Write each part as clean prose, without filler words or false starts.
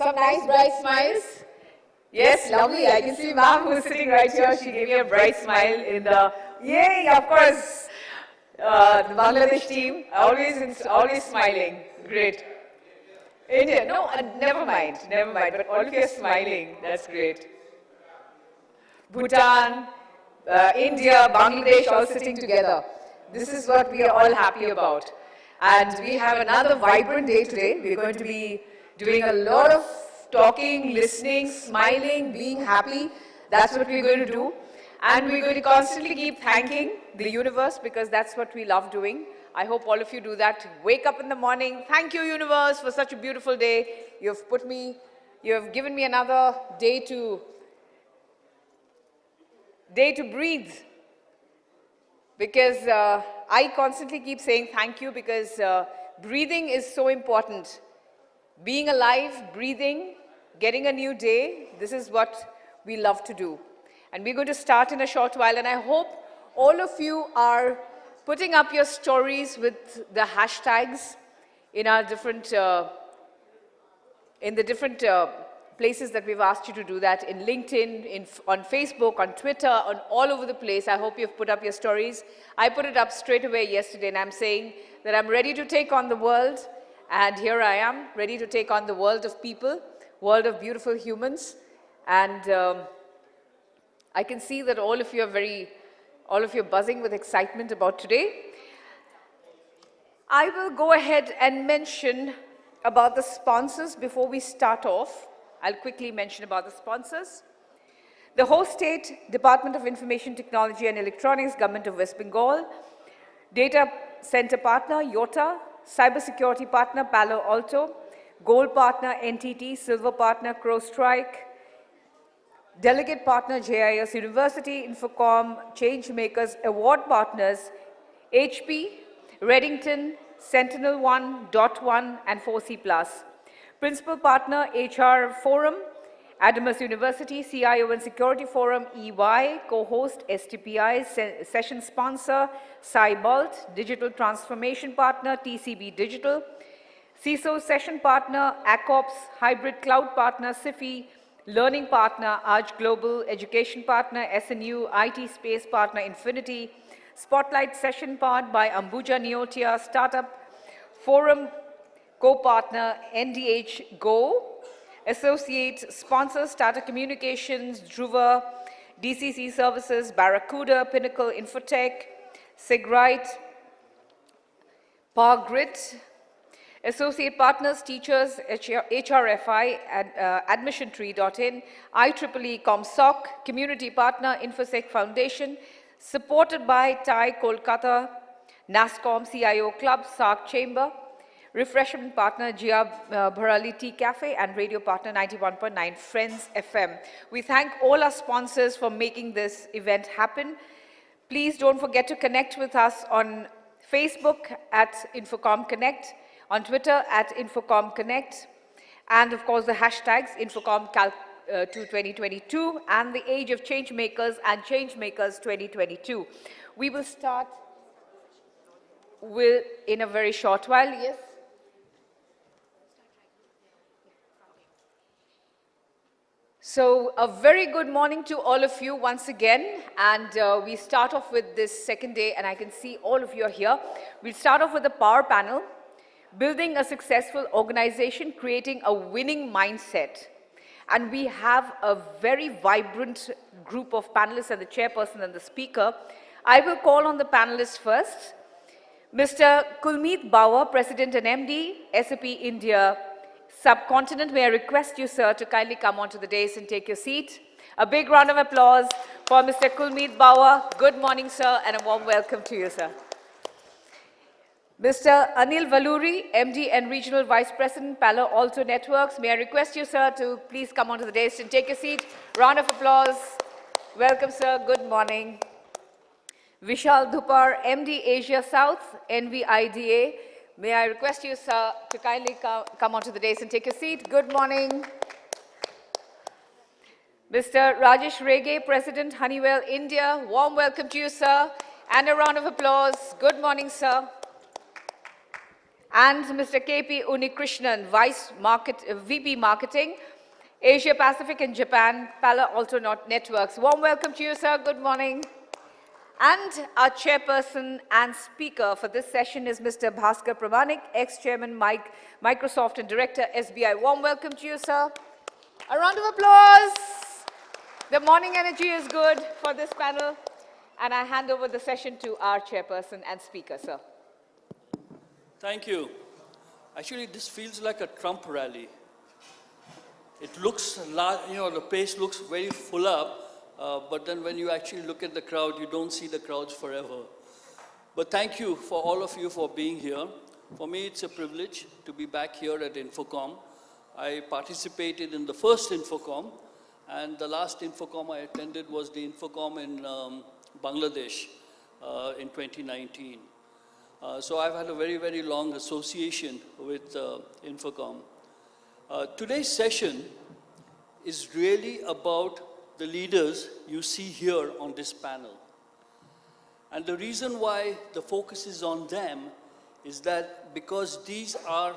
Some nice bright smiles. Yes, lovely. I can see ma'am who's sitting right here. She gave me a bright smile in the, yay, of course. The Bangladesh team, always smiling. Great. India, no, never mind, but all of you are smiling. That's great. Bhutan, India, Bangladesh all sitting together. This is what we are all happy about. And we have another vibrant day today. We're going to be doing a lot of talking, listening, smiling, being happy. That's what we're going to do. And we're going to constantly keep thanking the universe because that's what we love doing. I hope all of you do that. Wake up in the morning. Thank you, universe, for such a beautiful day. You have given me another day to breathe. Because I constantly keep saying thank you because breathing is so important. Being alive, breathing, getting a new day, this is what we love to do. And we're going to start in a short while, and I hope all of you are putting up your stories with the hashtags in our different, places that we've asked you to do that, in LinkedIn, on Facebook, on Twitter, on all over the place. I hope you've put up your stories. I put it up straight away yesterday, and I'm saying that I'm ready to take on the world, and here I am, ready to take on the world of people, world of beautiful humans, and I can see that all of you are buzzing with excitement about today. I will go ahead and mention about the sponsors before we start off. I'll quickly mention about the sponsors. The host state, Department of Information Technology and Electronics, Government of West Bengal. Data center partner, YOTA. Cybersecurity partner, Palo Alto. Gold partner, NTT. Silver partner, CrowStrike. Delegate partner, JIS University. Infocom, Changemakers. Award partners, HP, Reddington, Sentinel-1, Dot1, and 4C+. Principal partner, HR Forum, Adamus University, CIO and Security Forum, EY, co-host, STPI, session sponsor, Cybalt, digital transformation partner, TCB Digital, CISO session partner, ACOPS, hybrid cloud partner, SIFI, learning partner, Arch Global, education partner, SNU, IT space partner, Infinity, Spotlight session part by Ambuja Neotia, startup forum co-partner NDH Go, associate sponsors Tata Communications, Dhruva, DCC Services, Barracuda, Pinnacle Infotech, Sigrite, PowerGrid, associate partners, teachers, HRFI, admissiontree.in, IEEE ComSoc, community partner, Infosec Foundation, supported by TAI Kolkata, NASCOM, CIO Club, SARC Chamber, refreshment partner, Jia Bharali Tea Cafe, and radio partner 91.9 Friends FM. We thank all our sponsors for making this event happen. Please don't forget to connect with us on Facebook at Infocom Connect, on Twitter at Infocom Connect, and of course the hashtags Infocom 2022 and the Age of Changemakers and Changemakers 2022. We will start in a very short while. Yes? So a very good morning to all of you once again, and we start off with this second day, and I can see all of you are here. We'll start off with the power panel, building a successful organization, creating a winning mindset. And we have a very vibrant group of panelists and the chairperson and the speaker. I will call on the panelists first. Mr. Kulmeet Bawa, President and MD, SAP India Subcontinent. May I request you, sir, to kindly come onto the dais and take your seat. A big round of applause for Mr. Kulmeet Bawa. Good morning, sir, and a warm welcome to you, sir. Mr. Anil Valuri, MD and Regional Vice President, Palo Alto Networks. May I request you, sir, to please come onto the dais and take your seat. Round of applause. Welcome, sir. Good morning. Vishal Dhupar, MD Asia South, NVIDA. May I request you, sir, to kindly come onto the dais and take your seat. Good morning. Mr. Rajesh Rege, President, Honeywell India. Warm welcome to you, sir. And a round of applause. Good morning, sir. and Mr. KP Unikrishnan, VP Marketing, Asia Pacific and Japan, Palo Alto Networks. Warm welcome to you, sir. Good morning. And our chairperson and speaker for this session is Mr. Bhaskar Pramanik, ex-chairman Microsoft and director SBI. Warm welcome to you, sir. A round of applause. The morning energy is good for this panel. And I hand over the session to our chairperson and speaker, sir. Thank you. Actually, this feels like a Trump rally. It looks, the pace looks very full up, but then when you actually look at the crowd, you don't see the crowds forever. But thank you for all of you for being here. For me, it's a privilege to be back here at Infocom. I participated in the first Infocom, and the last Infocom I attended was the Infocom in Bangladesh in 2019. So I've had a very, very long association with Infocom. Today's session is really about the leaders you see here on this panel. And the reason why the focus is on them is that because these are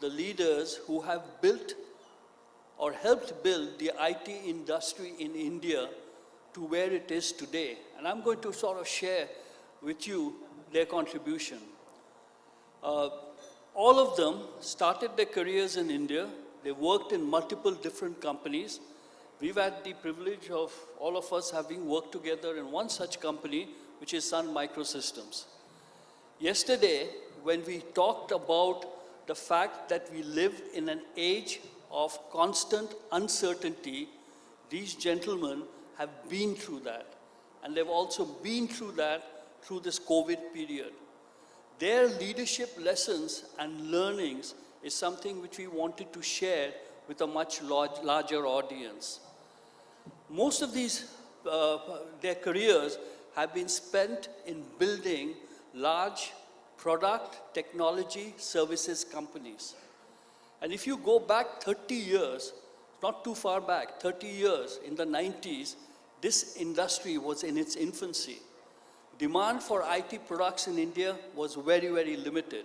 the leaders who have built or helped build the IT industry in India to where it is today. And I'm going to sort of share with you their contribution. All of them started their careers in India. They worked in multiple different companies. We've had the privilege of all of us having worked together in one such company, which is Sun Microsystems. Yesterday, when we talked about the fact that we live in an age of constant uncertainty, these gentlemen have been through that. And they've also been through that through this COVID period. Their leadership lessons and learnings is something which we wanted to share with a much larger audience. Most of these, their careers have been spent in building large product, technology, services companies. And if you go back 30 years, not too far back, 30 years, in the 90s, this industry was in its infancy. Demand for IT products in India was very, very limited.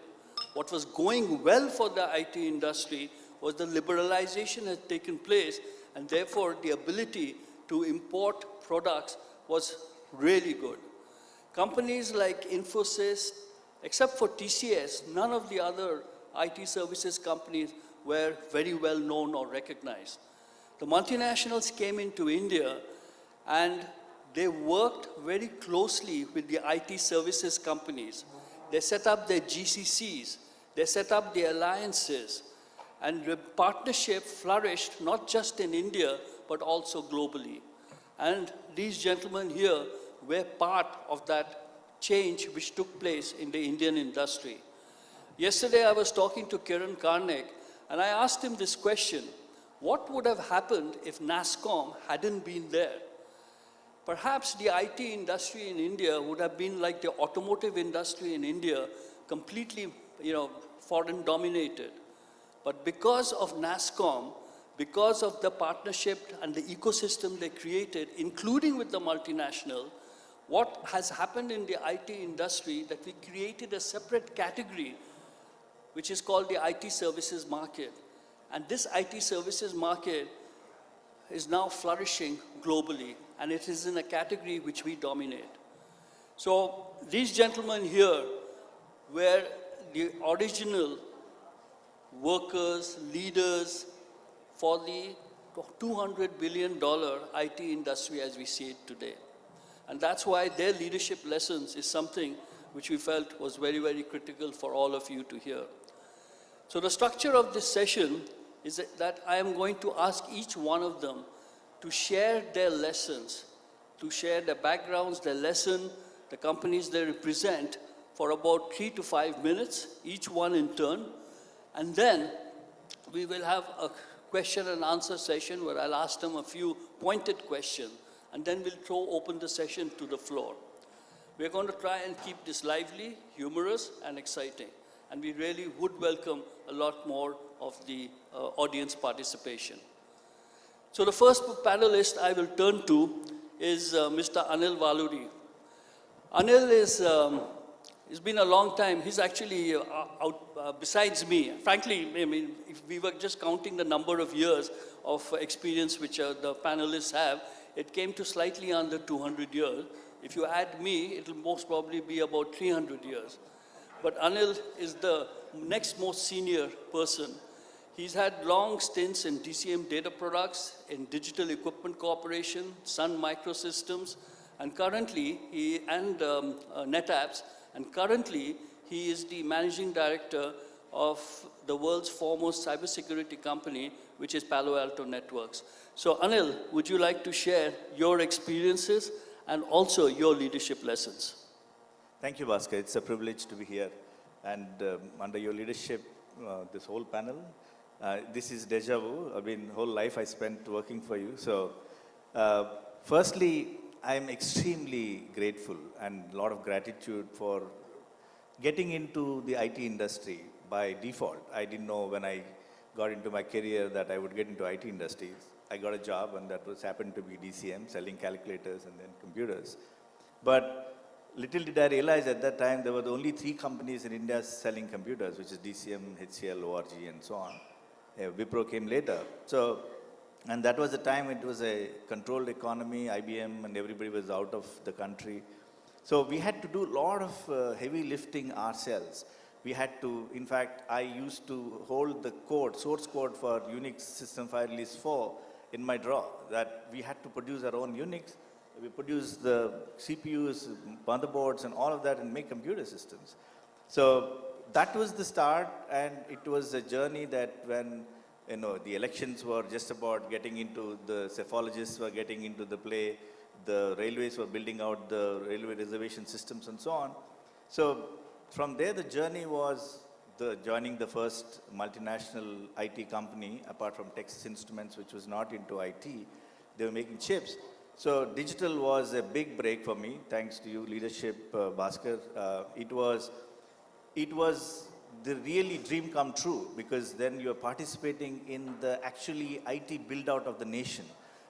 What was going well for the IT industry was the liberalization had taken place, and therefore the ability to import products was really good. Companies like Infosys, except for TCS, none of the other IT services companies were very well known or recognized. The multinationals came into India and they worked very closely with the IT services companies. They set up their GCCs, they set up the alliances, and the partnership flourished not just in India, but also globally. And these gentlemen here were part of that change which took place in the Indian industry. Yesterday I was talking to Kiran Karnik, and I asked him this question: what would have happened if NASSCOM hadn't been there? Perhaps the IT industry in India would have been like the automotive industry in India, completely, foreign dominated. But because of NASSCOM, because of the partnership and the ecosystem they created, including with the multinational, what has happened in the IT industry that we created a separate category, which is called the IT services market. And this IT services market is now flourishing globally, and it is in a category which we dominate. So these gentlemen here were the original workers, leaders for the $200 billion IT industry as we see it today. And that's why their leadership lessons is something which we felt was very, very critical for all of you to hear. So the structure of this session is that I am going to ask each one of them to share their lessons, to share their backgrounds, their lesson, the companies they represent for about 3 to 5 minutes, each one in turn. And then we will have a question and answer session where I'll ask them a few pointed questions, and then we'll open the session to the floor. We're going to try and keep this lively, humorous, and exciting. And we really would welcome a lot more of the audience participation. So the first panelist I will turn to is Mr. Anil Valuri. Anil is It's been a long time. He's actually out besides me. Frankly, I mean, if we were just counting the number of years of experience which the panelists have, it came to slightly under 200 years. If you add me, it will most probably be about 300 years. But Anil is the next most senior person. He's had long stints in DCM Data Products, in Digital Equipment Corporation, Sun Microsystems, and currently, NetApps, and currently, he is the managing director of the world's foremost cybersecurity company, which is Palo Alto Networks. So Anil, would you like to share your experiences and also your leadership lessons? Thank you, Bhaskar. It's a privilege to be here. And under your leadership, this whole panel, this is deja vu. I mean, whole life I spent working for you. So firstly, I'm extremely grateful and a lot of gratitude for getting into the IT industry by default. I didn't know when I got into my career that I would get into IT industries. I got a job and that was happened to be DCM, selling calculators and then computers. But little did I realize at that time there were only 3 companies in India selling computers, which is DCM, HCL, ORG and so on. Wipro came later. So, and that was the time it was a controlled economy, IBM and everybody was out of the country. So we had to do a lot of heavy lifting ourselves. We had to, in fact, I used to hold the code, source code for Unix system file release 4 in my drawer, that we had to produce our own Unix. We produce the CPUs, motherboards and all of that and make computer systems. So that was the start, and it was a journey that when the elections were just about getting into, the cephologists were getting into the play, the railways were building out the railway reservation systems and so on. So from there, the journey was joining the first multinational IT company, apart from Texas Instruments, which was not into IT. They were making chips. So digital was a big break for me, thanks to you, leadership, Bhaskar. It was the really dream come true, because then you are participating in the actually IT build out of the nation.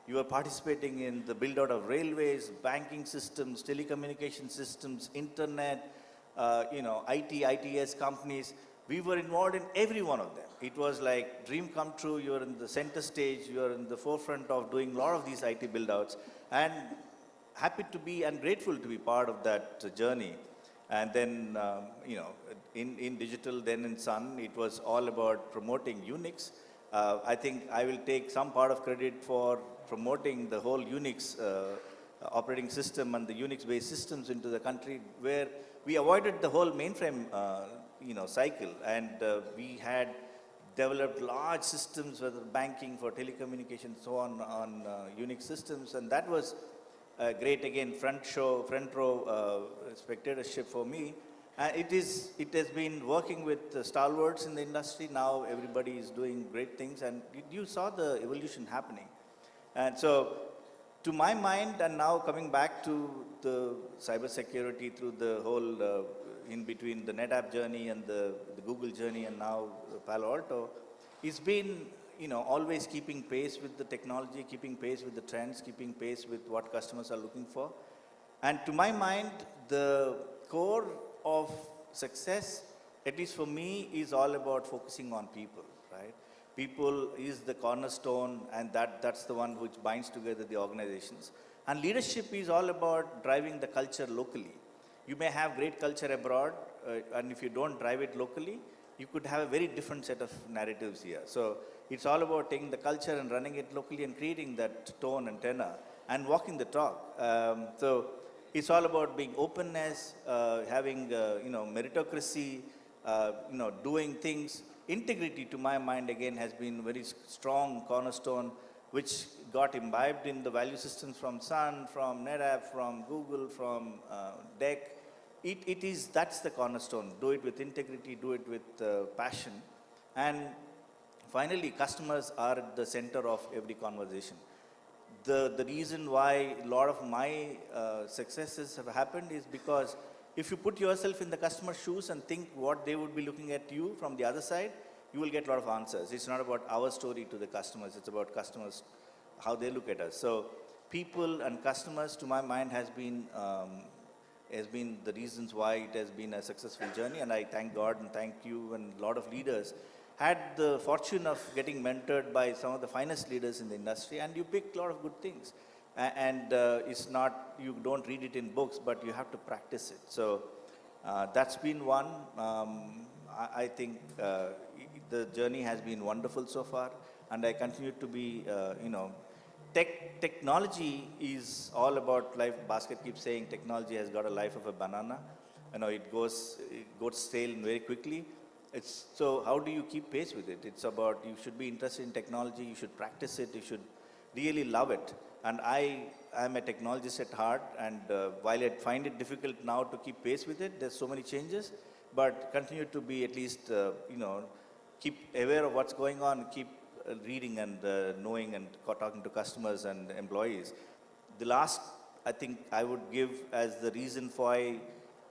You are participating in the build out of railways, banking systems, telecommunication systems, internet, IT, ITS companies. We were involved in every one of them. It was like dream come true. You're in the center stage. You're in the forefront of doing a lot of these IT build outs, and happy to be and grateful to be part of that journey. And then, in digital, then in Sun, it was all about promoting Unix. I think I will take some part of credit for promoting the whole Unix operating system and the Unix-based systems into the country, where we avoided the whole mainframe, cycle, and we had developed large systems, whether banking, for telecommunications, so on Unix systems, and that was great. Again, front row spectatorship for me. It has been working with stalwarts in the industry. Now everybody is doing great things, and you saw the evolution happening. And so, to my mind, and now coming back to the cybersecurity through the whole in between the NetApp journey and the Google journey, and now Palo Alto, it's been always keeping pace with the technology, keeping pace with the trends, keeping pace with what customers are looking for. And to my mind, the core of success, at least for me, is all about focusing on people, right? People is the cornerstone, and that's the one which binds together the organizations. And leadership is all about driving the culture locally. You may have great culture abroad, and if you don't drive it locally, you could have a very different set of narratives here. So it's all about taking the culture and running it locally and creating that tone and tenor and walking the talk. So it's all about being openness, having meritocracy, doing things. Integrity, to my mind, again, has been very strong cornerstone, which got imbibed in the value systems from Sun, from NetApp, from Google, from DEC. That's the cornerstone. Do it with integrity, do it with passion. And finally, customers are at the center of every conversation. The reason why a lot of my successes have happened is because if you put yourself in the customer's shoes and think what they would be looking at you from the other side, you will get a lot of answers. It's not about our story to the customers, it's about customers, how they look at us. So people and customers, to my mind, has been has been the reasons why it has been a successful journey, and I thank God and thank you and a lot of leaders. Had the fortune of getting mentored by some of the finest leaders in the industry, and you pick a lot of good things. And it's not, you don't read it in books, but you have to practice it. So that's been one. I think the journey has been wonderful so far, and I continue to be, technology is all about life. Basket keeps saying technology has got a life of a banana. It goes stale very quickly. So how do you keep pace with it? It's about, you should be interested in technology, you should practice it, you should really love it. And I am a technologist at heart, and while I find it difficult now to keep pace with it, there's so many changes, but continue to be at least, keep aware of what's going on, keep reading and knowing and talking to customers and employees. The last, I think I would give as the reason why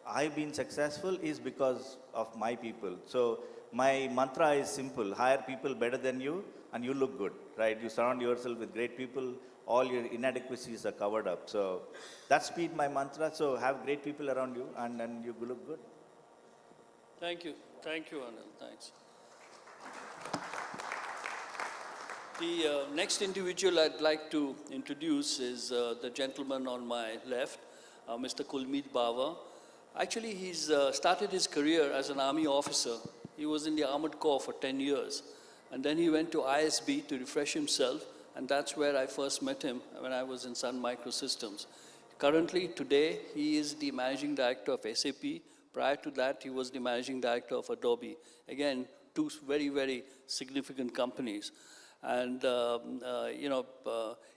I've been successful is because of my people. So my mantra is simple: hire people better than you and you look good, right? You surround yourself with great people, all your inadequacies are covered up. So that's been my mantra. So have great people around you and you look good. Thank you, Anil, thanks. The next individual I'd like to introduce is the gentleman on my left, Mr. Kulmeet Bawa. Actually, he's started his career as an army officer. He was in the Armored Corps for 10 years. And then he went to ISB to refresh himself, and that's where I first met him when I was in Sun Microsystems. Currently, today, he is the managing director of SAP. Prior to that, he was the managing director of Adobe. Again, two very, very significant companies. And,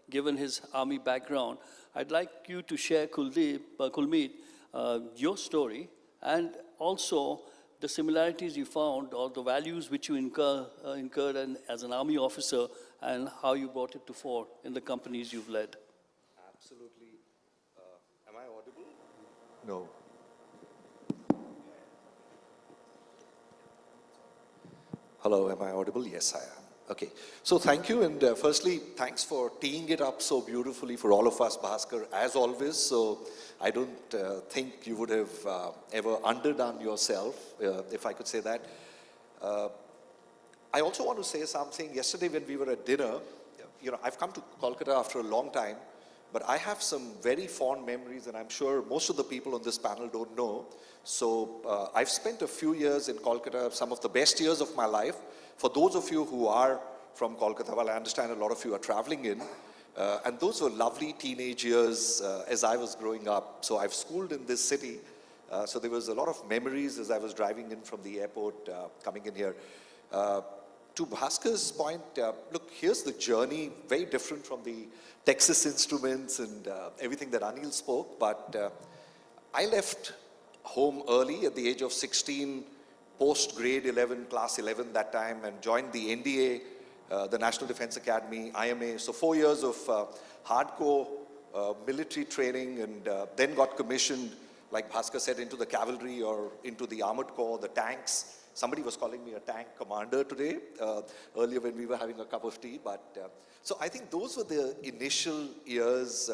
given his army background, I'd like you to share, Kulmeet, your story, and also the similarities you found or the values which you incurred as an army officer and how you brought it to fore in the companies you've led. Absolutely. Am I audible? No. Hello, am I audible? Yes, I am. Okay, so thank you, and firstly, thanks for teeing it up so beautifully for all of us, Bhaskar, as always. So I don't think you would have ever underdone yourself, if I could say that. I also want to say something. Yesterday when we were at dinner, I've come to Kolkata after a long time, but I have some very fond memories, and I'm sure most of the people on this panel don't know. So I've spent a few years in Kolkata, some of the best years of my life. For those of you who are from Kolkata, well, I understand a lot of you are traveling in, and those were lovely teenage years as I was growing up. So I've schooled in this city, so there was a lot of memories as I was driving in from the airport, coming in here. To Bhaskar's point, look, here's the journey, very different from the Texas Instruments and everything that Anil spoke, but I left home early at the age of 16, post grade 11, class 11 that time, and joined the NDA, the National Defense Academy, IMA. So 4 years of hardcore military training, and then got commissioned, like Bhaskar said, into the cavalry or into the armored corps, the tanks. Somebody was calling me a tank commander today, earlier when we were having a cup of tea. But so I think those were the initial years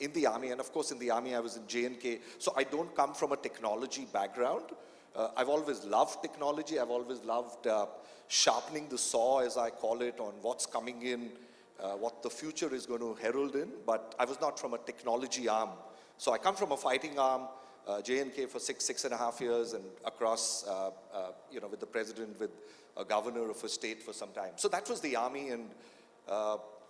in the army. And of course, in the army, I was in J&K. So I don't come from a technology background. I've always loved technology. I've always loved sharpening the saw, as I call it, on what's coming in, what the future is going to herald in. But I was not from a technology arm. So I come from a fighting arm, J&K for 6.5 years, and across, with the president, with a governor of a state for some time. So that was the army, and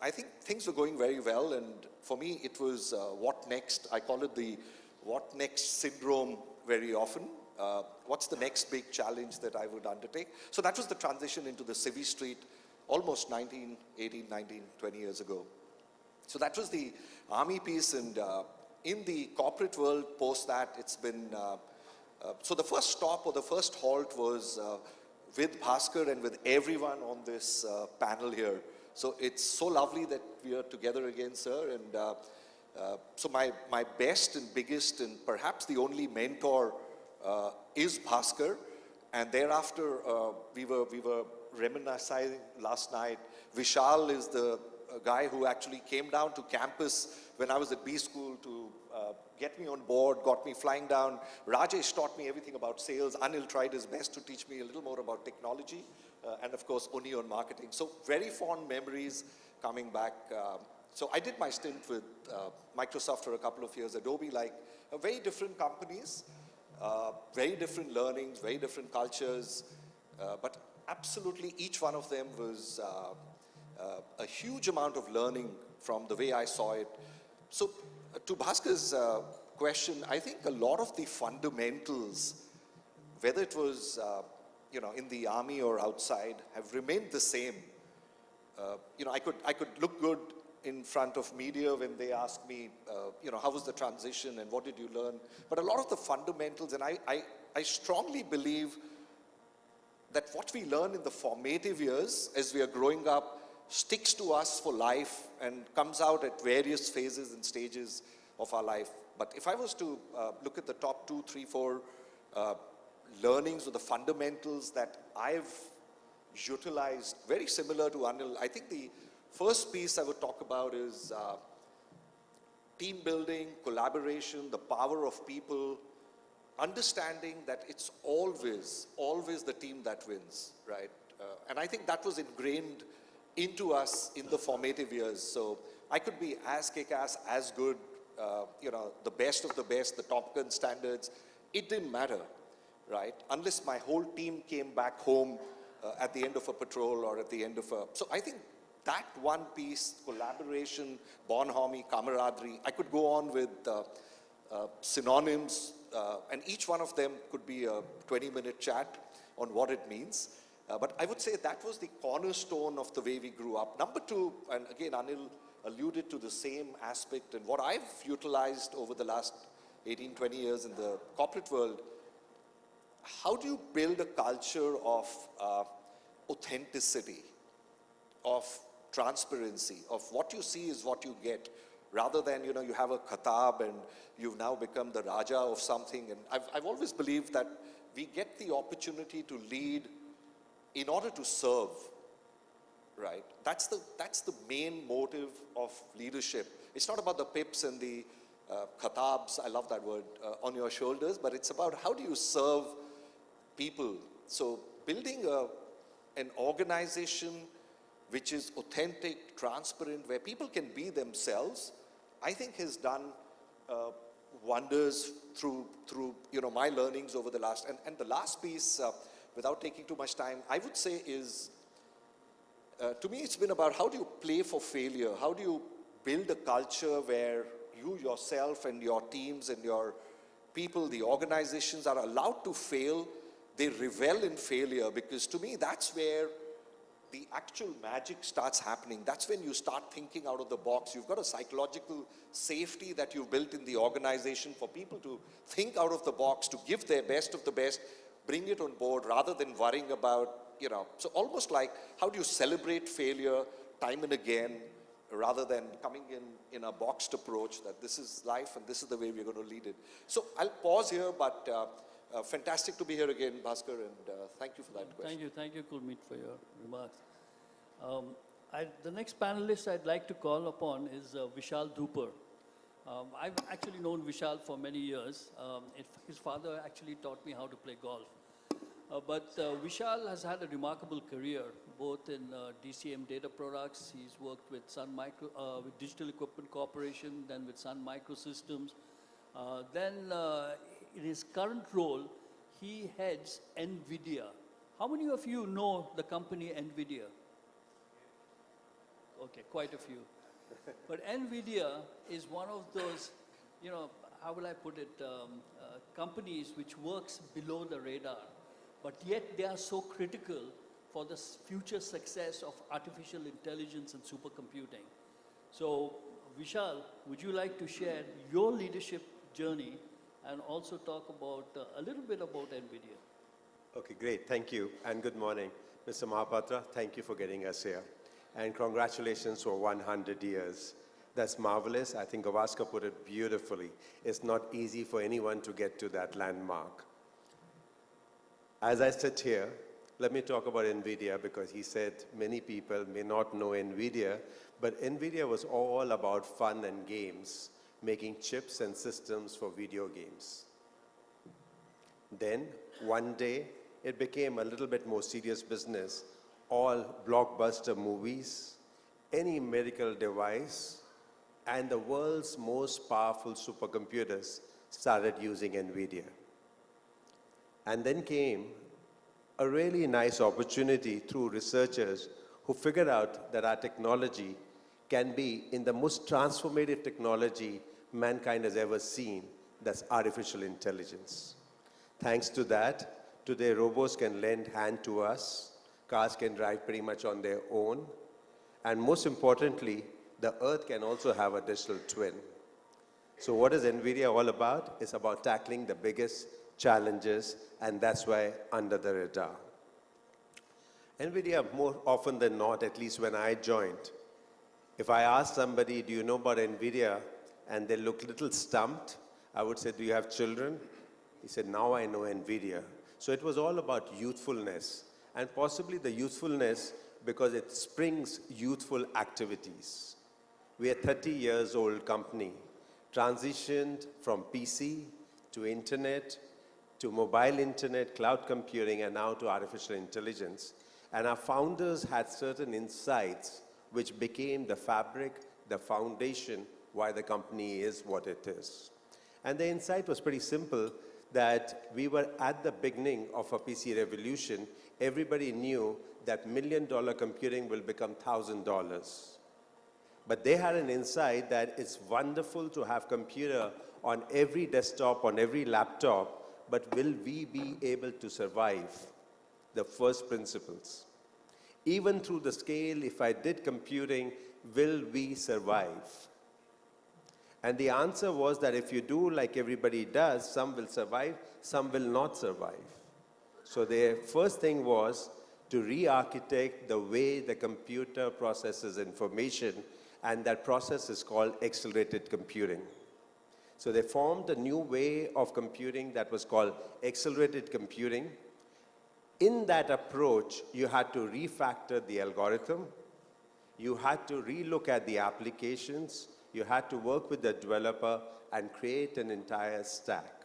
I think things were going very well. And for me, it was what next? I call it the what next syndrome very often. What's the next big challenge that I would undertake? So that was the transition into the Civvy Street almost 18, 19, 20 years ago. So that was the army piece, and in the corporate world post that, it's been, so the first stop or the first halt was with Bhaskar and with everyone on this panel here. So it's so lovely that we are together again, sir, and so my best and biggest and perhaps the only mentor is Bhaskar, and thereafter we were reminiscing last night. Vishal is the a guy who actually came down to campus when I was at B school to get me on board, got me flying down. Rajesh taught me everything about sales. Anil tried his best to teach me a little more about technology. And of course, Uni on marketing. So very fond memories coming back. So I did my stint with Microsoft for a couple of years, Adobe, like very different companies, very different learnings, very different cultures. But absolutely each one of them was a huge amount of learning from the way I saw it. So to Bhaskar's question, I think a lot of the fundamentals, whether it was in the army or outside, have remained the same. I could look good in front of media when they ask me, how was the transition and what did you learn? But a lot of the fundamentals, and I strongly believe that what we learn in the formative years as we are growing up sticks to us for life and comes out at various phases and stages of our life. But if I was to look at the top 2, 3, 4 learnings or the fundamentals that I've utilized, very similar to Anil, I think the first piece I would talk about is team building, collaboration, the power of people, understanding that it's always the team that wins, right? And I think that was ingrained into us in the formative years. So I could be as kick-ass, as good, the best of the best, the Top Gun standards. It didn't matter, right? Unless my whole team came back home at the end of a patrol or at the end of a... So I think that one piece, collaboration, bonhomie, camaraderie, I could go on with synonyms, and each one of them could be a 20-minute chat on what it means. But I would say that was the cornerstone of the way we grew up. Number 2, and again, Anil alluded to the same aspect, and what I've utilized over the last 18, 20 years in the corporate world, how do you build a culture of authenticity, of transparency, of what you see is what you get, rather than, you have a khatab and you've now become the Raja of something. And I've always believed that we get the opportunity to lead in order to serve, right? That's the main motive of leadership. It's not about the pips and the khatabs, I love that word, on your shoulders, but it's about how do you serve people. So building an organization which is authentic, transparent, where people can be themselves, I think has done wonders through my learnings over the last, and the last piece, without taking too much time, I would say is, to me it's been about how do you play for failure? How do you build a culture where you yourself and your teams and your people, the organizations are allowed to fail, they revel in failure, because to me that's where the actual magic starts happening. That's when you start thinking out of the box. You've got a psychological safety that you've built in the organization for people to think out of the box, to give their best of the best, bring it on board rather than worrying about, so almost like how do you celebrate failure time and again rather than coming in a boxed approach that this is life and this is the way we're going to lead it. So I'll pause here, but fantastic to be here again, Bhaskar, and thank you for that question. Thank you, Kulmeet, for your remarks. The next panelist I'd like to call upon is Vishal Dhuper. I've actually known Vishal for many years. His father actually taught me how to play golf. But Vishal has had a remarkable career, both in DCM data products. He's worked with with Digital Equipment Corporation, then with Sun Microsystems. Then in his current role, he heads NVIDIA. How many of you know the company NVIDIA? Okay, quite a few. But NVIDIA is one of those, how will I put it, companies which works below the radar, but yet they are so critical for the future success of artificial intelligence and supercomputing. So, Vishal, would you like to share your leadership journey and also talk about a little bit about NVIDIA? Okay, great. Thank you. And good morning. Mr. Mahapatra, thank you for getting us here. And congratulations for 100 years. That's marvelous. I think Gavaskar put it beautifully. It's not easy for anyone to get to that landmark. As I sit here, Let me talk about NVIDIA because he said many people may not know NVIDIA, but NVIDIA was all about fun and games, making chips and systems for video games. Then, one day, it became a little bit more serious business. All blockbuster movies, any medical device, and the world's most powerful supercomputers started using NVIDIA. And then came a really nice opportunity through researchers who figured out that our technology can be in the most transformative technology mankind has ever seen, that's artificial intelligence. Thanks to that, today robots can lend hand to us, cars can drive pretty much on their own, and most importantly, the Earth can also have a digital twin. So what is NVIDIA all about? It's about tackling the biggest challenges, and that's why under the radar. NVIDIA, more often than not, at least when I joined, if I ask somebody, do you know about NVIDIA? And they look a little stumped, I would say, do you have children? He said, now I know NVIDIA. So it was all about youthfulness, and possibly the youthfulness because it springs youthful activities. We are a 30 years old company, transitioned from PC to internet, to mobile internet, cloud computing, and now to artificial intelligence. And our founders had certain insights which became the fabric, the foundation, why the company is what it is. And the insight was pretty simple, that we were at the beginning of a PC revolution. Everybody knew that $1 million computing will become $1,000. But they had an insight that it's wonderful to have computer on every desktop, on every laptop, but will we be able to survive? The first principles. Even through the scale, if I did computing, will we survive? And the answer was that if you do like everybody does, some will survive, some will not survive. So their first thing was to re-architect the way the computer processes information, and that process is called accelerated computing. So they formed a new way of computing that was called accelerated computing. In that approach, you had to refactor the algorithm, you had to relook at the applications, you had to work with the developer and create an entire stack.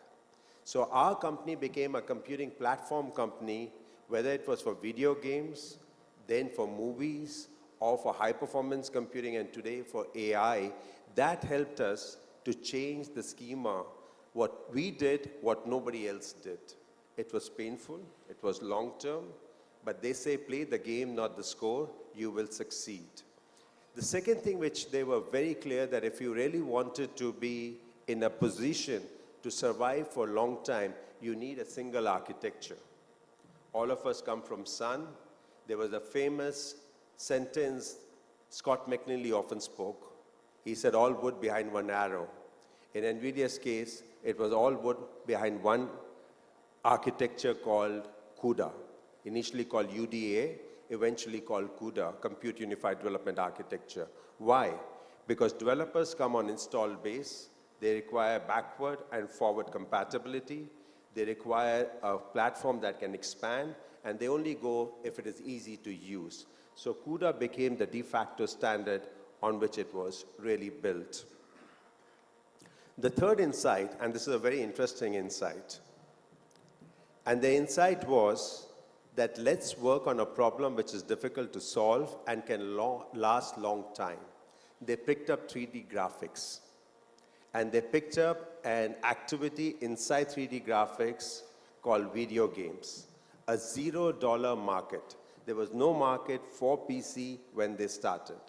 So our company became a computing platform company, whether it was for video games, then for movies, or for high-performance computing, and today for AI. That helped us to change the schema. What we did, what nobody else did. It was painful, it was long-term, but they say play the game, not the score, you will succeed. The second thing which they were very clear that if you really wanted to be in a position to survive for a long time, you need a single architecture. All of us come from Sun. There was a famous sentence Scott McNealy often spoke. He said, all wood behind one arrow. In NVIDIA's case, it was all wood behind one architecture called CUDA, initially called UDA, eventually called CUDA, Compute Unified Development Architecture. Why? Because developers come on installed base, they require backward and forward compatibility, they require a platform that can expand, and they only go if it is easy to use. So CUDA became the de facto standard on which it was really built. The third insight, and this is a very interesting insight, and the insight was that let's work on a problem which is difficult to solve and can last long time. They picked up 3D graphics, and they picked up an activity inside 3D graphics called video games, a $0 market. There was no market for PC when they started.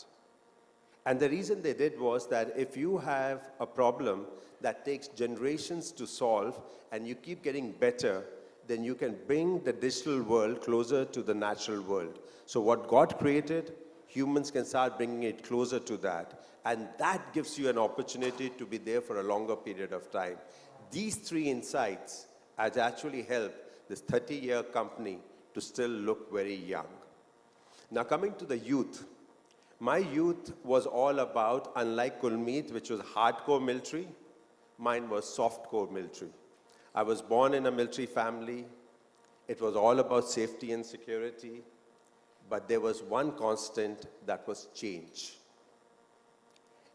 And the reason they did was that if you have a problem that takes generations to solve and you keep getting better, then you can bring the digital world closer to the natural world. So what God created, humans can start bringing it closer to that. And that gives you an opportunity to be there for a longer period of time. These three insights has actually helped this 30-year company to still look very young. Now coming to the youth. My youth was all about, unlike Gurmeet, which was hardcore military, mine was softcore military. I was born in a military family. It was all about safety and security, but there was one constant, that was change.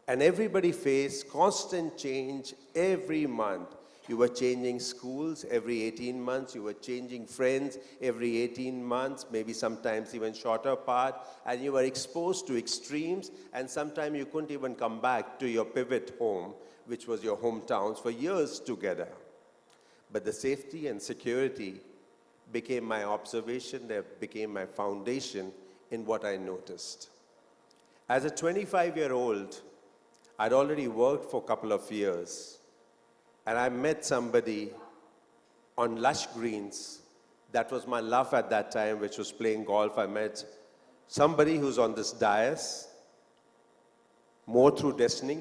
And everybody faced constant change every month. You were changing schools every 18 months, you were changing friends every 18 months, maybe sometimes even shorter apart, and you were exposed to extremes, and sometimes you couldn't even come back to your pivot home, which was your hometowns, for years together. But the safety and security became my observation, they became my foundation in what I noticed. As a 25-year-old, I'd already worked for a couple of years, and I met somebody on lush greens. That was my love at that time, which was playing golf. I met somebody who's on this dais, more through destiny.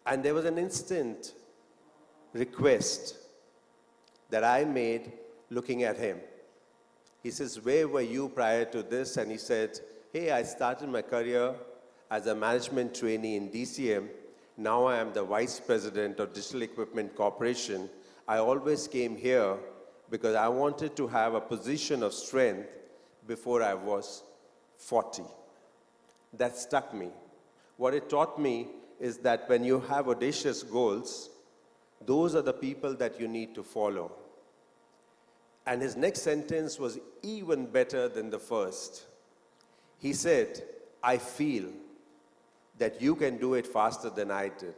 And there was an instant request that I made looking at him. He says, where were you prior to this? And he said, hey, I started my career as a management trainee in DCM. Now I am the Vice President of Digital Equipment Corporation. I always came here because I wanted to have a position of strength before I was 40. That stuck me. What it taught me is that when you have audacious goals, those are the people that you need to follow. And his next sentence was even better than the first. He said, I feel that you can do it faster than I did.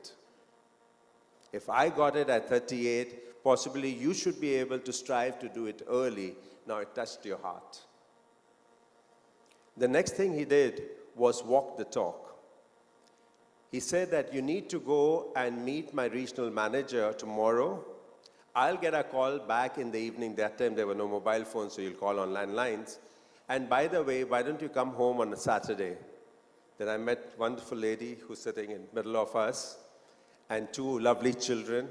If I got it at 38, possibly you should be able to strive to do it early. Now it touched your heart. The next thing he did was walk the talk. He said that you need to go and meet my regional manager tomorrow. I'll get a call back in the evening. That time there were no mobile phones, so you'll call on landlines. And by the way, why don't you come home on a Saturday? Then I met a wonderful lady who's sitting in the middle of us and two lovely children.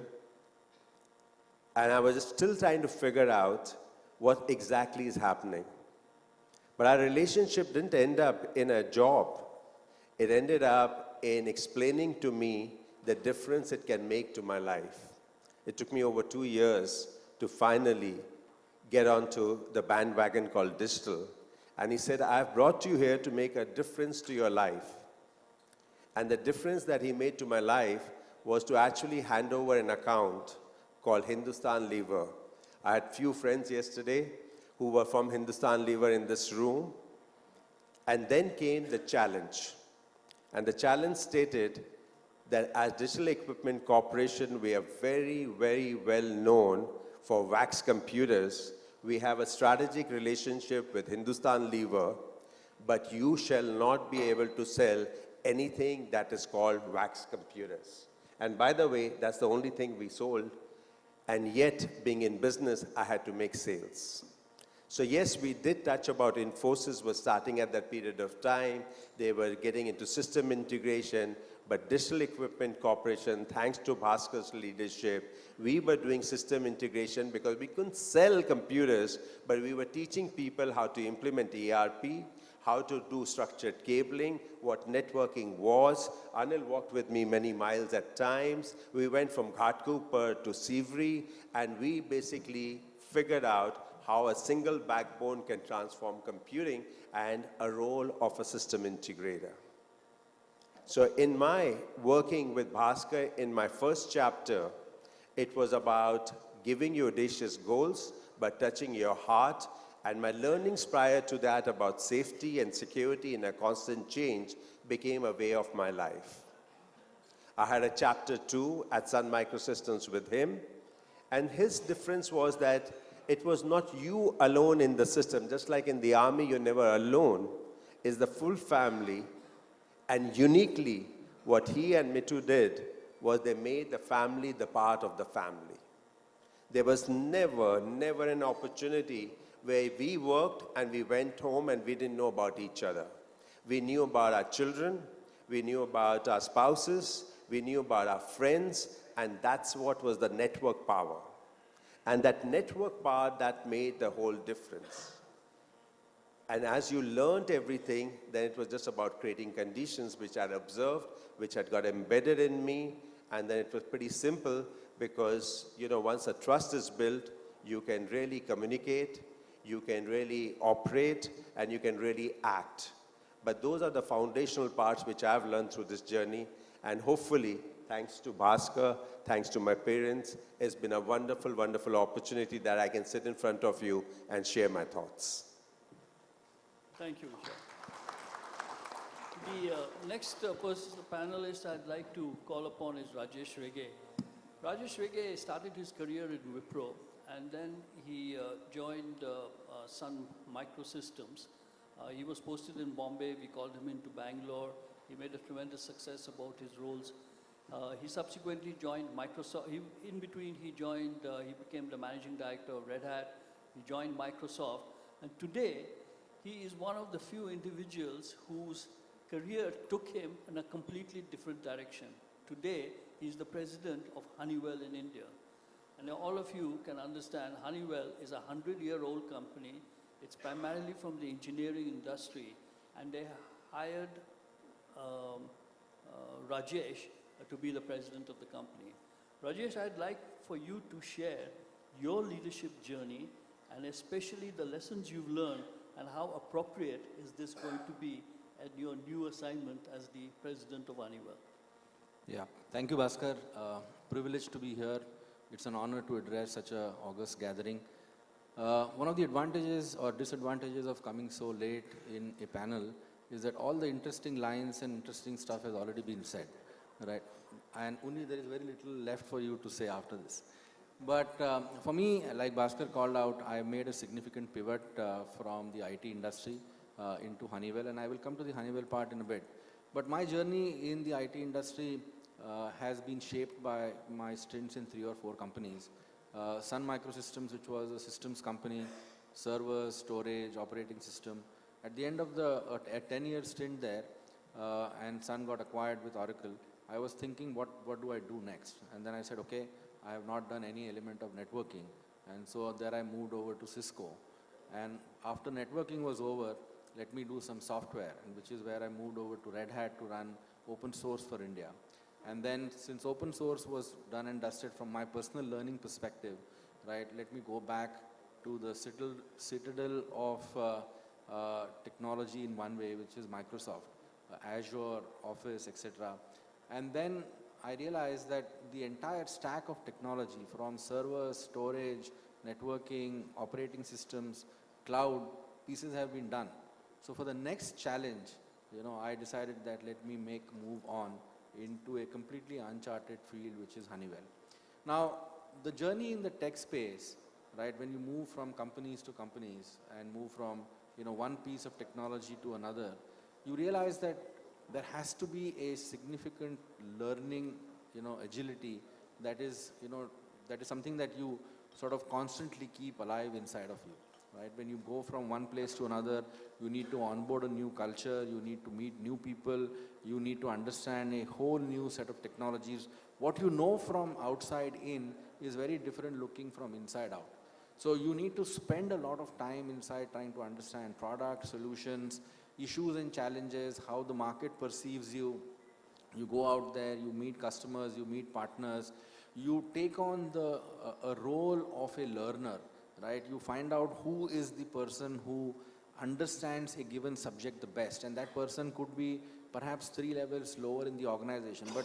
And I was still trying to figure out what exactly is happening. But our relationship didn't end up in a job. It ended up in explaining to me the difference it can make to my life. It took me over 2 years to finally get onto the bandwagon called digital. And he said, I've brought you here to make a difference to your life. And the difference that he made to my life was to actually hand over an account called Hindustan Lever. I had few friends yesterday who were from Hindustan Lever in this room. And then came the challenge. And the challenge stated that as Digital Equipment Corporation, we are very, very well known for wax computers. We have a strategic relationship with Hindustan Lever, but you shall not be able to sell anything that is called wax computers. And by the way, that's the only thing we sold. And yet, being in business, I had to make sales. So yes, we did touch about Infosys was starting at that period of time. They were getting into system integration, but Digital Equipment Corporation, thanks to Bhaskar's leadership, we were doing system integration because we couldn't sell computers, but we were teaching people how to implement ERP, how to do structured cabling, what networking was. Anil walked with me many miles at times. We went from Ghatkupar to Sivri, and we basically figured out how a single backbone can transform computing and a role of a system integrator. So in my working with Bhaskar in my first chapter, it was about giving you audacious goals, but touching your heart. And my learnings prior to that about safety and security in a constant change became a way of my life. I had a chapter 2 at Sun Microsystems with him. And his difference was that it was not you alone in the system. Just like in the army, you're never alone. It's the full family. And uniquely, what he and Mitu did was they made the family the part of the family. There was never an opportunity where we worked and we went home and we didn't know about each other. We knew about our children, we knew about our spouses, we knew about our friends, and that's what was the network power. And that network power that made the whole difference. And as you learned everything, then it was just about creating conditions which I had observed, which had got embedded in me, and then it was pretty simple because, you know, once a trust is built, you can really communicate, you can really operate, and you can really act. But those are the foundational parts which I've learned through this journey, and hopefully, thanks to Bhaskar, thanks to my parents, it's been a wonderful, wonderful opportunity that I can sit in front of you and share my thoughts. Thank you, Vishal. The next panelist I'd like to call upon is Rajesh Rege. Rajesh Rege started his career in Wipro, and then he joined Sun Microsystems. He was posted in Bombay. We called him into Bangalore. He made a tremendous success about his roles. He subsequently joined Microsoft. In between, he became the managing director of Red Hat. He joined Microsoft. And today, he is one of the few individuals whose career took him in a completely different direction. Today, he's the president of Honeywell in India. And all of you can understand Honeywell is a 100-year-old company. It's primarily from the engineering industry. And they hired Rajesh to be the president of the company. Rajesh, I'd like for you to share your leadership journey and especially the lessons you've learned and how appropriate is this going to be at your new assignment as the president of Honeywell. Yeah, thank you, Bhaskar. Privileged to be here. It's an honor to address such an august gathering. One of the advantages or disadvantages of coming so late in a panel is that all the interesting lines and interesting stuff has already been said, right? And only there is very little left for you to say after this. But for me, like Bhaskar called out, I made a significant pivot from the IT industry into Honeywell, and I will come to the Honeywell part in a bit. But my journey in the IT industry has been shaped by my stints in 3 or 4 companies. Sun Microsystems, which was a systems company, servers, storage, operating system. At the end of the 10-year stint there, and Sun got acquired with Oracle, I was thinking, what do I do next? And then I said, okay, I have not done any element of networking. And so there I moved over to Cisco. And after networking was over, let me do some software, and which is where I moved over to Red Hat to run open source for India. And then since open source was done and dusted from my personal learning perspective, right, let me go back to the citadel of technology in one way, which is Microsoft, Azure, Office, etc. And then I realized that the entire stack of technology from servers, storage, networking, operating systems, cloud, pieces have been done. So for the next challenge, I decided that let me move on into a completely uncharted field, which is Honeywell. Now, the journey in the tech space, right, when you move from companies to companies and move from, one piece of technology to another, you realize that there has to be a significant learning, agility that is something that you sort of constantly keep alive inside of you. Right? When you go from one place to another, you need to onboard a new culture, you need to meet new people, you need to understand a whole new set of technologies. What you know from outside in is very different looking from inside out. So you need to spend a lot of time inside trying to understand products, solutions, issues and challenges, how the market perceives you. You go out there, you meet customers, you meet partners, you take on a role of a learner. Right? You find out who is the person who understands a given subject the best, and that person could be perhaps 3 levels lower in the organization, but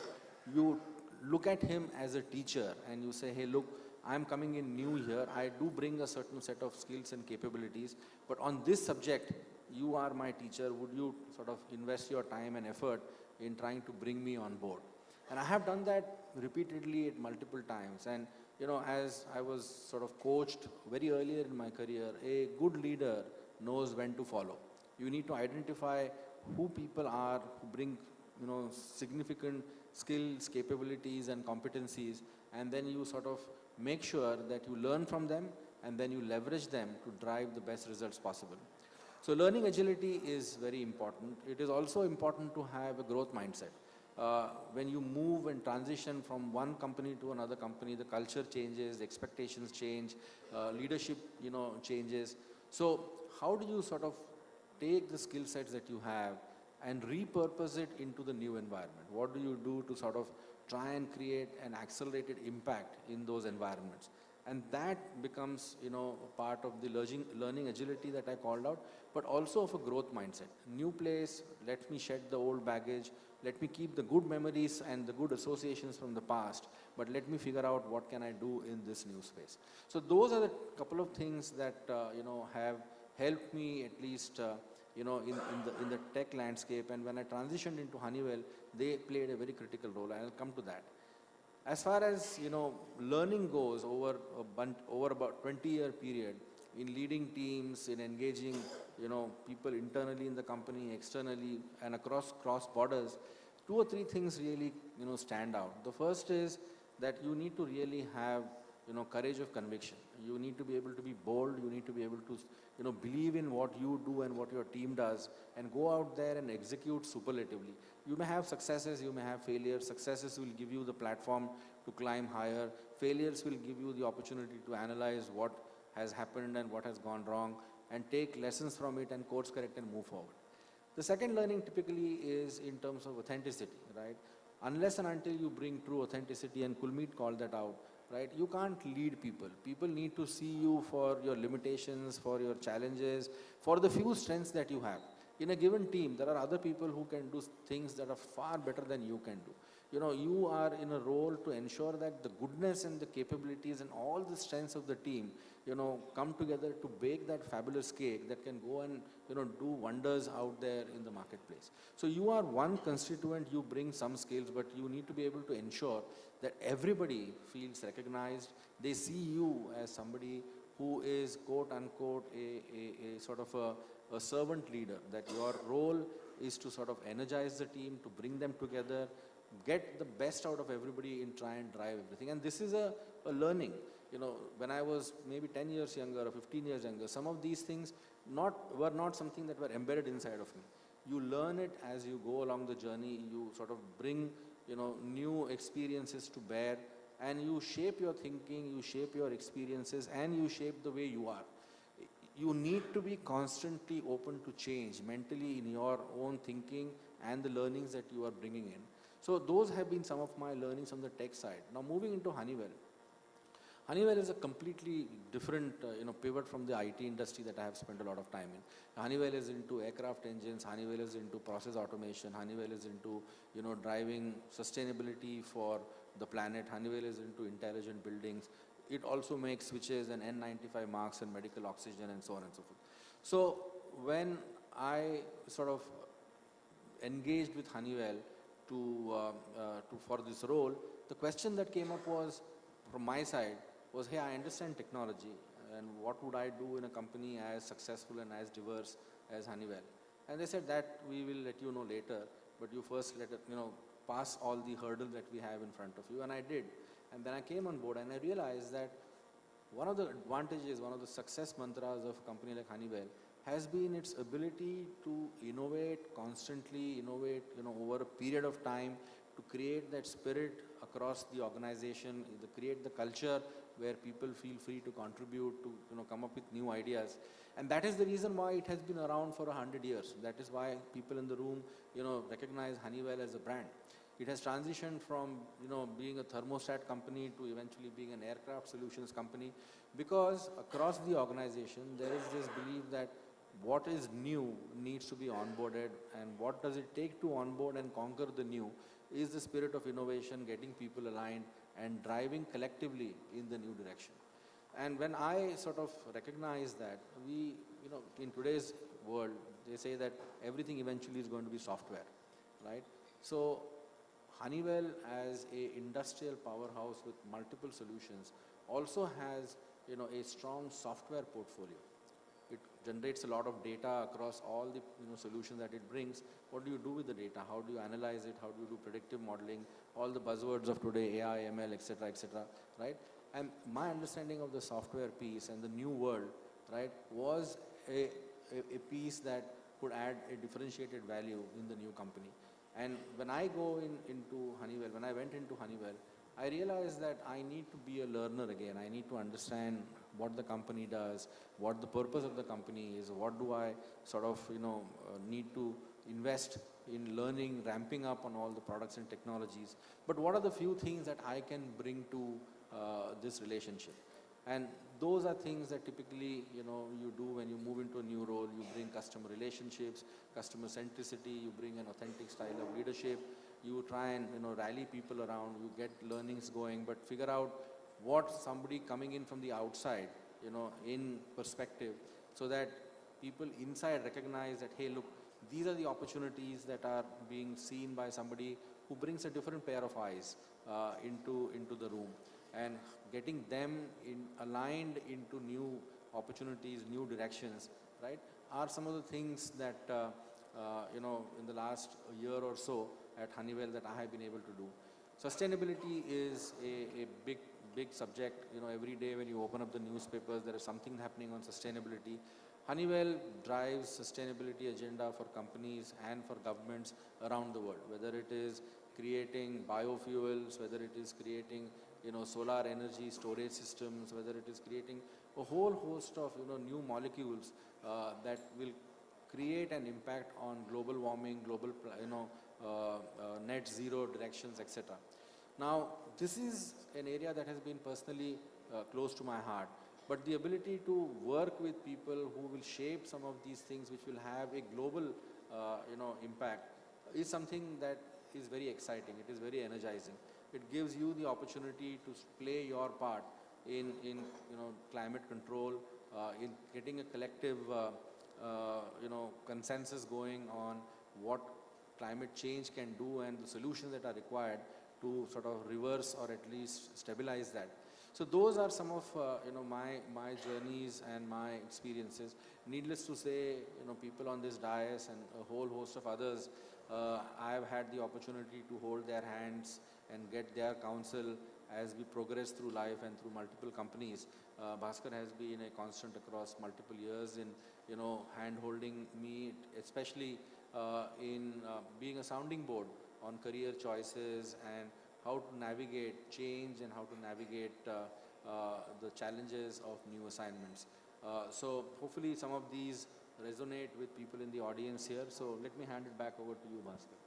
you look at him as a teacher and you say, hey, look, I'm coming in new here, I do bring a certain set of skills and capabilities, but on this subject, you are my teacher, would you sort of invest your time and effort in trying to bring me on board? And I have done that repeatedly at multiple times, and as I was sort of coached very earlier in my career, a good leader knows when to follow. You need to identify who people are, who bring, significant skills, capabilities, and competencies, and then you sort of make sure that you learn from them, and then you leverage them to drive the best results possible. So learning agility is very important. It is also important to have a growth mindset. When you move and transition from one company to another company, the culture changes, the expectations change, leadership, changes. So how do you sort of take the skill sets that you have and repurpose it into the new environment? What do you do to sort of try and create an accelerated impact in those environments? And that becomes, part of the learning agility that I called out, but also of a growth mindset. New place, let me shed the old baggage, let me keep the good memories and the good associations from the past, but let me figure out what can I do in this new space. So those are the couple of things that, have helped me at least, in the tech landscape. And when I transitioned into Honeywell, they played a very critical role. I'll come to that. As far as learning goes, over about 20-year period, in leading teams, in engaging people internally in the company, externally, and across borders, two or three things really stand out. The first is that you need to really have courage of conviction. You need to be able to be bold. You need to be able to believe in what you do and what your team does, and go out there and execute superlatively. You may have successes, you may have failures. Successes will give you the platform to climb higher. Failures will give you the opportunity to analyze what has happened and what has gone wrong, and take lessons from it and course correct and move forward. The second learning typically is in terms of authenticity, right? Unless and until you bring true authenticity, and Kulmeet called that out, right? You can't lead people. People need to see you for your limitations, for your challenges, for the few strengths that you have. In a given team, there are other people who can do things that are far better than you can do. You are in a role to ensure that the goodness and the capabilities and all the strengths of the team, come together to bake that fabulous cake that can go and, do wonders out there in the marketplace. So you are one constituent, you bring some skills, but you need to be able to ensure that everybody feels recognized. They see you as somebody who is, quote unquote, a sort of a servant leader, that your role is to sort of energize the team, to bring them together, get the best out of everybody and try and drive everything. And this is a learning. When I was maybe 10 years younger or 15 years younger, some of these things were not something that were embedded inside of me. You learn it as you go along the journey. You sort of bring, new experiences to bear, and you shape your thinking, you shape your experiences, and you shape the way you are. You need to be constantly open to change mentally in your own thinking and the learnings that you are bringing in. So those have been some of my learnings on the tech side. Now moving into Honeywell. Honeywell is a completely different pivot from the IT industry that I have spent a lot of time in. Honeywell is into aircraft engines, Honeywell is into process automation, Honeywell is into driving sustainability for the planet, Honeywell is into intelligent buildings. It also makes switches and N95 marks and medical oxygen and so on and so forth. So when I sort of engaged with Honeywell for this role, the question that came up was, from my side, was, hey, I understand technology, and what would I do in a company as successful and as diverse as Honeywell? And they said that we will let you know later, but you first pass all the hurdles that we have in front of you. And I did. And then I came on board and I realized that one of the advantages, one of the success mantras of a company like Honeywell has been its ability to innovate, constantly innovate, over a period of time, to create that spirit across the organization, to create the culture where people feel free to contribute, to come up with new ideas. And that is the reason why it has been around for 100 years. That is why people in the room, recognize Honeywell as a brand. It has transitioned from, being a thermostat company to eventually being an aircraft solutions company, because across the organization there is this belief that what is new needs to be onboarded, and what does it take to onboard and conquer the new is the spirit of innovation, getting people aligned and driving collectively in the new direction. And when I sort of recognize that in today's world, they say that everything eventually is going to be software, right? So Honeywell, as a industrial powerhouse with multiple solutions, also has a strong software portfolio. It generates a lot of data across all the solutions that it brings. What do you do with the data? How do you analyze it? How do you do predictive modeling? All the buzzwords of today, AI, ML, etc., right? And my understanding of the software piece and the new world, right, was a piece that could add a differentiated value in the new company. And when I into Honeywell, when I went into Honeywell, I realized that I need to be a learner again. I need to understand what the company does, what the purpose of the company is, what do I sort of, need to invest in learning, ramping up on all the products and technologies. But what are the few things that I can bring to this relationship? And those are things that typically, you do when you move into a new role. You bring customer relationships, customer centricity, you bring an authentic style of leadership, you try and, rally people around, you get learnings going, but figure out what somebody coming in from the outside, in perspective, so that people inside recognize that, hey, look, these are the opportunities that are being seen by somebody who brings a different pair of eyes into the room, and getting them aligned into new opportunities, new directions, right, are some of the things that, in the last year or so at Honeywell that I have been able to do. Sustainability is a big subject. Every day when you open up the newspapers, there is something happening on sustainability. Honeywell drives sustainability agenda for companies and for governments around the world, whether it is creating biofuels, whether it is creating, solar energy storage systems, whether it is creating a whole host of, new molecules that will create an impact on global warming, global, net zero directions, etc. Now, this is an area that has been personally close to my heart. But the ability to work with people who will shape some of these things, which will have a global, impact, is something that is very exciting. It is very energizing. It gives you the opportunity to play your part in climate control, in getting a collective, consensus going on what climate change can do and the solutions that are required to sort of reverse or at least stabilize that. So those are some of my journeys and my experiences. Needless to say, people on this dais and a whole host of others, I have had the opportunity to hold their hands and get their counsel as we progress through life and through multiple companies. Bhaskar has been a constant across multiple years in hand-holding me, especially in being a sounding board on career choices and how to navigate change and how to navigate the challenges of new assignments. So hopefully some of these resonate with people in the audience here. So let me hand it back over to you, Bhaskar.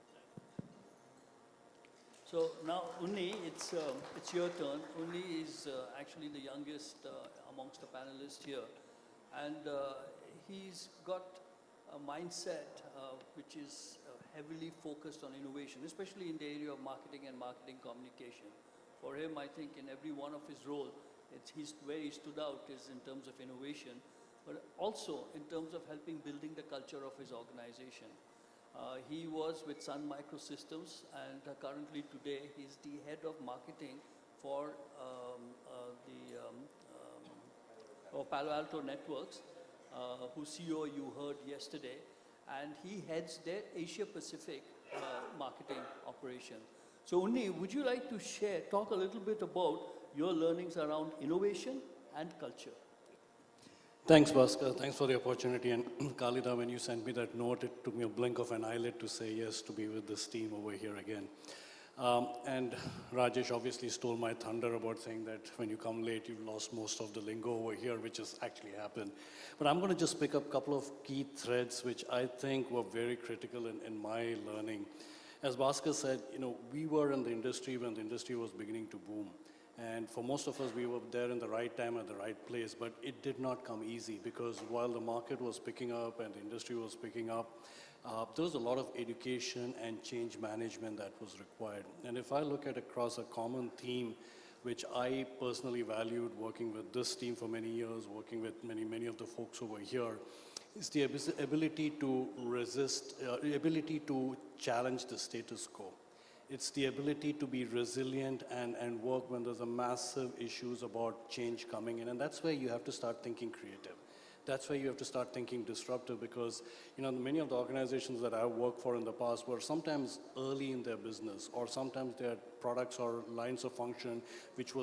So now, Unni, it's your turn. Unni is actually the youngest amongst the panelists here, and he's got a mindset which is heavily focused on innovation, especially in the area of marketing and marketing communication. For him, I think in every one of his role, where he stood out is in terms of innovation, but also in terms of helping building the culture of his organization. He was with Sun Microsystems, and currently today he's the head of marketing for Palo Alto Networks, whose CEO you heard yesterday, and he heads their Asia Pacific marketing operation. So Unni, would you like to talk a little bit about your learnings around innovation and culture? Thanks, Bhaskar. Thanks for the opportunity. And Khalida, when you sent me that note, it took me a blink of an eyelid to say yes to be with this team over here again. And Rajesh obviously stole my thunder about saying that when you come late, you've lost most of the lingo over here, which has actually happened. But I'm going to just pick up a couple of key threads, which I think were very critical in my learning. As Bhaskar said, we were in the industry when the industry was beginning to boom. And for most of us, we were there in the right time at the right place, but it did not come easy because while the market was picking up and the industry was picking up, there was a lot of education and change management that was required. And if I look at across a common theme, which I personally valued working with this team for many years, working with many of the folks over here, is the ability to resist, ability to challenge the status quo. It's the ability to be resilient and work when there's a massive issues about change coming in. And that's where you have to start thinking creative. That's where you have to start thinking disruptive because, many of the organizations that I've worked for in the past were sometimes early in their business or sometimes their products or lines of function which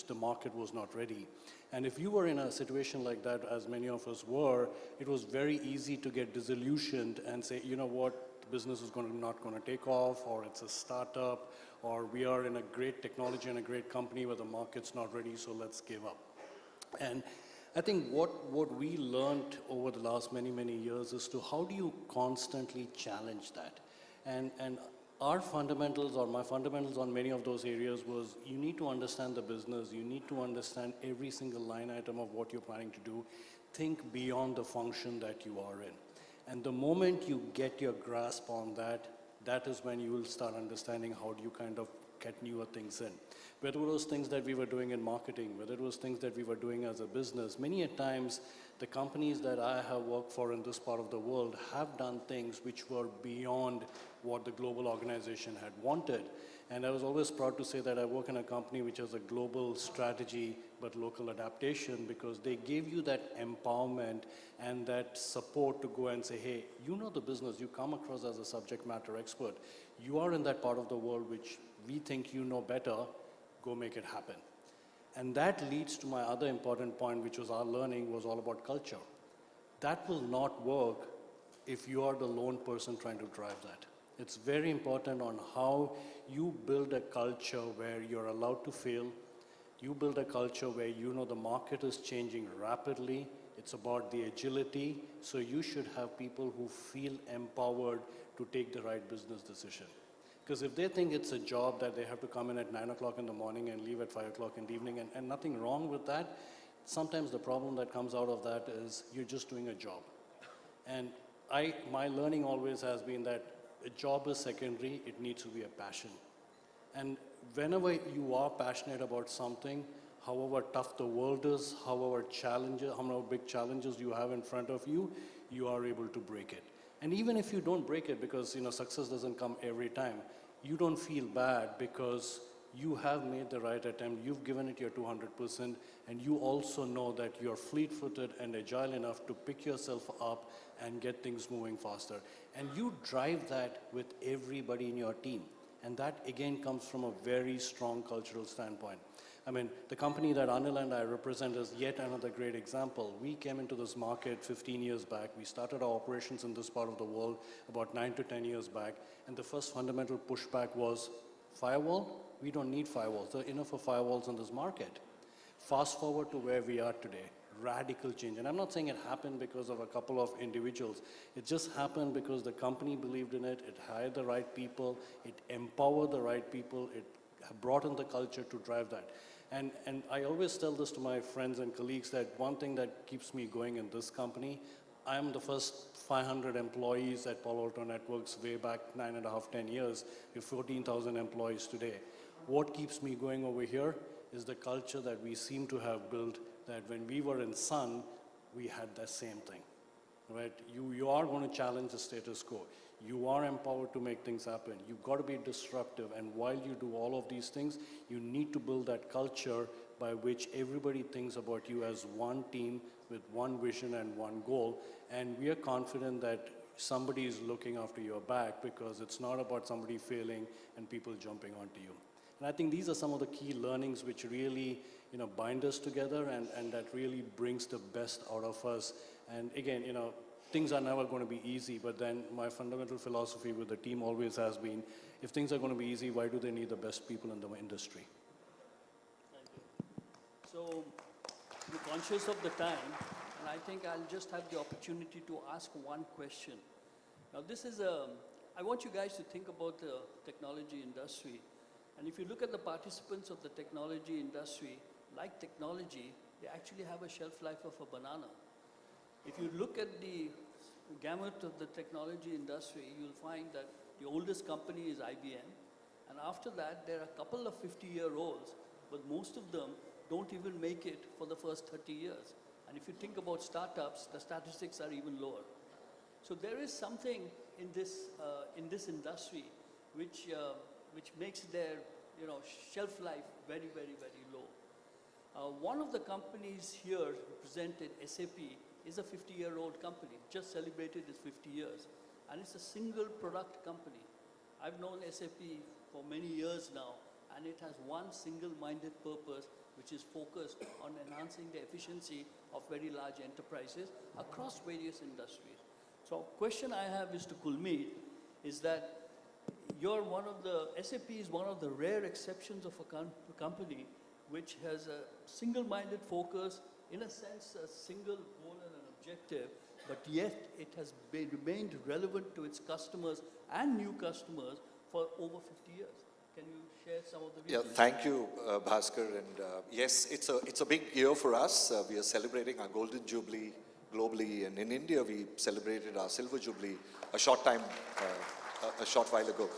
the market was not ready. And if you were in a situation like that, as many of us were, it was very easy to get disillusioned and say, you know what, business is not going to take off, or it's a startup, or we are in a great technology and a great company where the market's not ready, so let's give up. And I think what we learned over the last many years is to how do you constantly challenge that? And our fundamentals or my fundamentals on many of those areas was you need to understand the business, you need to understand every single line item of what you're planning to do, think beyond the function that you are in. And the moment you get your grasp on that, that is when you will start understanding how do you kind of get newer things in. Whether it was things that we were doing in marketing, whether it was things that we were doing as a business, many a times the companies that I have worked for in this part of the world have done things which were beyond what the global organization had wanted. And I was always proud to say that I work in a company which has a global strategy but local adaptation, because they gave you that empowerment and that support to go and say, hey, you know the business, you come across as a subject matter expert. You are in that part of the world which we think you know better, go make it happen. And that leads to my other important point, which was our learning was all about culture. That will not work if you are the lone person trying to drive that. It's very important on how you build a culture where you're allowed to fail. You build a culture where you know the market is changing rapidly. It's about the agility. So you should have people who feel empowered to take the right business decision. Because if they think it's a job that they have to come in at 9 o'clock in the morning and leave at 5 o'clock in the evening, and nothing wrong with that, sometimes the problem that comes out of that is you're just doing a job. And my learning always has been that a job is secondary, it needs to be a passion. And whenever you are passionate about something, however tough the world is, however big challenges you have in front of you, you are able to break it. And even if you don't break it, because success doesn't come every time, you don't feel bad because you have made the right attempt, you've given it your 200%, and you also know that you're fleet-footed and agile enough to pick yourself up and get things moving faster. And you drive that with everybody in your team. And that, again, comes from a very strong cultural standpoint. I mean, the company that Anil and I represent is yet another great example. We came into this market 15 years back. We started our operations in this part of the world about 9 to 10 years back. And the first fundamental pushback was, firewall? We don't need firewalls. There are enough of firewalls in this market. Fast forward to where we are today. Radical change. And I'm not saying it happened because of a couple of individuals. It just happened because the company believed in it. It hired the right people. It empowered the right people. It brought in the culture to drive that. And I always tell this to my friends and colleagues that one thing that keeps me going in this company, I'm the first 500 employees at Palo Alto Networks way back 9.5, 10 years. We have 14,000 employees today. What keeps me going over here is the culture that we seem to have built, that when we were in Sun, we had that same thing, right? You are going to challenge the status quo. You are empowered to make things happen. You've got to be disruptive. And while you do all of these things, you need to build that culture by which everybody thinks about you as one team with one vision and one goal. And we are confident that somebody is looking after your back, because it's not about somebody failing and people jumping onto you. And I think these are some of the key learnings which really bind us together and that really brings the best out of us. And again, things are never going to be easy, but then my fundamental philosophy with the team always has been, if things are going to be easy, why do they need the best people in the industry? Thank you. So, we're conscious of the time, and I think I'll just have the opportunity to ask one question. Now, I want you guys to think about the technology industry. And if you look at the participants of the technology industry, like technology, they actually have a shelf life of a banana. If you look at the gamut of the technology industry, you'll find that the oldest company is IBM. And after that, there are a couple of 50-year-olds, but most of them don't even make it for the first 30 years. And if you think about startups, the statistics are even lower. So there is something in this industry which makes their shelf life very, very, very low. One of the companies here represented, SAP, is a 50-year-old company, just celebrated its 50 years. And it's a single product company. I've known SAP for many years now, and it has one single-minded purpose, which is focused on enhancing the efficiency of very large enterprises across various industries. So question I have is to Kulmeet, is that SAP is one of the rare exceptions of a company which has a single-minded focus, in a sense, a single goal and an objective, but yet it has remained relevant to its customers and new customers for over 50 years. Can you share some of the Yeah, reasons? thank you, Bhaskar. And yes, it's a big year for us. We are celebrating our Golden Jubilee globally, and in India we celebrated our Silver Jubilee a short while ago.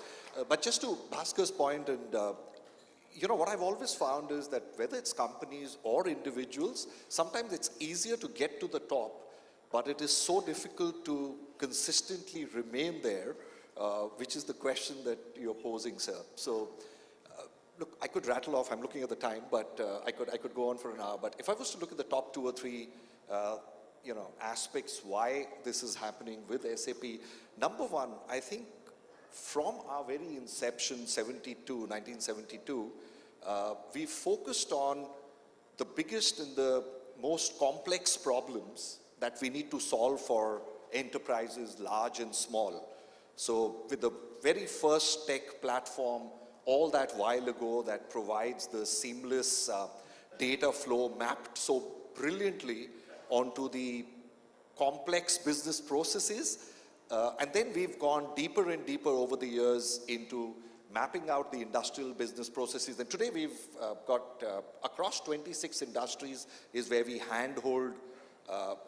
But just to Bhaskar's point, and what I've always found is that whether it's companies or individuals, sometimes it's easier to get to the top, but it is so difficult to consistently remain there, which is the question that you're posing, sir. So, look, I could rattle off, I'm looking at the time, but I could go on for an hour. But if I was to look at the top 2 or 3, aspects why this is happening with SAP, number one, I think from our very inception, 1972, we focused on the biggest and the most complex problems that we need to solve for enterprises, large and small. So with the very first tech platform, all that while ago, that provides the seamless data flow mapped so brilliantly onto the complex business processes. And then we've gone deeper and deeper over the years into mapping out the industrial business processes. And today we've got across 26 industries is where we handhold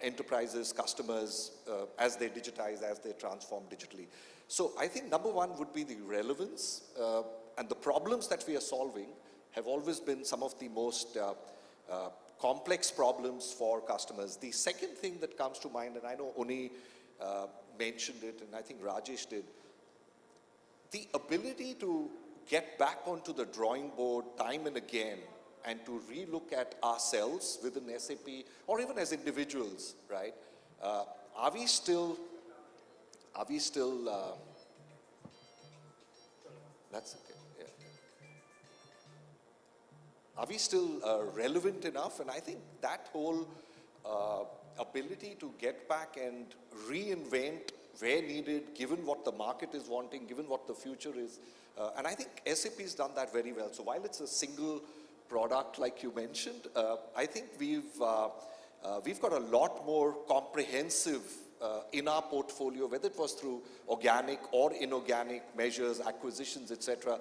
enterprises, customers, as they digitize, as they transform digitally. So I think number one would be the relevance, and the problems that we are solving have always been some of the most complex problems for customers. The second thing that comes to mind, and I know Uni mentioned it, and I think Rajesh did, the ability to get back onto the drawing board time and again and to relook at ourselves within SAP or even as individuals, right? Are we still, that's okay, yeah. Are we still relevant enough? And I think that whole ability to get back and reinvent where needed, given what the market is wanting, given what the future is. And I think SAP has done that very well. So while it's a single product, like you mentioned, I think we've got a lot more comprehensive in our portfolio, whether it was through organic or inorganic measures, acquisitions, etc.,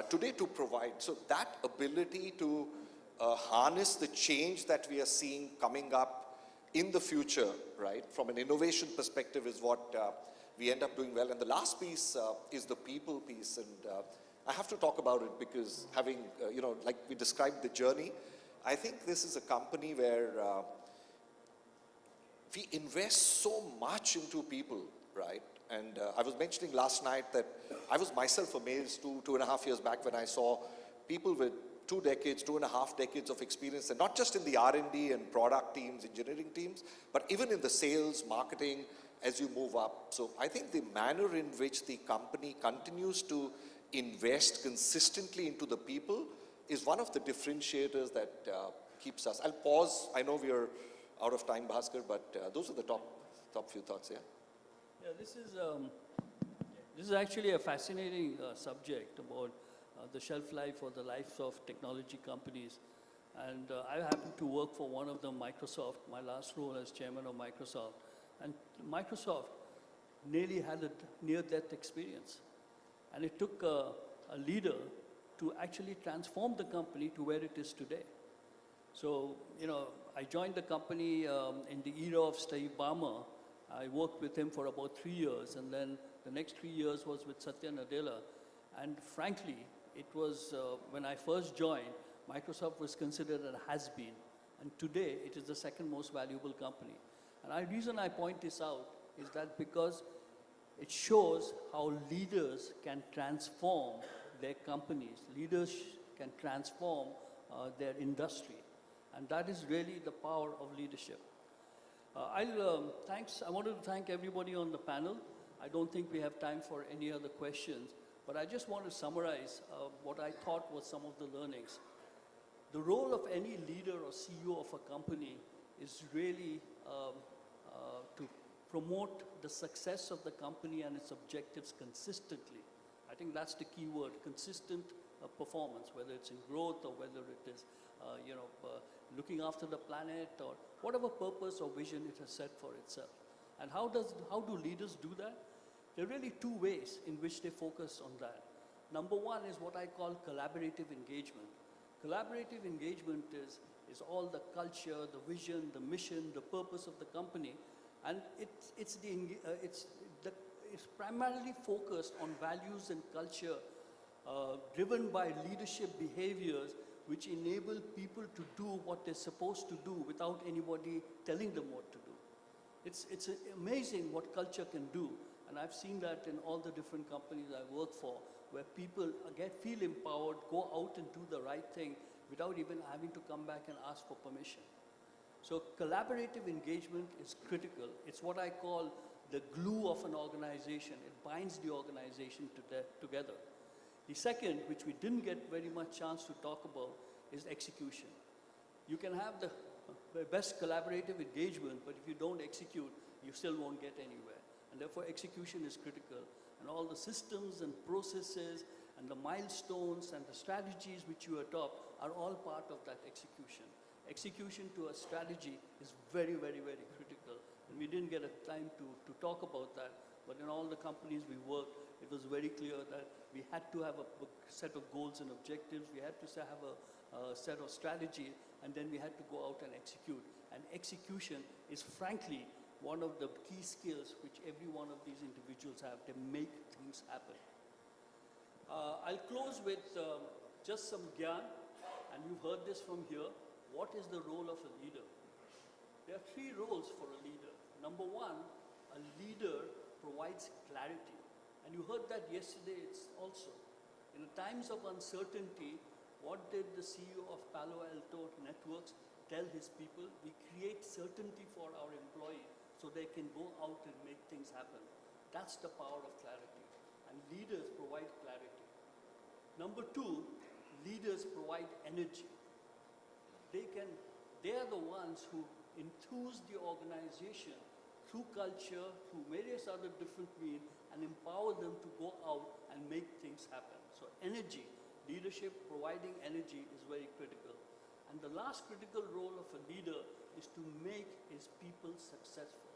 today to provide. So that ability to harness the change that we are seeing coming up in the future, right, from an innovation perspective is what we end up doing well. And the last piece is the people piece. And I have to talk about it because having, like we described the journey, I think this is a company where we invest so much into people, right? And I was mentioning last night that I was myself amazed 2.5 years back when I saw people with 2 decades, 2.5 decades of experience, and not just in the R&D and product teams, engineering teams, but even in the sales, marketing, as you move up. So I think the manner in which the company continues to invest consistently into the people is one of the differentiators that keeps us. I'll pause. I know we are out of time, Bhaskar, but those are the top few thoughts, yeah? Yeah, this is actually a fascinating subject about the shelf life or the lives of technology companies. And I happen to work for one of them, Microsoft, my last role as chairman of Microsoft. And Microsoft nearly had a near-death experience. And it took a leader to actually transform the company to where it is today. So, I joined the company in the era of Steve Ballmer. I worked with him for about 3 years, and then the next 3 years was with Satya Nadella. And frankly, it was, when I first joined, Microsoft was considered a has-been. And today, it is the second most valuable company. And the reason I point this out is that because it shows how leaders can transform their companies. Leaders can transform their industry. And that is really the power of leadership. I wanted to thank everybody on the panel. I don't think we have time for any other questions, but I just want to summarize what I thought was some of the learnings. The role of any leader or CEO of a company is really to promote the success of the company and its objectives consistently. I think that's the key word, consistent performance, whether it's in growth or whether it is looking after the planet or whatever purpose or vision it has set for itself. And how do leaders do that? There are really 2 ways in which they focus on that. Number one is what I call collaborative engagement. Collaborative engagement is all the culture, the vision, the mission, the purpose of the company, and it's primarily focused on values and culture driven by leadership behaviors which enable people to do what they're supposed to do without anybody telling them what to do. It's amazing what culture can do, and I've seen that in all the different companies I work for, where people feel empowered, go out and do the right thing without even having to come back and ask for permission. So collaborative engagement is critical. It's what I call the glue of an organization. It binds the organization together. The second, which we didn't get very much chance to talk about, is execution. You can have the best collaborative engagement, but if you don't execute, you still won't get anywhere. And therefore, execution is critical. And all the systems and processes and the milestones and the strategies which you adopt are all part of that execution. Execution to a strategy is very, very, very critical. And we didn't get a time to talk about that, but in all the companies we worked, it was very clear that we had to have a set of goals and objectives, we had to have a set of strategy, and then we had to go out and execute. And execution is frankly one of the key skills which every one of these individuals have. They make things happen. I'll close with just some gyan, and you've heard this from here. What is the role of a leader? There are three roles for a leader. Number one, a leader provides clarity. And you heard that yesterday also. In times of uncertainty, what did the CEO of Palo Alto Networks tell his people? We create certainty for our employees so they can go out and make things happen. That's the power of clarity. And leaders provide clarity. Number two, leaders provide energy. They are the ones who enthuse the organization through culture, through various other different means, and empower them to go out and make things happen. So energy, leadership providing energy is very critical. And the last critical role of a leader is to make his people successful.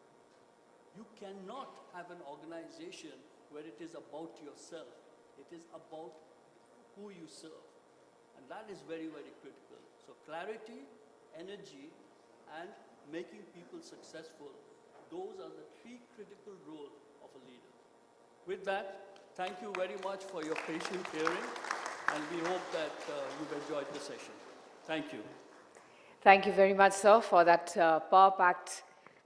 You cannot have an organization where it is about yourself. It is about who you serve. And that is very, very critical. So clarity, energy, and making people successful, those are the three critical roles of a leader. With that, thank you very much for your patient hearing, and we hope that you've enjoyed the session. Thank you. Thank you very much, sir, for that power-packed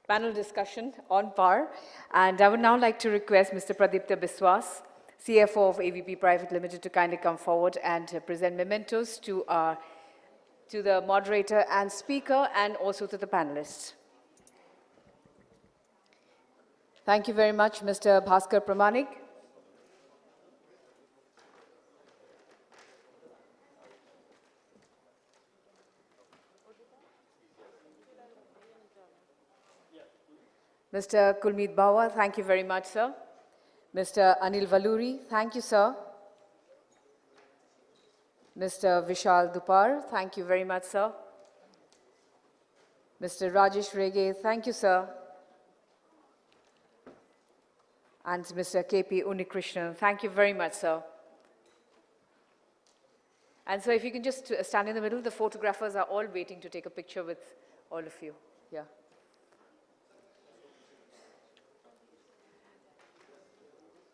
panel discussion on power. And I would now like to request Mr. Pradipta Biswas, CFO of AVP Private Limited, to kindly come forward and present mementos to the moderator and speaker, and also to the panelists. Thank you very much, Mr. Bhaskar Pramanik. Mr. Kulmeet Bawa, thank you very much, sir. Mr. Anil Valuri, thank you, sir. Mr. Vishal Dupar, thank you very much, sir. Mr. Rajesh Rege, thank you, sir. And Mr. KP Unikrishnan, thank you very much, sir. And so if you can just stand in the middle, the photographers are all waiting to take a picture with all of you. Yeah.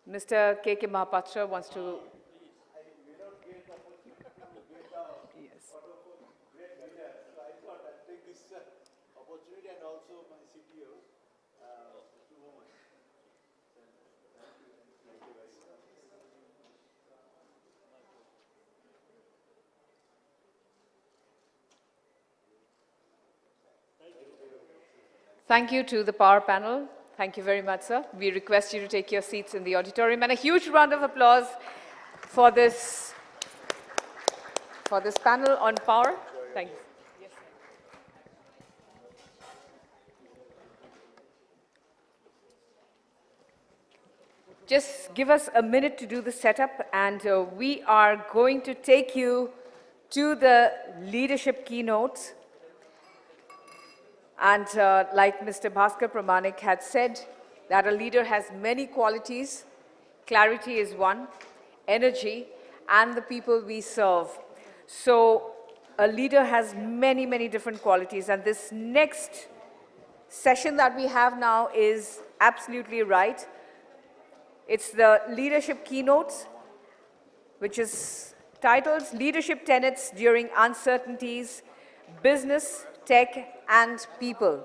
Mr. KK Mahapatra wants to... Yes. Thank you to the power panel. Thank you very much, sir. We request you to take your seats in the auditorium, and a huge round of applause for this panel on power. Thank you. Yes, just give us a minute to do the setup, and we are going to take you to the leadership keynotes. And like Mr. Bhaskar Pramanik had said, that a leader has many qualities. Clarity is one, energy, and the people we serve. So a leader has many, many different qualities, and this next session that we have now is absolutely right. It's the leadership keynotes, which is titled Leadership Tenets During Uncertainties, Business, Tech, and People.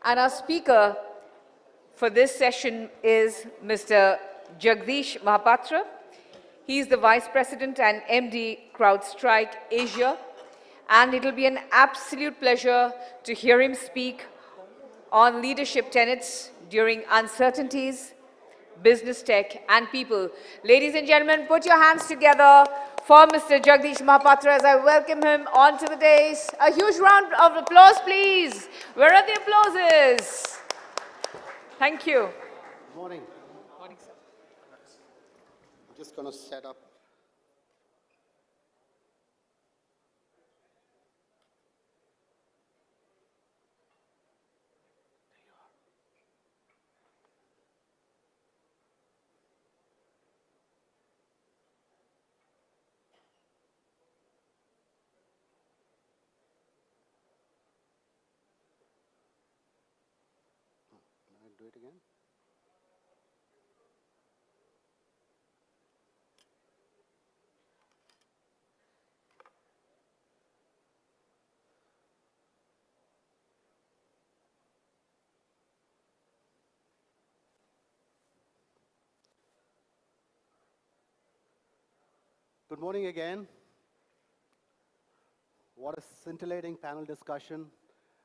And our speaker for this session is Mr. Jagdish Mahapatra. He is the Vice President and MD CrowdStrike Asia. And it'll be an absolute pleasure to hear him speak on leadership tenets during uncertainties, business, tech, and people. Ladies and gentlemen, put your hands together for Mr. Jagdish Mahapatra as I welcome him onto the dais. A huge round of applause, please. Where are the applauses? Thank you. Good morning. Morning, sir. I'm just going to set up. Can I do it again? Good morning again. What a scintillating panel discussion.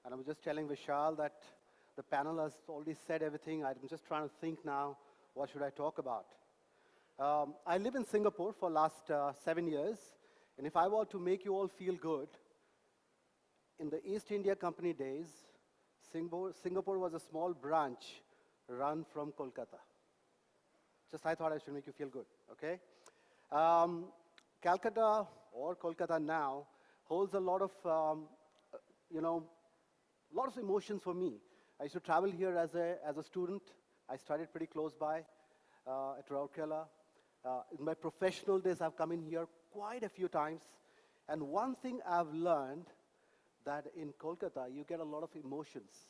And I was just telling Vishal that the panel has already said everything. I'm just trying to think now, what should I talk about? I live in Singapore for last 7 years. And if I were to make you all feel good, in the East India Company days, Singapore was a small branch run from Kolkata. Just I thought I should make you feel good, okay? Calcutta or Kolkata now holds a lot of, lot of emotions for me. I used to travel here as a student. I studied pretty close by at Rourkela. In my professional days, I've come in here quite a few times. And one thing I've learned that in Kolkata, you get a lot of emotions.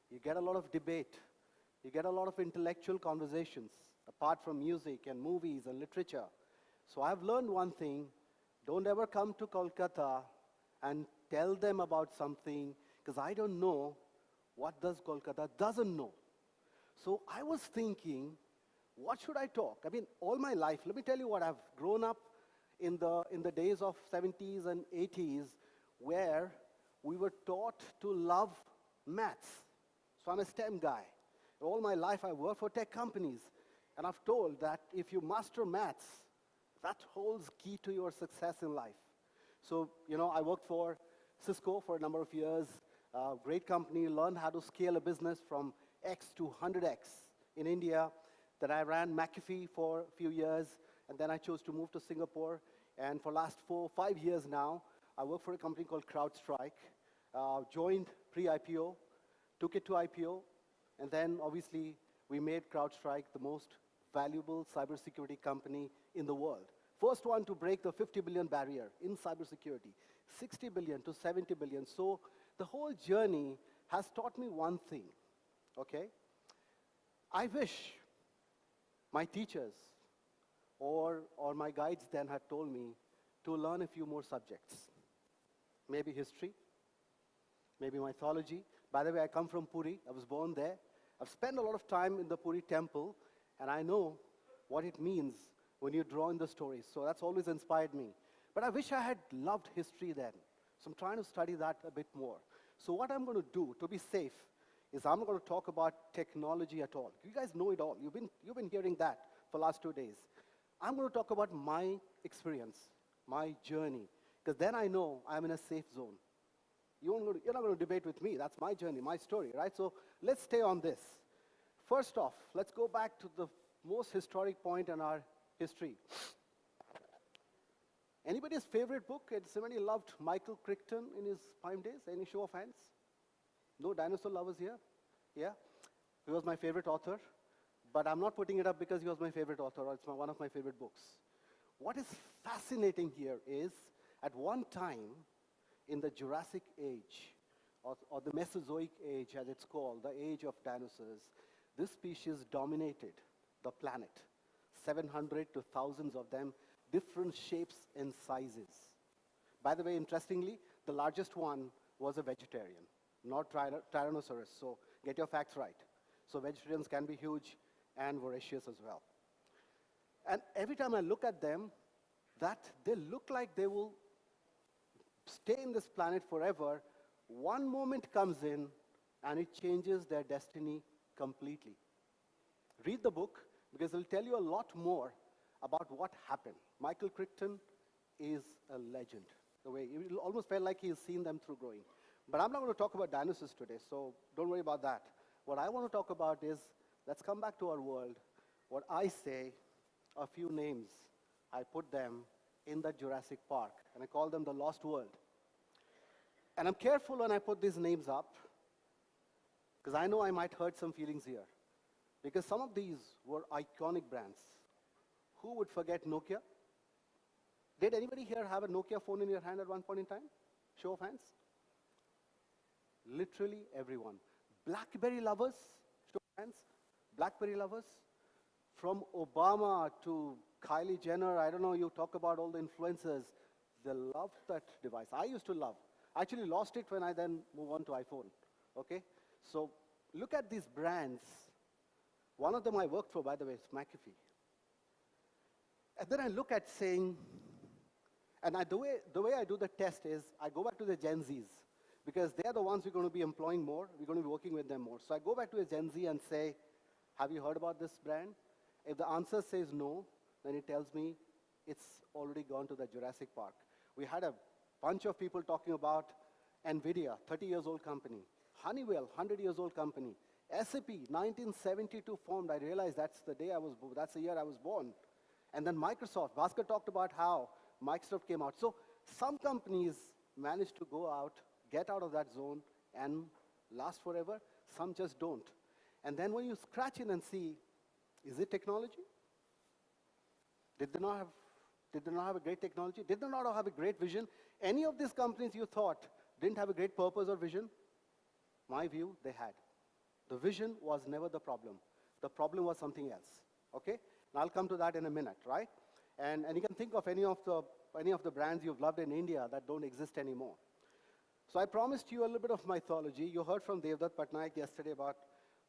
You get a lot of debate. You get a lot of intellectual conversations, apart from music and movies and literature. So I've learned one thing: don't ever come to Kolkata and tell them about something, because I don't know what does Kolkata doesn't know. So I was thinking, what should I talk? I mean, all my life, let me tell you what, I've grown up in the days of 70s and 80s, where we were taught to love maths. So I'm a STEM guy. All my life I worked for tech companies, and I've told that if you master maths, that holds key to your success in life. So, I worked for Cisco for a number of years, great company, learned how to scale a business from X to 100X in India. Then I ran McAfee for a few years, and then I chose to move to Singapore. And for last 4 or 5 years now, I work for a company called CrowdStrike, joined pre-IPO, took it to IPO, and then obviously we made CrowdStrike the most valuable cybersecurity company in the world. First one to break the 50 billion barrier in cybersecurity, 60 billion to 70 billion. So the whole journey has taught me one thing, okay? I wish my teachers or my guides then had told me to learn a few more subjects. Maybe history, maybe mythology. By the way, I come from Puri. I was born there. I've spent a lot of time in the Puri temple, and I know what it means when you draw in the stories. So that's always inspired me. But I wish I had loved history then. So I'm trying to study that a bit more. So what I'm going to do, to be safe, is I'm not going to talk about technology at all. You guys know it all. You've been hearing that for the last 2 days. I'm going to talk about my experience, my journey, because then I know I'm in a safe zone. You're not going to debate with me. That's my journey, my story, right? So let's stay on this. First off, let's go back to the most historic point in our history. Anybody's favorite book? Somebody loved Michael Crichton in his prime days? Any show of hands? No dinosaur lovers here? Yeah? He was my favorite author, but I'm not putting it up because he was my favorite author or it's one of my favorite books. What is fascinating here is, at one time, in the Jurassic Age, or the Mesozoic Age as it's called, the age of dinosaurs, this species dominated the planet. 700 to thousands of them, different shapes and sizes. By the way, interestingly, the largest one was a vegetarian, not Tyrannosaurus, so get your facts right. So vegetarians can be huge and voracious as well. And every time I look at them, that they look like they will stay in this planet forever. One moment comes in and it changes their destiny completely. Read the book because it'll tell you a lot more about what happened. Michael Crichton is a legend. The way it almost felt like he's seen them through growing. But I'm not going to talk about dinosaurs today, so don't worry about that. What I want to talk about is, let's come back to our world. What I say, a few names, I put them in the Jurassic Park, and I call them the Lost World. And I'm careful when I put these names up, because I know I might hurt some feelings here. Because some of these were iconic brands. Who would forget Nokia? Did anybody here have a Nokia phone in your hand at one point in time? Show of hands. Literally everyone. BlackBerry lovers, show of hands. BlackBerry lovers. From Obama to Kylie Jenner, I don't know, you talk about all the influencers, they loved that device. I used to love. I actually lost it when I then moved on to iPhone, okay? So look at these brands. One of them I worked for, by the way, is McAfee. And then I look at saying, and the way I do the test is, I go back to the Gen Zs, because they're the ones we're going to be employing more, we're going to be working with them more. So I go back to a Gen Z and say, have you heard about this brand? If the answer says no, then it tells me it's already gone to the Jurassic Park. We had a bunch of people talking about NVIDIA, 30 years old company. Honeywell, 100 years old company. SAP, 1972 formed. I realized that's the year I was born. And then Microsoft. Bhaskar talked about how Microsoft came out. So some companies managed to go out, get out of that zone, and last forever. Some just don't. And then when you scratch in and see, is it technology? Did they not have a great technology? Did they not have a great vision? Any of these companies you thought didn't have a great purpose or vision? My view, they had. The vision was never the problem. The problem was something else, okay? And I'll come to that in a minute, right? And you can think of any of the brands you've loved in India that don't exist anymore. So I promised you a little bit of mythology. You heard from Devdutt Patnaik yesterday about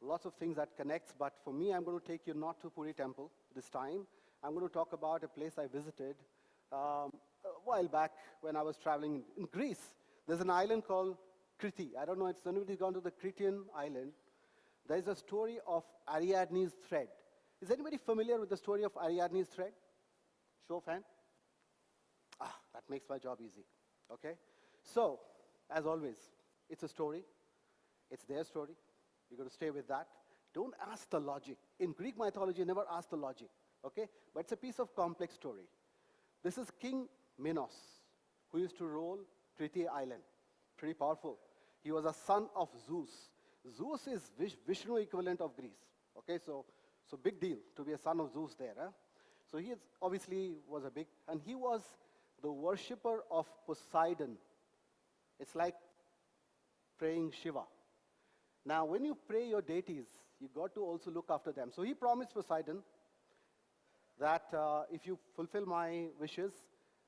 lots of things that connects, but for me, I'm going to take you not to Puri Temple this time. I'm going to talk about a place I visited a while back when I was traveling in Greece. There's an island called Crete. I don't know if anybody's gone to the Cretan island. There's a story of Ariadne's thread. Is anybody familiar with the story of Ariadne's thread? Show of hand. That makes my job easy, okay? So, as always, it's a story. It's their story. You're going to stay with that. Don't ask the logic. In Greek mythology, never ask the logic, okay? But it's a piece of complex story. This is King Minos, who used to rule Crete Island. Pretty powerful. He was a son of Zeus. Zeus is Vishnu equivalent of Greece, okay? So big deal to be a son of Zeus there, huh? So he obviously was and he was the worshipper of Poseidon. It's like praying Shiva. Now, when you pray your deities, you got to also look after them. So he promised Poseidon that if you fulfill my wishes,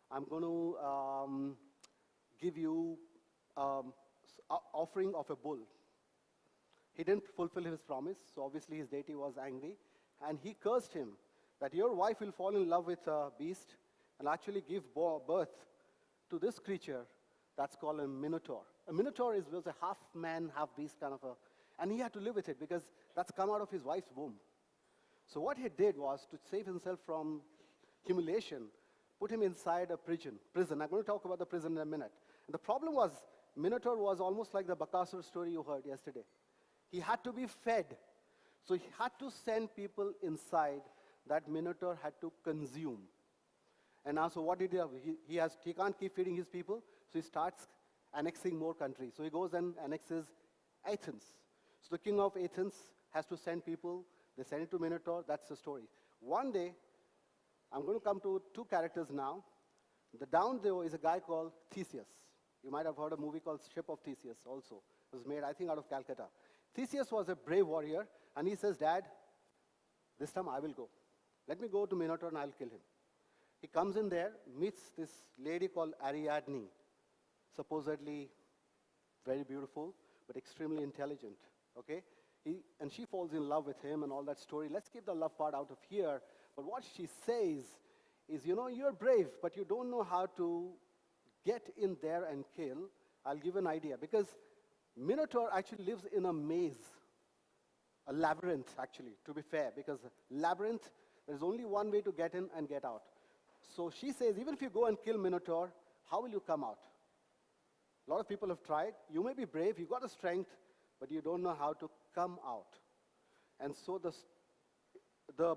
I'm going to give you offering of a bull. He didn't fulfill his promise, so obviously his deity was angry, and he cursed him that your wife will fall in love with a beast and actually give birth to this creature that's called a minotaur. A minotaur was a half man, half beast kind of and he had to live with it because that's come out of his wife's womb. So what he did was to save himself from humiliation, put him inside a prison. I'm going to talk about the prison in a minute. And the problem was, Minotaur was almost like the Bakasur story you heard yesterday. He had to be fed. So he had to send people inside that Minotaur had to consume. And now, so what did he have? He can't keep feeding his people, so he starts annexing more countries. So he goes and annexes Athens. So the king of Athens has to send people. They send it to Minotaur. That's the story. One day, I'm going to come to two characters now. The down there is a guy called Theseus. You might have heard a movie called Ship of Theseus also. It was made, I think, out of Calcutta. Theseus was a brave warrior, and he says, Dad, this time I will go. Let me go to Minotaur and I'll kill him. He comes in there, meets this lady called Ariadne, supposedly very beautiful, but extremely intelligent, okay? And she falls in love with him and all that story. Let's keep the love part out of here. But what she says is, you know, you're brave, but you don't know how to get in there and kill. I'll give an idea. Because Minotaur actually lives in a maze, a labyrinth, actually, to be fair. Because labyrinth, there's only one way to get in and get out. So she says, even if you go and kill Minotaur, how will you come out? A lot of people have tried. You may be brave, you got the strength, but you don't know how to come out. And so the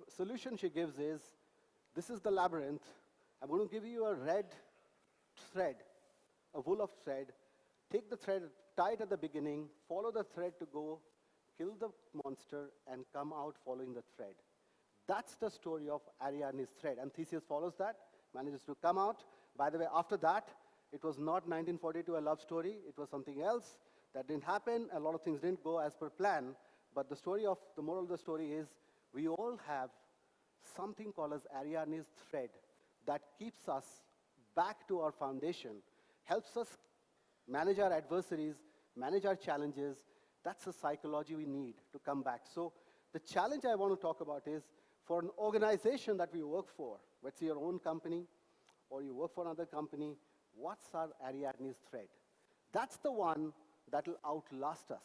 solution she gives is, this is the labyrinth. I'm going to give you a red thread, a wool of thread. Take the thread, tie it at the beginning, follow the thread to go, kill the monster, and come out following the thread. That's the story of Ariadne's thread. And Theseus follows that, manages to come out. By the way, after that, it was not 1942, a love story. It was something else that didn't happen. A lot of things didn't go as per plan. But the moral of the story is, we all have something called as Ariadne's thread that keeps us back to our foundation, helps us manage our adversaries, manage our challenges. That's the psychology we need to come back. So the challenge I want to talk about is, for an organization that we work for, whether your own company or you work for another company, what's our Ariadne's thread? That's the one that will outlast us.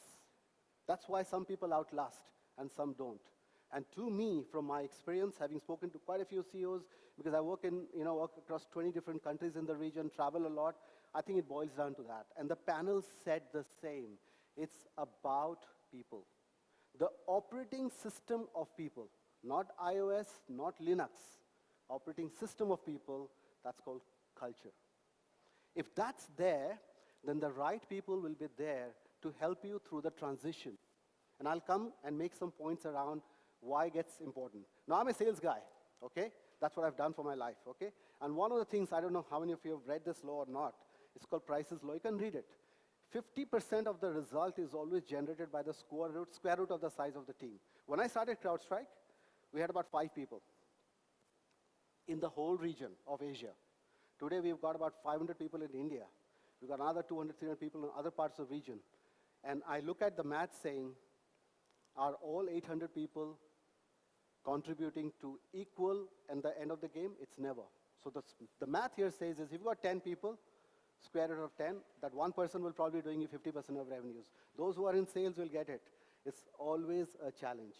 That's why some people outlast and some don't. And to me, from my experience, having spoken to quite a few CEOs, because I work across 20 different countries in the region, travel a lot, I think it boils down to that. And the panel said the same. It's about people. The operating system of people, not iOS, not Linux, operating system of people, that's called culture. If that's there, then the right people will be there to help you through the transition. And I'll come and make some points around why it gets important. Now, I'm a sales guy, okay? That's what I've done for my life, okay? And one of the things, I don't know how many of you have read this law or not, it's called Price's Law. You can read it. 50% of the result is always generated by the square root of the size of the team. When I started CrowdStrike, we had about 5 people in the whole region of Asia. Today, we've got about 500 people in India. We've got another 200, 300 people in other parts of the region. And I look at the math saying, are all 800 people contributing to equal at the end of the game? It's never. So the math here says is, if you've got 10 people, square root of 10, that one person will probably be doing you 50% of revenues. Those who are in sales will get it. It's always a challenge.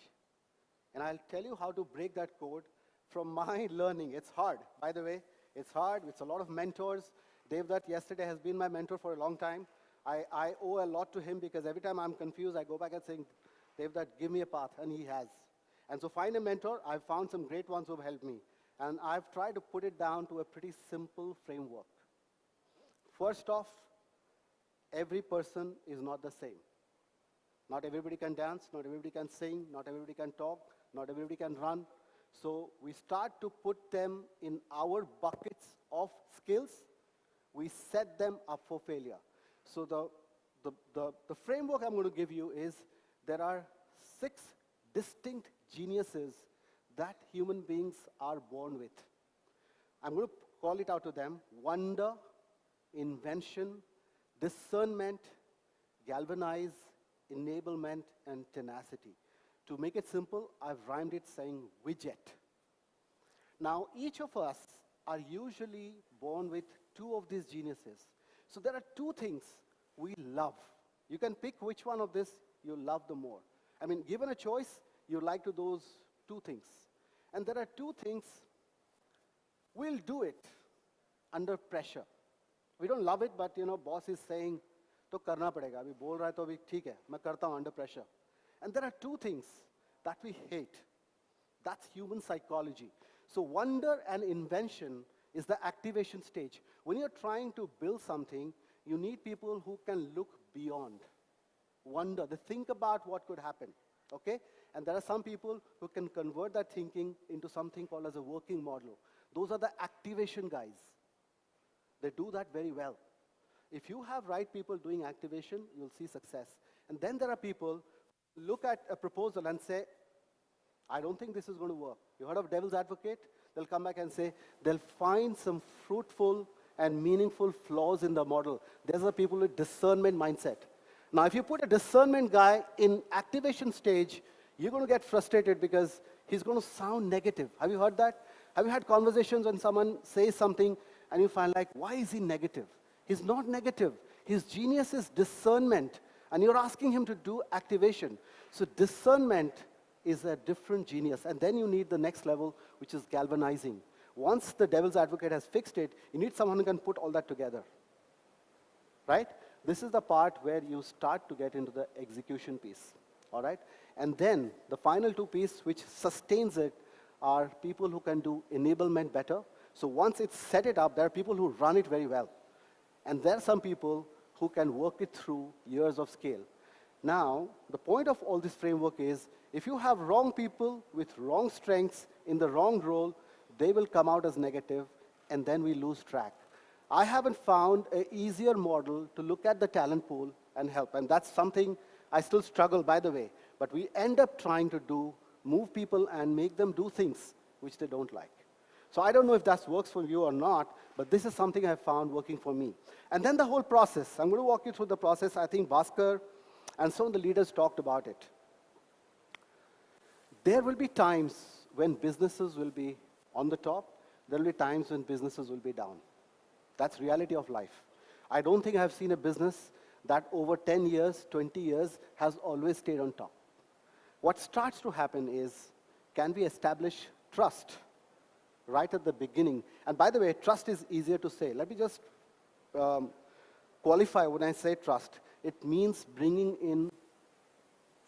And I'll tell you how to break that code from my learning. It's hard, by the way. It's hard. It's a lot of mentors. Devdutt yesterday has been my mentor for a long time. I owe a lot to him because every time I'm confused, I go back and say, Devdutt, give me a path, and he has. And so find a mentor. I've found some great ones who have helped me. And I've tried to put it down to a pretty simple framework. First off, every person is not the same. Not everybody can dance, not everybody can sing, not everybody can talk, not everybody can run. So we start to put them in our buckets of skills. We set them up for failure. So the framework I'm going to give you is, there are 6 distinct geniuses that human beings are born with. I'm going to call it out to them: wonder, invention, discernment, galvanize, enablement, and tenacity. To make it simple, I've rhymed it saying widget. Now, each of us are usually born with 2 of these geniuses. So there are 2 things we love. You can pick which one of this you love the more. I mean, given a choice, you like to those 2 things. And there are 2 things we'll do it under pressure. We don't love it, but boss is saying, to karna padega. Abhi bol raha hai to abhi theek hai. Main karta hu under pressure. And there are 2 things that we hate. That's human psychology. So wonder and invention is the activation stage. When you're trying to build something, you need people who can look beyond. Wonder, they think about what could happen, okay? And there are some people who can convert that thinking into something called as a working model. Those are the activation guys. They do that very well. If you have right people doing activation, you'll see success. And then there are people who look at a proposal and say, I don't think this is going to work. You heard of devil's advocate? They'll come back and say, they'll find some fruitful and meaningful flaws in the model. These are people with discernment mindset. Now, if you put a discernment guy in activation stage, you're going to get frustrated because he's going to sound negative. Have you heard that? Have you had conversations when someone says something and you find like, why is he negative? He's not negative. His genius is discernment. And you're asking him to do activation. So discernment is a different genius. And then you need the next level, which is galvanizing. Once the devil's advocate has fixed it, you need someone who can put all that together. Right? This is the part where you start to get into the execution piece. All right? And then the final two pieces, which sustains it, are people who can do enablement better. So once it's set it up, there are people who run it very well. And there are some people who can work it through years of scale. Now, the point of all this framework is, if you have wrong people with wrong strengths in the wrong role, they will come out as negative, and then we lose track. I haven't found an easier model to look at the talent pool and help, and that's something I still struggle, by the way. But we end up trying to move people and make them do things which they don't like. So I don't know if that works for you or not, but this is something I found working for me. And then the whole process. I'm going to walk you through the process. I think Bhaskar and some of the leaders talked about it. There will be times when businesses will be on the top. There will be times when businesses will be down. That's reality of life. I don't think I've seen a business that over 10 years, 20 years, has always stayed on top. What starts to happen is, can we establish trust right at the beginning? And by the way, trust is easier to say. Let me just qualify when I say trust. It means bringing in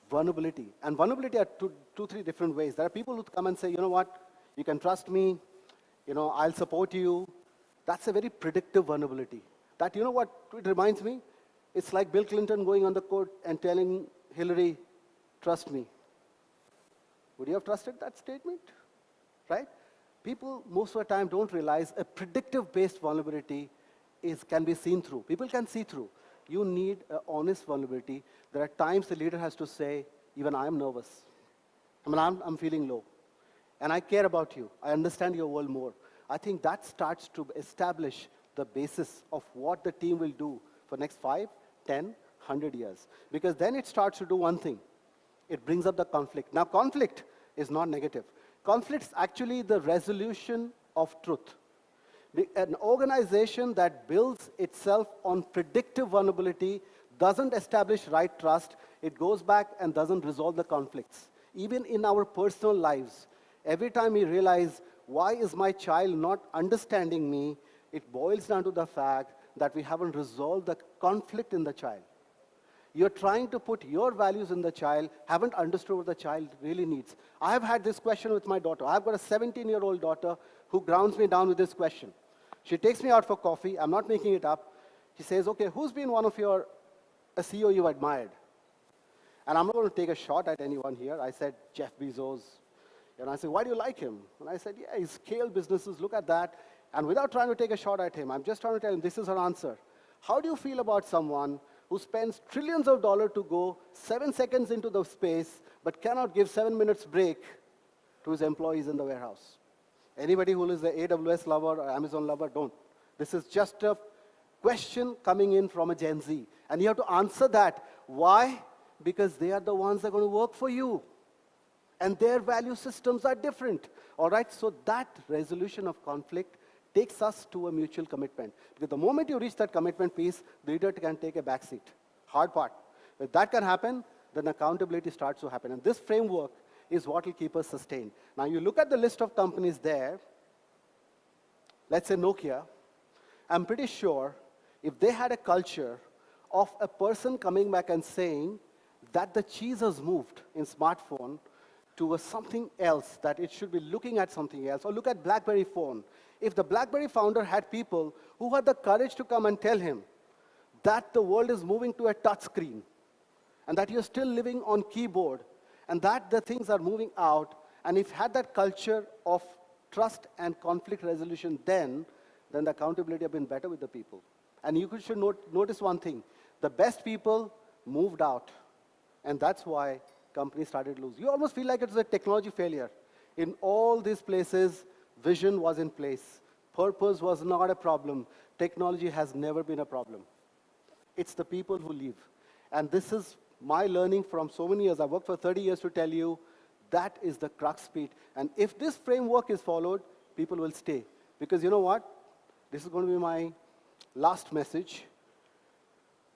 vulnerability. And vulnerability are two, three different ways. There are people who come and say, you know what, you can trust me, I'll support you. That's a very predictive vulnerability. That, you know what it reminds me? It's like Bill Clinton going on the court and telling Hillary, trust me. Would you have trusted that statement? Right? People, most of the time, don't realize a predictive-based vulnerability can be seen through. People can see through. You need an honest vulnerability. There are times the leader has to say, even I am nervous. I'm feeling low. And I care about you. I understand your world more. I think that starts to establish the basis of what the team will do for next 5, 10, 100 years. Because then it starts to do one thing. It brings up the conflict. Now, conflict is not negative. Conflict is actually the resolution of truth. An organization that builds itself on predictive vulnerability doesn't establish right trust. It goes back and doesn't resolve the conflicts. Even in our personal lives, every time we realize, why is my child not understanding me? It boils down to the fact that we haven't resolved the conflict in the child. You're trying to put your values in the child, haven't understood what the child really needs. I have had this question with my daughter. I've got a 17-year-old daughter who grounds me down with this question. She takes me out for coffee. I'm not making it up. She says, okay, who's been one of a CEO you admired? And I'm not going to take a shot at anyone here. I said, Jeff Bezos. And I said, why do you like him? And I said, yeah, he's scaled businesses. Look at that. And without trying to take a shot at him, I'm just trying to tell him this is her answer. How do you feel about someone who spends trillions of dollars to go 7 seconds into the space, but cannot give 7 minutes break to his employees in the warehouse? Anybody who is the AWS lover or Amazon lover, don't. This is just a question coming in from a Gen Z. And you have to answer that. Why? Because they are the ones that are going to work for you. And their value systems are different. All right? So that resolution of conflict takes us to a mutual commitment. Because the moment you reach that commitment piece, the leader can take a backseat. Hard part. If that can happen, then accountability starts to happen. And this framework is what will keep us sustained. Now, you look at the list of companies there, let's say Nokia, I'm pretty sure if they had a culture of a person coming back and saying that the cheese has moved in smartphone to something else, that it should be looking at something else, or look at BlackBerry phone. If the BlackBerry founder had people who had the courage to come and tell him that the world is moving to a touch screen, and that you're still living on keyboard, And that the things are moving out, and if had that culture of trust and conflict resolution then the accountability have been better with the people. And you should notice one thing. The best people moved out. And that's why companies started to lose. You almost feel like it was a technology failure. In all these places, vision was in place. Purpose was not a problem. Technology has never been a problem. It's the people who leave. And this is my learning from so many years. I've worked for 30 years to tell you that is the crux beat. And if this framework is followed, people will stay. Because you know what? This is going to be my last message.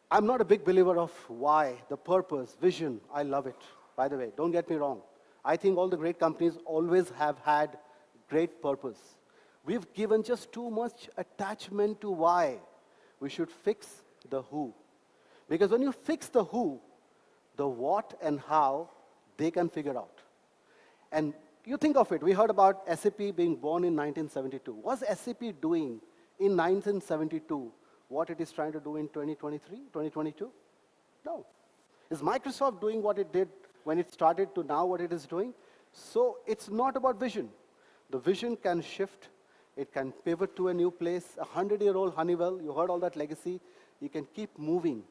I'm not a big believer of why, the purpose, vision. I love it, by the way. Don't get me wrong. I think all the great companies always have had great purpose. We've given just too much attachment to why. We should fix the who. Because when you fix the who, the what and how, they can figure out. And you think of it, we heard about SAP being born in 1972. What's SAP doing in 1972 what it is trying to do in 2023, 2022? No. Is Microsoft doing what it did when it started to now what it is doing? So it's not about vision. The vision can shift. It can pivot to a new place. 100-year-old Honeywell, you heard all that legacy. You can keep moving.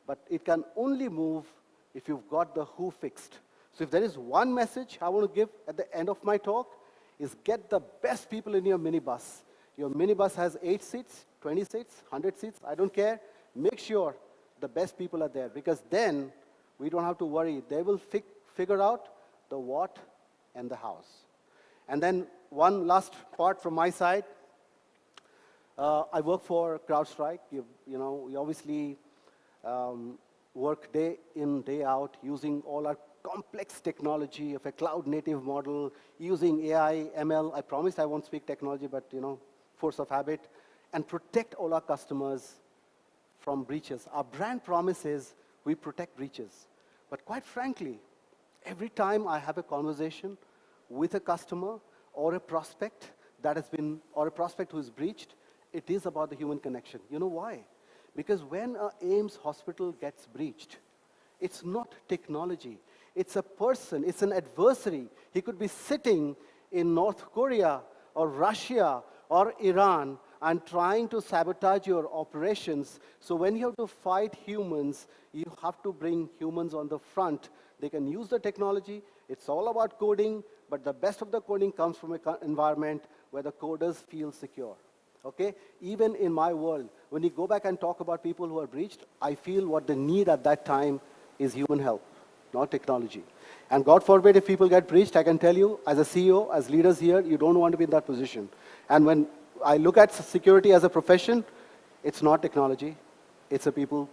But it can only move if you've got the who fixed. So if there is one message I want to give at the end of my talk, is get the best people in your minibus. Your minibus has 8 seats, 20 seats, 100 seats, I don't care. Make sure the best people are there, because then we don't have to worry. They will figure out the what and the hows. And then one last part from my side. I work for CrowdStrike. We obviously work day in, day out, using all our complex technology of a cloud-native model, using AI, ML. I promised I won't speak technology, but force of habit, and protect all our customers from breaches. Our brand promise is we protect breaches. But quite frankly, every time I have a conversation with a customer or a prospect that has been, or a prospect who is breached, it is about the human connection. You know why? Because when a AIMS hospital gets breached, it's not technology. It's a person, it's an adversary. He could be sitting in North Korea or Russia or Iran and trying to sabotage your operations. So when you have to fight humans, you have to bring humans on the front. They can use the technology. It's all about coding, but the best of the coding comes from an environment where the coders feel secure. Okay? Even in my world, when you go back and talk about people who are breached, I feel what they need at that time is human help, not technology. And God forbid if people get breached, I can tell you, as a CEO, as leaders here, you don't want to be in that position. And when I look at security as a profession, it's not technology, it's a people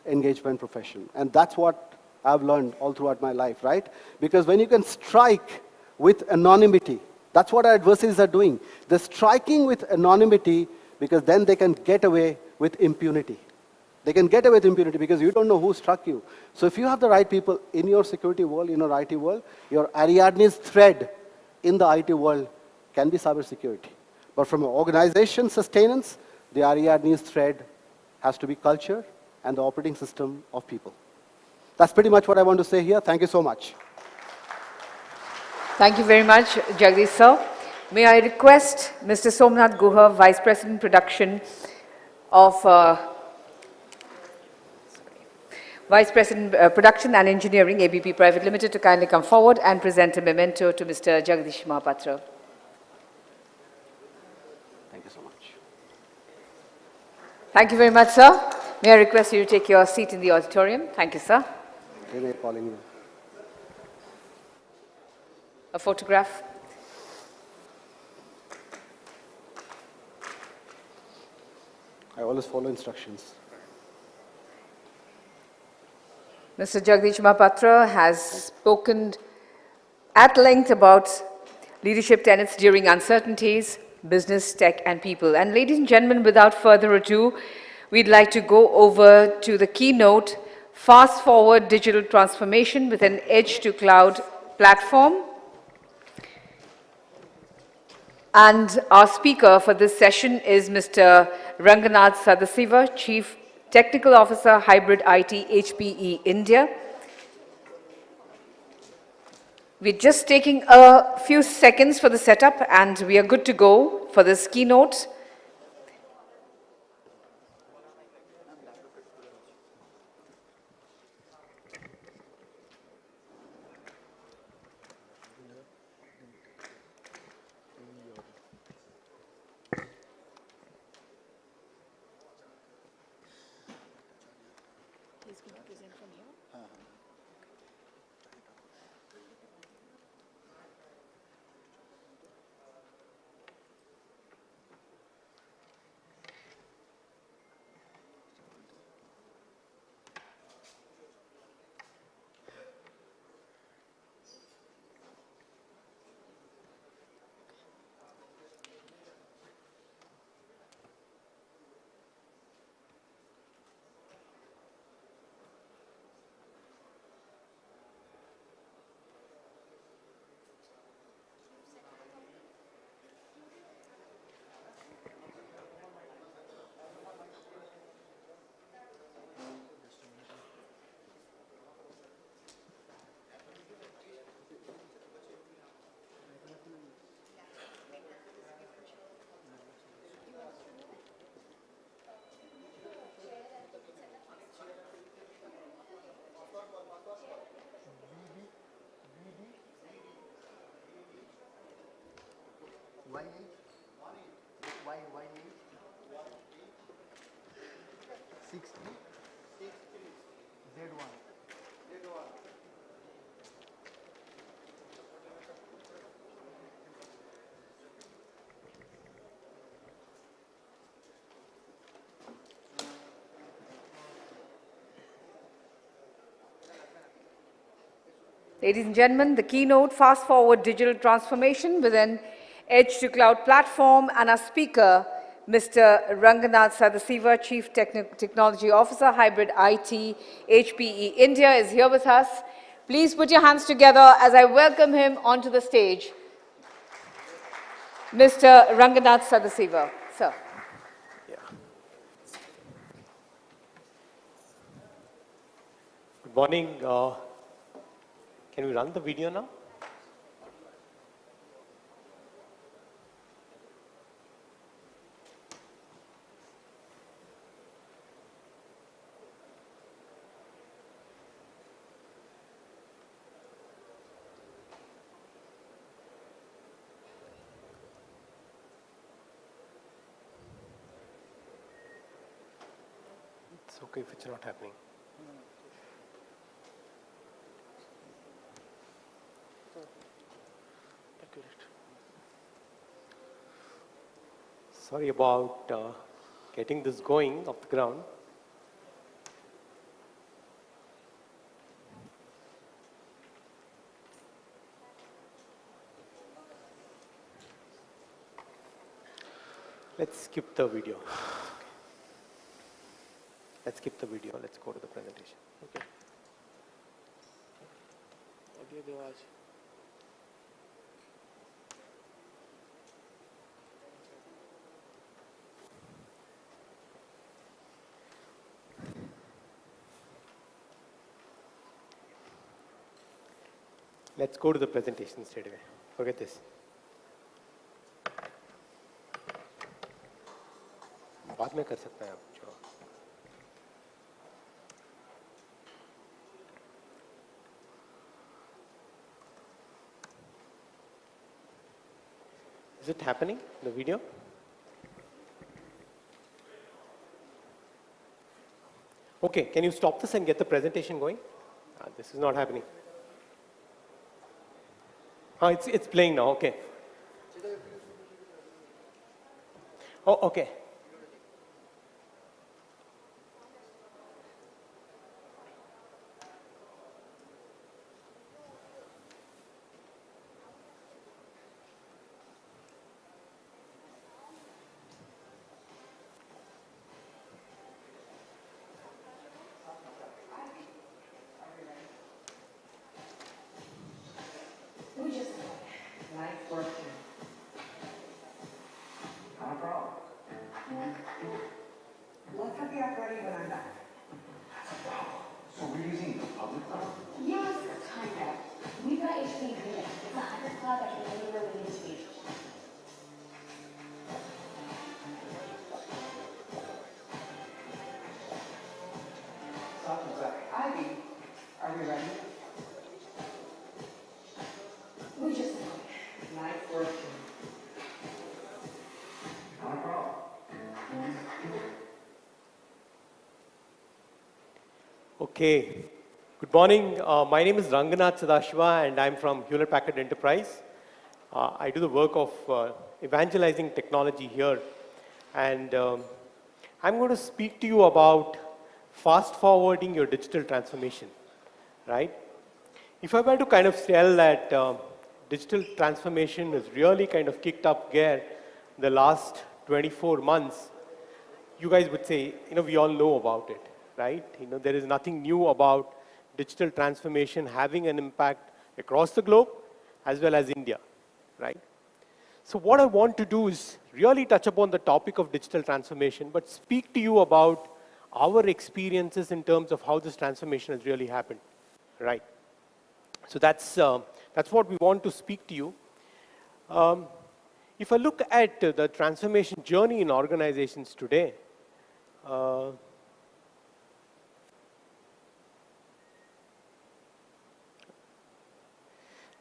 engagement profession. And that's what I've learned all throughout my life, right? Because when you can strike with anonymity, that's what our adversaries are doing. They're striking with anonymity because then they can get away with impunity. They can get away with impunity because you don't know who struck you. So if you have the right people in your security world, in your IT world, your Ariadne's thread in the IT world can be cybersecurity. But from an organization sustenance, the Ariadne's thread has to be culture and the operating system of people. That's pretty much what I want to say here. Thank you so much. Thank you very much, Jagdish sir. May I request Mr. Somnath Guha, Vice President Production of Vice President Production and Engineering, ABP Private Limited, to kindly come forward and present a memento to Mr. Jagdish Mahapatra. Thank you so much. Thank you very much, sir. May I request you to take your seat in the auditorium? Thank you, sir. They're calling you. A photograph. I always follow instructions. Mr. Jagdish Mahapatra has spoken at length about leadership tenets during uncertainties, business, tech, and people. And ladies and gentlemen, without further ado, we'd like to go over to the keynote, Fast Forward Digital Transformation with an Edge to Cloud platform. And our speaker for this session is Mr. Ranganath Sadasiva, Chief Technical Officer, Hybrid IT, HPE India. We're just taking a few seconds for the setup and we are good to go for this keynote. Ladies and gentlemen, the keynote, Fast Forward Digital Transformation with an Edge to Cloud platform, and our speaker, Mr. Ranganath Sadasiva, Chief Technology Officer, Hybrid IT, HPE India, is here with us. Please put your hands together as I welcome him onto the stage. Mr. Ranganath Sadasiva, sir. Good morning. Can we run the video now? It's okay if it's not happening. Sorry about getting this going off the ground. Let's skip the video. Let's skip the video. Let's go to the presentation. Okay. Let's go to the presentation straight away. Forget this. बाद में कर सकते हैं आप जो. Is it happening, the video? Okay, can you stop this and get the presentation going? This is not happening. It's playing now, okay. Oh, okay. Okay. Good morning. My name is Ranganath Sadashiva, and I'm from Hewlett Packard Enterprise. I do the work of evangelizing technology here. And I'm going to speak to you about fast forwarding your digital transformation, right? If I were to kind of tell that digital transformation has really kind of kicked up gear the last 24 months, you guys would say, we all know about it, right? There is nothing new about digital transformation having an impact across the globe as well as India, right? So what I want to do is really touch upon the topic of digital transformation, but speak to you about our experiences in terms of how this transformation has really happened, right? So that's what we want to speak to you. If I look at the transformation journey in organizations today,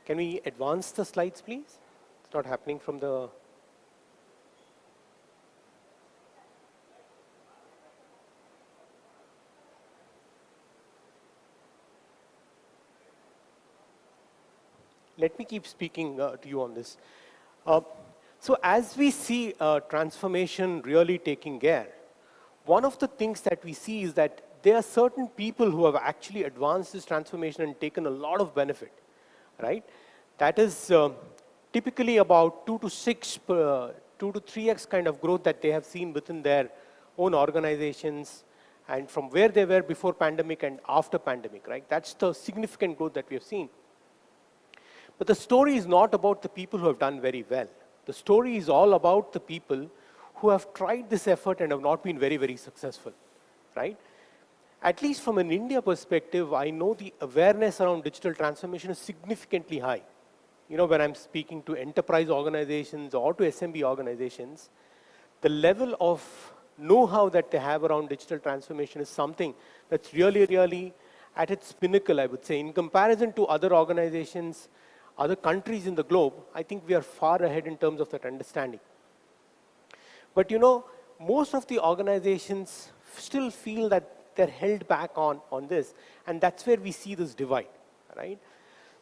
can we advance the slides, please? It's not happening from the... Let me keep speaking to you on this. So as we see transformation really taking gear, one of the things that we see is that there are certain people who have actually advanced this transformation and taken a lot of benefit, right? That is typically about 2 to 3x kind of growth that they have seen within their own organizations and from where they were before pandemic and after pandemic, right? That's the significant growth that we have seen. But the story is not about the people who have done very well. The story is all about the people who have tried this effort and have not been very, very successful, right? At least from an India perspective, I know the awareness around digital transformation is significantly high. When I'm speaking to enterprise organizations or to SMB organizations, the level of know-how that they have around digital transformation is something that's really, really at its pinnacle, I would say. In comparison to other organizations, other countries in the globe, I think we are far ahead in terms of that understanding. But most of the organizations still feel that they're held back on this, and that's where we see this divide, right?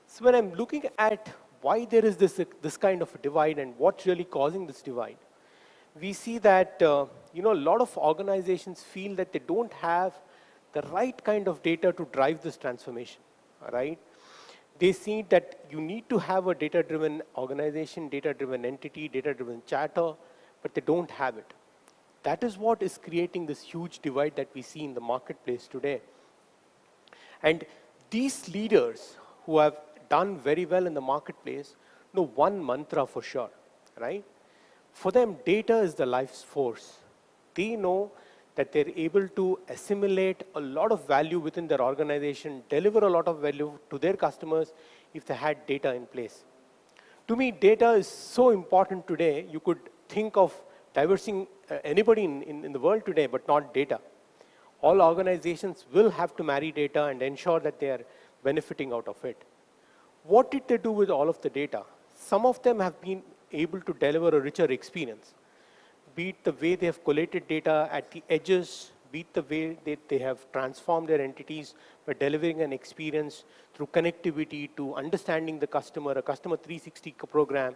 So when I'm looking at why there is this kind of a divide and what's really causing this divide, we see that a lot of organizations feel that they don't have the right kind of data to drive this transformation, right? They see that you need to have a data-driven organization, data-driven entity, data-driven charter, but they don't have it. That is what is creating this huge divide that we see in the marketplace today. And these leaders who have done very well in the marketplace know one mantra for sure, right? For them, data is the life's force. They know that they're able to assimilate a lot of value within their organization, deliver a lot of value to their customers if they had data in place. To me, data is so important today, you could think of diversing anybody in the world today, but not data. All organizations will have to marry data and ensure that they are benefiting out of it. What did they do with all of the data? Some of them have been able to deliver a richer experience, be it the way they have collated data at the edges, be it the way they have transformed their entities by delivering an experience through connectivity to understanding the customer, a customer 360 program.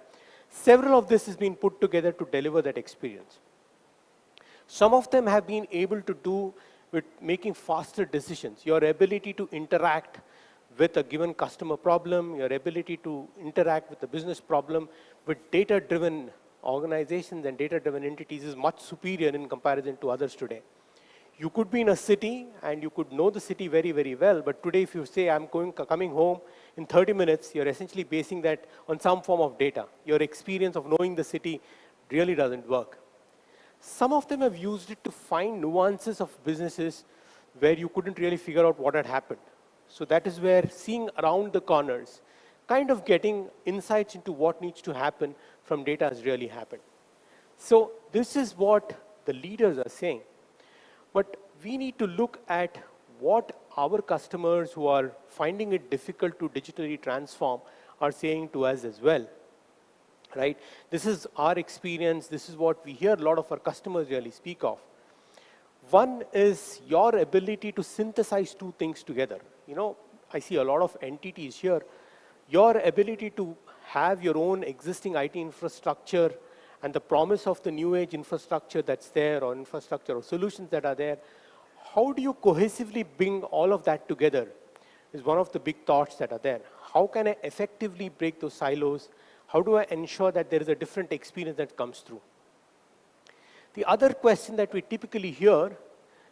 Several of this has been put together to deliver that experience. Some of them have been able to do with making faster decisions, your ability to interact with a given customer problem, your ability to interact with the business problem with data-driven organizations and data-driven entities is much superior in comparison to others today. You could be in a city and you could know the city very, very well, but today if you say, I'm coming home in 30 minutes, you're essentially basing that on some form of data. Your experience of knowing the city really doesn't work. Some of them have used it to find nuances of businesses where you couldn't really figure out what had happened. So that is where seeing around the corners, kind of getting insights into what needs to happen from data has really happened. So this is what the leaders are saying. But we need to look at what our customers who are finding it difficult to digitally transform are saying to us as well, right? This is our experience. This is what we hear a lot of our customers really speak of. One is your ability to synthesize two things together. You know, I see a lot of entities here. Your ability to have your own existing IT infrastructure and the promise of the new age infrastructure that's there, or infrastructure or solutions that are there, how do you cohesively bring all of that together is one of the big thoughts that are there. How can I effectively break those silos? How do I ensure that there is a different experience that comes through? The other question that we typically hear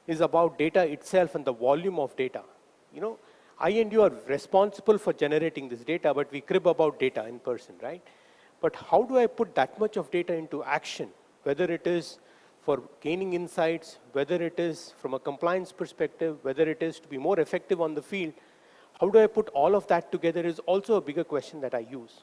is about data itself and the volume of data. You know, I and you are responsible for generating this data, but we crib about data in person, right? But how do I put that much of data into action, whether it is for gaining insights, whether it is from a compliance perspective, whether it is to be more effective on the field? How do I put all of that together is also a bigger question that I use.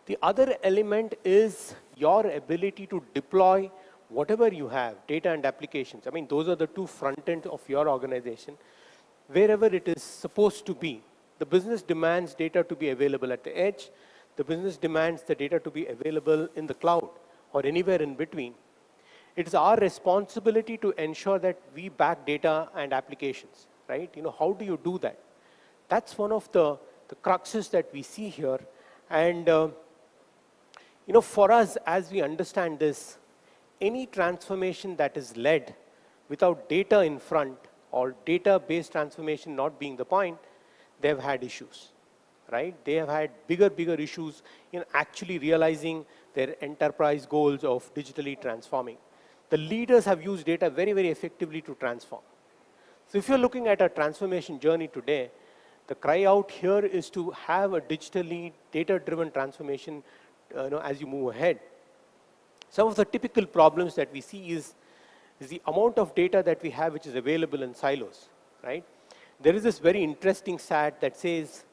The other element is your ability to deploy whatever you have, data and applications. I mean, those are the two front ends of your organization. Wherever it is supposed to be, the business demands data to be available at the edge. The business demands the data to be available in the cloud or anywhere in between. It is our responsibility to ensure that we back data and applications, right? You know, how do you do that? That's one of the cruxes that we see here. And, you know, for us, as we understand this, any transformation that is led without data in front or data-based transformation not being the point, they've had issues, right? They have had bigger issues in actually realizing their enterprise goals of digitally transforming. The leaders have used data very, very effectively to transform. So if you're looking at a transformation journey today, the cry out here is to have a digitally data-driven transformation as you move ahead. Some of the typical problems that we see is the amount of data that we have which is available in silos, right? There is this very interesting stat that says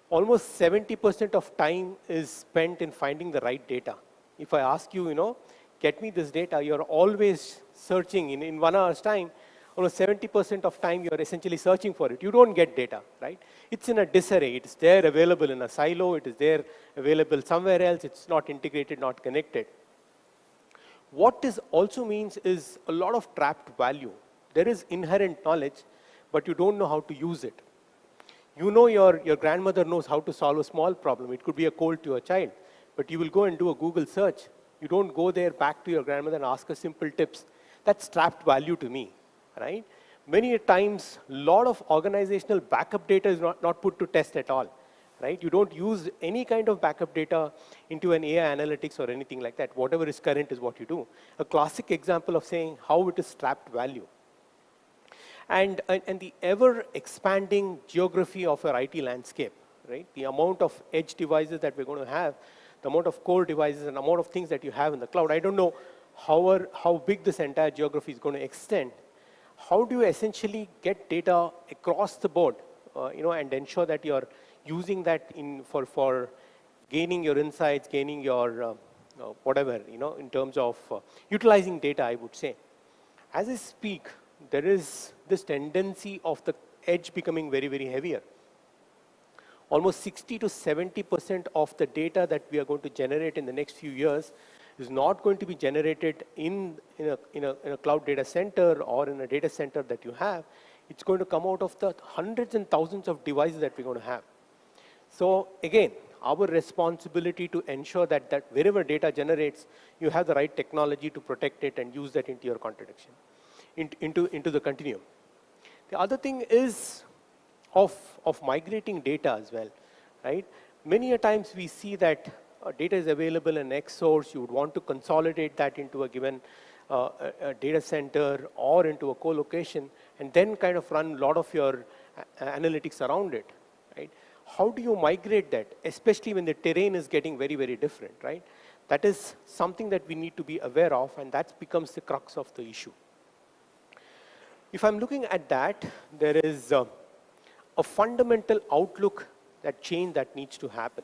almost 70% of time is spent in finding the right data. If I ask you, you know, get me this data, you're always searching. In 1 hour's time, almost 70% of time you're essentially searching for it. You don't get data, right? It's in a disarray. It's there available in a silo. It is there available somewhere else. It's not integrated, not connected. What this also means is a lot of trapped value. There is inherent knowledge, but you don't know how to use it. You know your grandmother knows how to solve a small problem. It could be a cold to a child, but you will go and do a Google search. You don't go there back to your grandmother and ask her simple tips. That's trapped value to me, right? Many times, a lot of organizational backup data is not put to test at all, right? You don't use any kind of backup data into an AI analytics or anything like that. Whatever is current is what you do. A classic example of saying how it is trapped value. And the ever-expanding geography of our IT landscape, right? The amount of edge devices that we're going to have, the amount of core devices and the amount of things that you have in the cloud. I don't know how big this entire geography is going to extend. How do you essentially get data across the board, and ensure that you're using that for gaining your insights, gaining your whatever, in terms of utilizing data, I would say. As I speak, there is this tendency of the edge becoming very, very heavier. Almost 60 to 70% of the data that we are going to generate in the next few years is not going to be generated in a cloud data center or in a data center that you have. It's going to come out of the hundreds and thousands of devices that we're going to have. So again, our responsibility to ensure that wherever data generates, you have the right technology to protect it and use that into your contradiction, into the continuum. The other thing is of migrating data as well, right? Many a times we see that data is available in X source. You would want to consolidate that into a given a data center or into a co-location and then kind of run a lot of your analytics around it, right? How do you migrate that, especially when the terrain is getting very, very different, right? That is something that we need to be aware of, and that becomes the crux of the issue. If I'm looking at that, there is a fundamental outlook that change that needs to happen.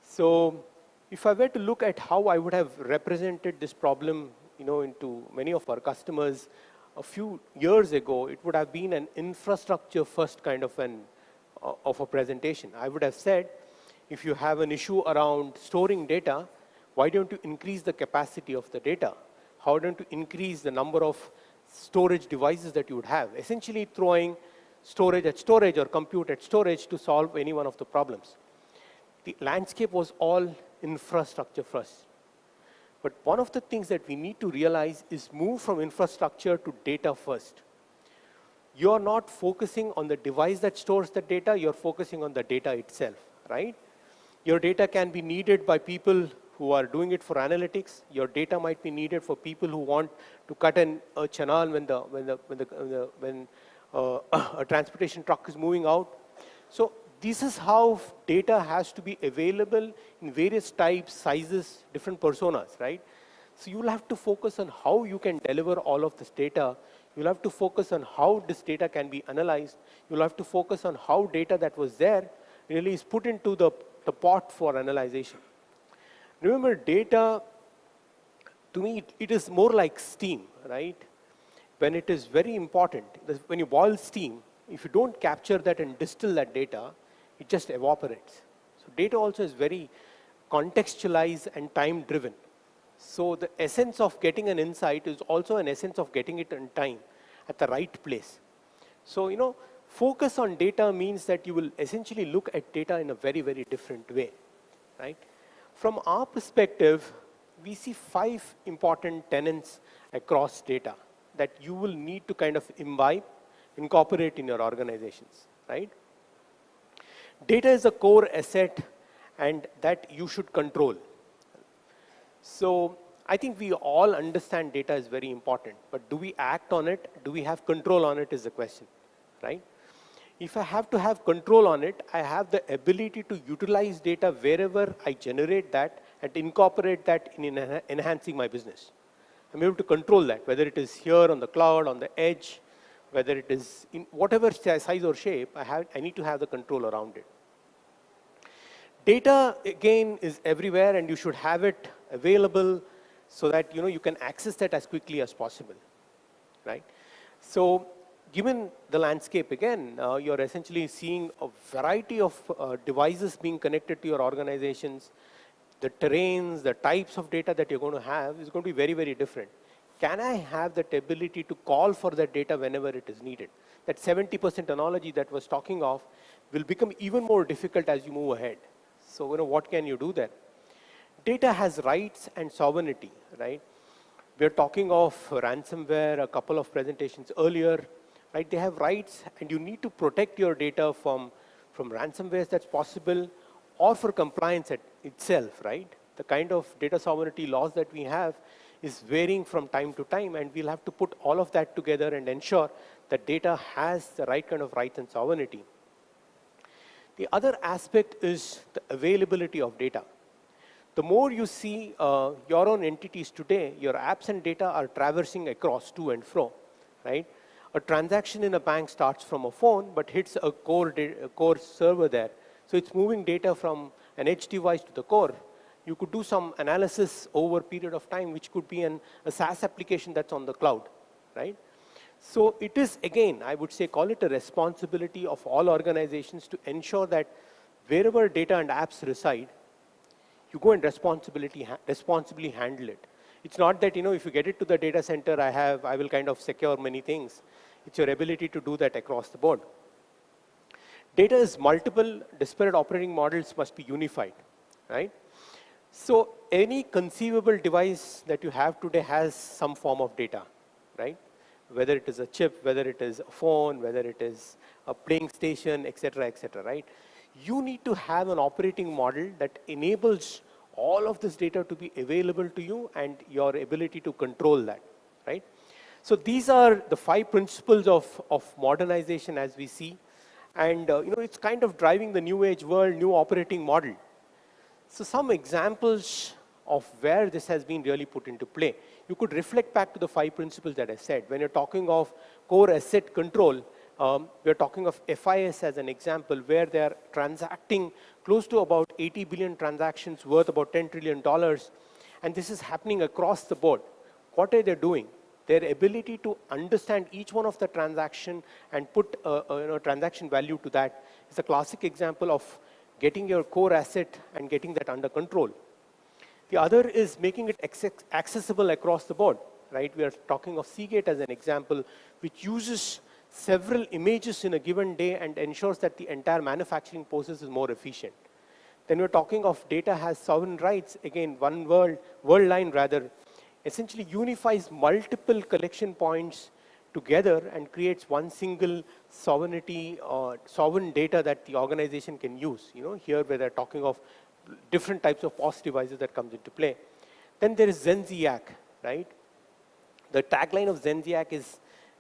So if I were to look at how I would have represented this problem, into many of our customers a few years ago, it would have been an infrastructure first kind of a presentation. I would have said, if you have an issue around storing data, why don't you increase the capacity of the data? How don't you increase the number of storage devices that you would have? Essentially throwing storage at storage or compute at storage to solve any one of the problems. The landscape was all infrastructure first. But one of the things that we need to realize is move from infrastructure to data first. You're not focusing on the device that stores the data, you're focusing on the data itself, right? Your data can be needed by people who are doing it for analytics. Your data might be needed for people who want to cut a channel when a transportation truck is moving out. So this is how data has to be available in various types, sizes, different personas, right? So you'll have to focus on how you can deliver all of this data. You'll have to focus on how this data can be analyzed. You'll have to focus on how data that was there really is put into the pot for analyzation. Remember, data, to me, it is more like steam, right? When it is very important, when you boil steam, if you don't capture that and distill that data, it just evaporates. So data also is very contextualized and time-driven. So the essence of getting an insight is also an essence of getting it in time, at the right place. So, focus on data means that you will essentially look at data in a very, very different way, right? From our perspective, we see 5 important tenets across data that you will need to kind of incorporate in your organizations, right? Data is a core asset and that you should control. So I think we all understand data is very important, but do we act on it? Do we have control on it is the question, right? If I have to have control on it, I have the ability to utilize data wherever I generate that and incorporate that in enhancing my business. I'm able to control that, whether it is here on the cloud, on the edge, whether it is in whatever size or shape, I need to have the control around it. Data, again, is everywhere and you should have it available so that you can access that as quickly as possible, right? So given the landscape again, you're essentially seeing a variety of devices being connected to your organizations. The terrains, the types of data that you're going to have is going to be very, very different. Can I have that ability to call for that data whenever it is needed? That 70% analogy that was talking of will become even more difficult as you move ahead. So, what can you do there? Data has rights and sovereignty, right? We're talking of ransomware a couple of presentations earlier, right? They have rights and you need to protect your data from ransomware that's possible or for compliance itself, right? The kind of data sovereignty laws that we have is varying from time to time and we'll have to put all of that together and ensure that data has the right kind of rights and sovereignty. The other aspect is the availability of data. The more you see your own entities today, your apps and data are traversing across to and fro, right? A transaction in a bank starts from a phone, but hits a core server there. So it's moving data from an edge device to the core. You could do some analysis over a period of time, which could be a SaaS application that's on the cloud, right? So it is, again, I would say, call it a responsibility of all organizations to ensure that wherever data and apps reside, you go and responsibly handle it. It's not that, if you get it to the data center, I will kind of secure many things. It's your ability to do that across the board. Data is multiple, disparate operating models must be unified, right? So any conceivable device that you have today has some form of data, right? Whether it is a chip, whether it is a phone, whether it is a playing station, et cetera, right? You need to have an operating model that enables all of this data to be available to you and your ability to control that, right? So these are the 5 principles of modernization as we see. And it's kind of driving the new age world, new operating model. So some examples of where this has been really put into play. You could reflect back to the 5 principles that I said. When you're talking of core asset control, we're talking of FIS as an example, where they're transacting close to about 80 billion transactions worth about $10 trillion. And this is happening across the board. What are they doing? Their ability to understand each one of the transaction and put transaction value to that is a classic example of getting your core asset and getting that under control. The other is making it accessible across the board, right? We are talking of Seagate as an example, which uses several images in a given day and ensures that the entire manufacturing process is more efficient. Then we're talking of data has sovereign rights. Again, one world line rather, essentially unifies multiple collection points together and creates one single sovereignty or sovereign data that the organization can use. Here where they're talking of different types of POS devices that comes into play. Then there is Zenziac, right? The tagline of Zenziac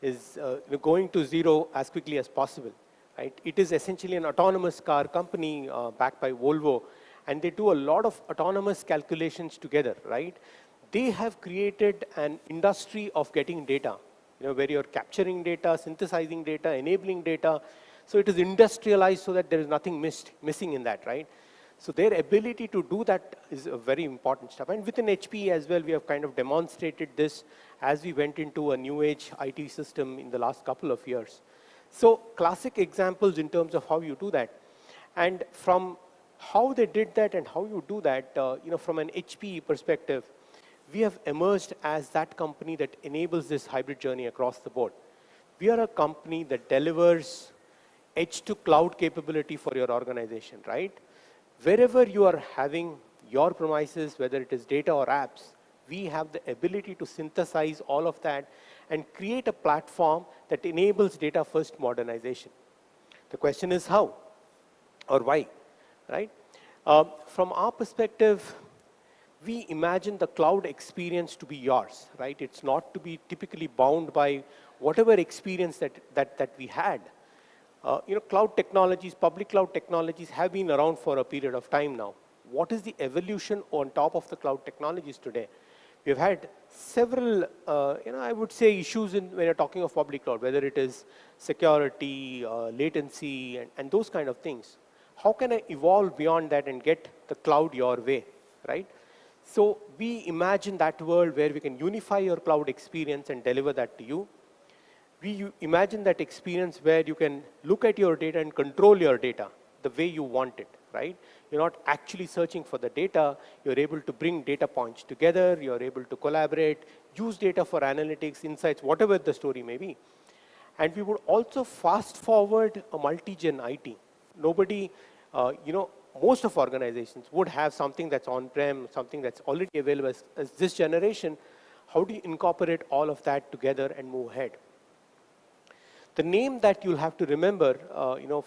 is going to zero as quickly as possible, right? It is essentially an autonomous car company backed by Volvo, and they do a lot of autonomous calculations together, right? They have created an industry of getting data, where you're capturing data, synthesizing data, enabling data. So it is industrialized so that there is nothing missing in that, right? So their ability to do that is a very important stuff. And within HP as well, we have kind of demonstrated this as we went into a new age IT system in the last couple of years. So classic examples in terms of how you do that. And from how they did that and how you do that, from an HP perspective, we have emerged as that company that enables this hybrid journey across the board. We are a company that delivers edge to cloud capability for your organization, right? Wherever you are having your premises, whether it is data or apps, we have the ability to synthesize all of that and create a platform that enables data-first modernization. The question is how or why, right? From our perspective, we imagine the cloud experience to be yours, right? It's not to be typically bound by whatever experience that we had. Cloud technologies, public cloud technologies have been around for a period of time now. What is the evolution on top of the cloud technologies today? We've had several, I would say issues when you're talking of public cloud, whether it is security, latency, and those kind of things. How can I evolve beyond that and get the cloud your way, right? So we imagine that world where we can unify your cloud experience and deliver that to you. We imagine that experience where you can look at your data and control your data the way you want it, right? You're not actually searching for the data. You're able to bring data points together. You're able to collaborate, use data for analytics, insights, whatever the story may be. And we would also fast forward a multi-gen IT. Nobody, most of organizations would have something that's on-prem, something that's already available as this generation. How do you incorporate all of that together and move ahead? The name that you'll have to remember,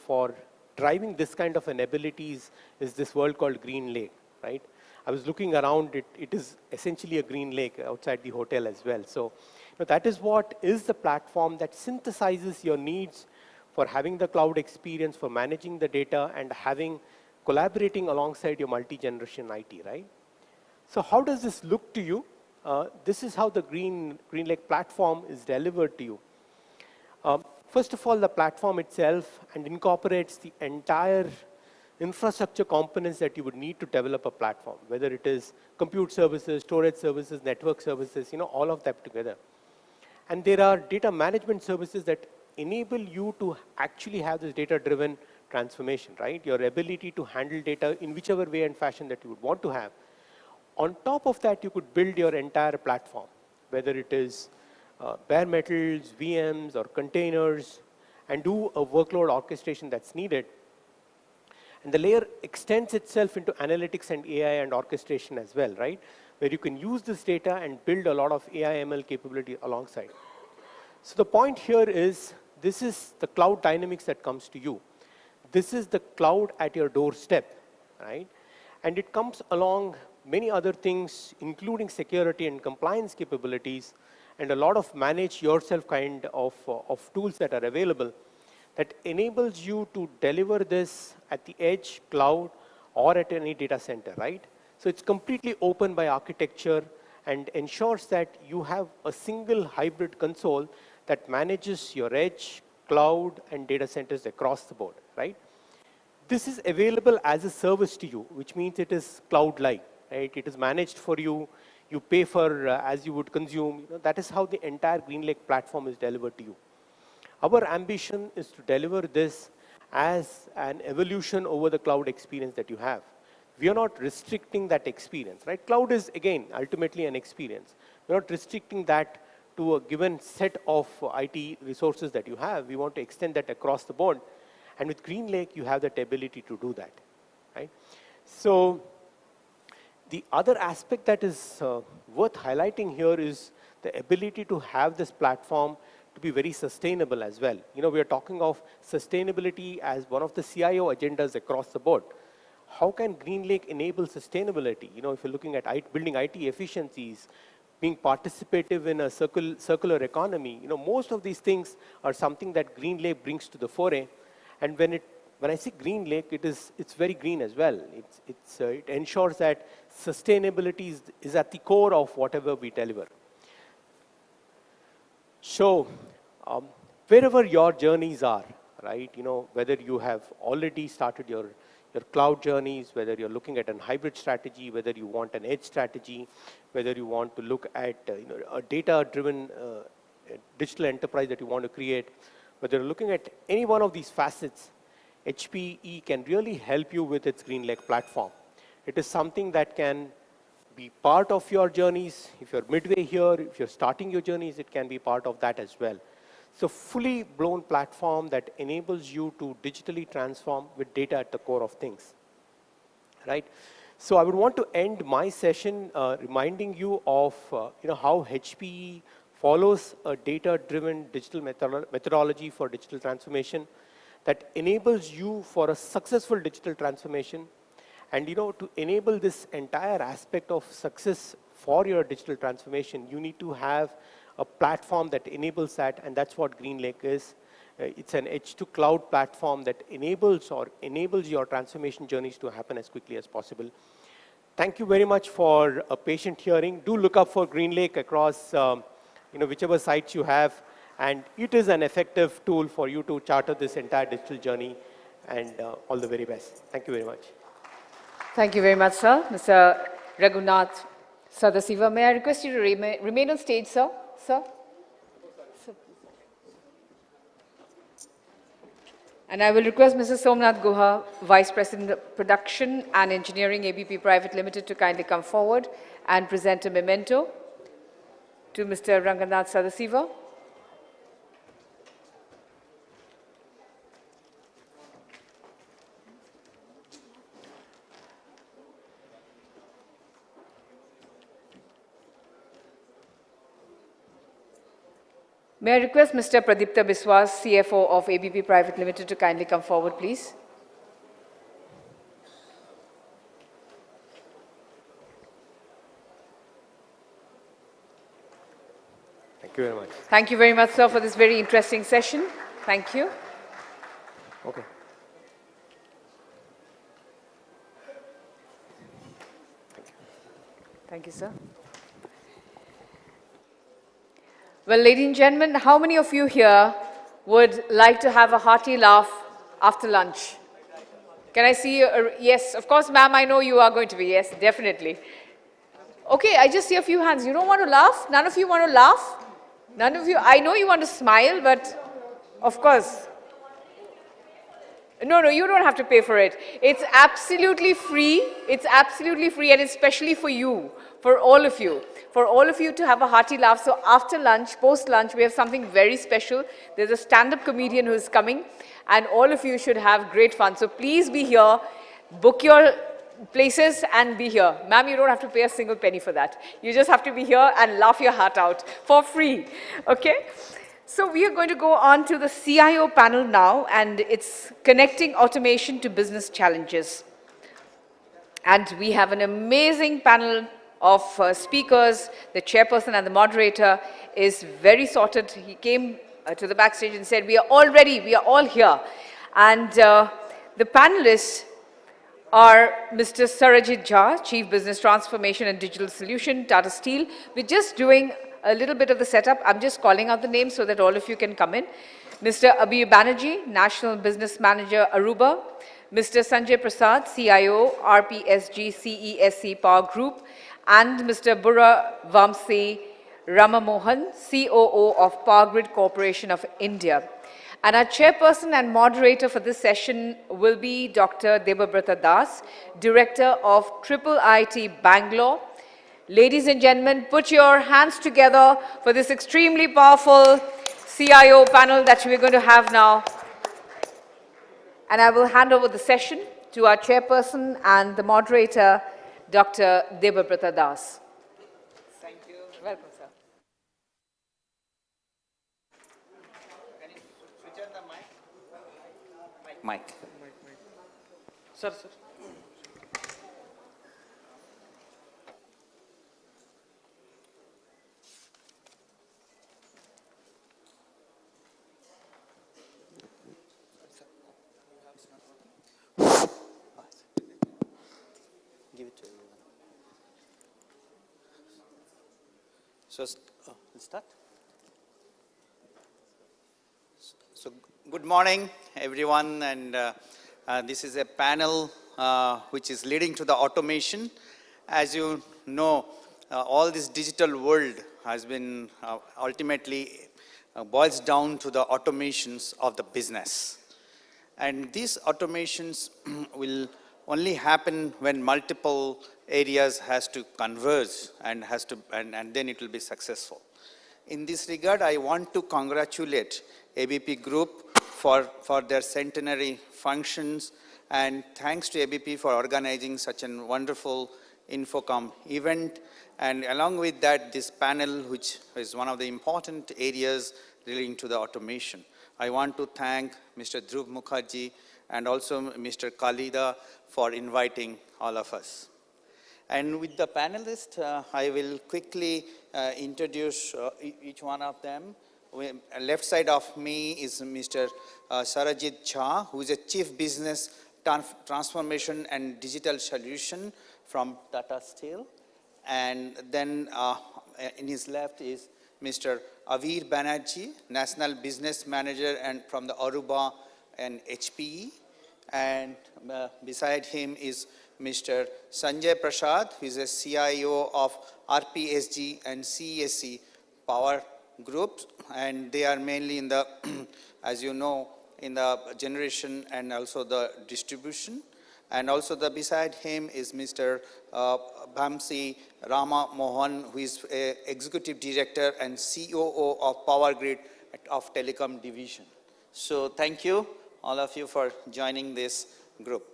for driving this kind of an abilities is this world called Green Lake, right? I was looking around, it is essentially a green lake outside the hotel as well. So that is what is the platform that synthesizes your needs for having the cloud experience, for managing the data, and collaborating alongside your multi-generation IT, right? So how does this look to you? This is how the Green Lake platform is delivered to you. First of all, the platform itself and incorporates the entire infrastructure components that you would need to develop a platform, whether it is compute services, storage services, network services, all of that together. And there are data management services that enable you to actually have this data-driven transformation, right? Your ability to handle data in whichever way and fashion that you would want to have. On top of that, you could build your entire platform, whether it is bare metals, VMs, or containers, and do a workload orchestration that's needed. And the layer extends itself into analytics and AI and orchestration as well, right? Where you can use this data and build a lot of AI ML capability alongside. So the point here is, this is the cloud dynamics that comes to you. This is the cloud at your doorstep, right? And it comes along many other things, including security and compliance capabilities, and a lot of manage yourself kind of tools that are available that enables you to deliver this at the edge, cloud, or at any data center, right? So it's completely open by architecture and ensures that you have a single hybrid console that manages your edge, cloud and data centers across the board, right? This is available as a service to you, which means it is cloud-like, right? It is managed for you. You pay for as you would consume. That is how the entire GreenLake platform is delivered to you. Our ambition is to deliver this as an evolution over the cloud experience that you have. We are not restricting that experience, right? Cloud is, again, ultimately an experience. We're not restricting that to a given set of IT resources that you have. We want to extend that across the board. And with GreenLake, you have that ability to do that, right? So the other aspect that is worth highlighting here is the ability to have this platform to be very sustainable as well. We are talking of sustainability as one of the CIO agendas across the board. How can GreenLake enable sustainability? If you're looking at building IT efficiencies, being participative in a circular economy, most of these things are something that GreenLake brings to the foray. And when I say GreenLake, it's very green as well. It ensures that sustainability is at the core of whatever we deliver. So wherever your journeys are, right, whether you have already started your cloud journeys, whether you're looking at a hybrid strategy, whether you want an edge strategy, whether you want to look at a data-driven digital enterprise that you want to create, whether you're looking at any one of these facets, HPE can really help you with its GreenLake platform. It is something that can be part of your journeys. If you're midway here, if you're starting your journeys, it can be part of that as well. So fully blown platform that enables you to digitally transform with data at the core of things, right? So I would want to end my session reminding you of how HPE follows a data-driven digital methodology for digital transformation that enables you for a successful digital transformation. And to enable this entire aspect of success for your digital transformation, you need to have a platform that enables that, and that's what GreenLake is. It's an edge-to-cloud platform that enables your transformation journeys to happen as quickly as possible. Thank you very much for a patient hearing. Do look up for GreenLake across whichever sites you have, and it is an effective tool for you to charter this entire digital journey, and all the very best. Thank you very much. Thank you very much, sir. Mr. Raghunath Sadasiva, may I request you to remain on stage, sir? Sir? And I will request Mr. Somnath Guha, Vice President of Production and Engineering, ABP Private Limited, to kindly come forward and present a memento to Mr. Raghunath Sadasiva. May I request Mr. Pradipta Biswas, CFO of ABP Private Limited, to kindly come forward, please. Thank you very much. Thank you very much, sir, for this very interesting session. Thank you. Okay. Thank you, sir. Well, ladies and gentlemen, how many of you here would like to have a hearty laugh after lunch? Can I see you? Yes, of course, ma'am, I know you are going to be. Yes, definitely. Okay, I just see a few hands. You don't want to laugh? None of you want to laugh? None of you? I know you want to smile, but of course. No, you don't have to pay for it. It's absolutely free. It's absolutely free, and especially for you, for all of you to have a hearty laugh. So after lunch, post-lunch, we have something very special. There's a stand-up comedian who is coming, and all of you should have great fun. So please be here, book your places and be here. Ma'am, you don't have to pay a single penny for that. You just have to be here and laugh your heart out for free, okay? So we are going to go on to the CIO panel now, and it's connecting automation to business challenges. And we have an amazing panel of speakers. The chairperson and the moderator is very sorted. He came to the backstage and said, we are all ready, we are all here. And the panelists are Mr. Sarajit Jha, Chief Business Transformation and Digital Solution, Tata Steel. We're just doing a little bit of the setup. I'm just calling out the names so that all of you can come in. Mr. Abir Banerjee, National Business Manager, Aruba, Mr. Sanjay Prasad, CIO, RPSG CESC Power Group, and Mr. Burra Vamsi Ramamohan, COO of Power Grid Corporation of India. And our chairperson and moderator for this session will be Dr. Debabrata Das, Director of IIIT Bangalore. Ladies and gentlemen, put your hands together for this extremely powerful CIO panel that we're going to have now. And I will hand over the session to our chairperson and the moderator, Dr. Debabrata Das. Thank you. Welcome, sir. Can you switch on the mic? Mic. Sir, sir. Give it to everyone. So, we'll start. So, good morning, everyone, and this is a panel which is leading to the automation. As you know, all this digital world has been ultimately boils down to the automations of the business. And these automations will only happen when multiple areas has to converge and then it will be successful. In this regard, I want to congratulate ABP Group for their centenary functions, and thanks to ABP for organizing such a wonderful Infocom event. And along with that, this panel, which is one of the important areas relating to the automation. I want to thank Mr. Dhruv Mukherjee and also Mr. Khalida for inviting all of us. And with the panelists, I will quickly introduce each one of them. Left side of me is Mr. Sarajit Jha, who is a Chief Business Transformation and Digital Solution from Tata Steel. And then in his left is Mr. Abir Banerjee, National Business Manager and from the Aruba and HPE. And beside him is Mr. Sanjay Prasad, who is a CIO of RPSG and CESC Power Group. And they are mainly in the, as you know, in the generation and also the distribution. And also beside him is Mr. Vamsi Rama Mohan, who is Executive Director and COO of Power Grid of Telecom Division. So thank you, all of you, for joining this group.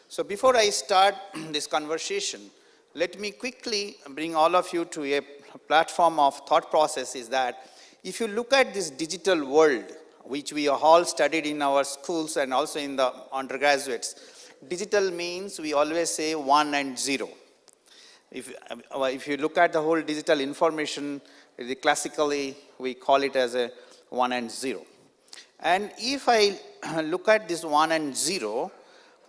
So before I start this conversation, let me quickly bring all of you to a platform of thought process. Is that if you look at this digital world, which we all studied in our schools and also in the undergraduates, digital means we always say 1 and 0. If you look at the whole digital information, classically we call it as a 1 and 0. And if I look at this 1 and 0,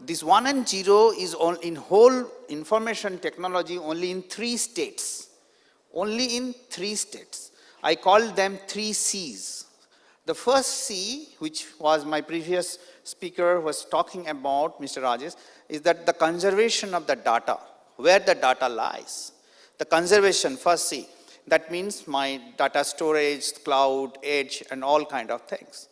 this 1 and 0 is in whole information technology only in 3 states. Only in 3 states. I call them 3 C's. The first C, which was my previous speaker was talking about, Mr. Rajesh, is that the conservation of the data, where the data lies. The conservation, first C. That means my data storage, cloud, edge, and all kind of things.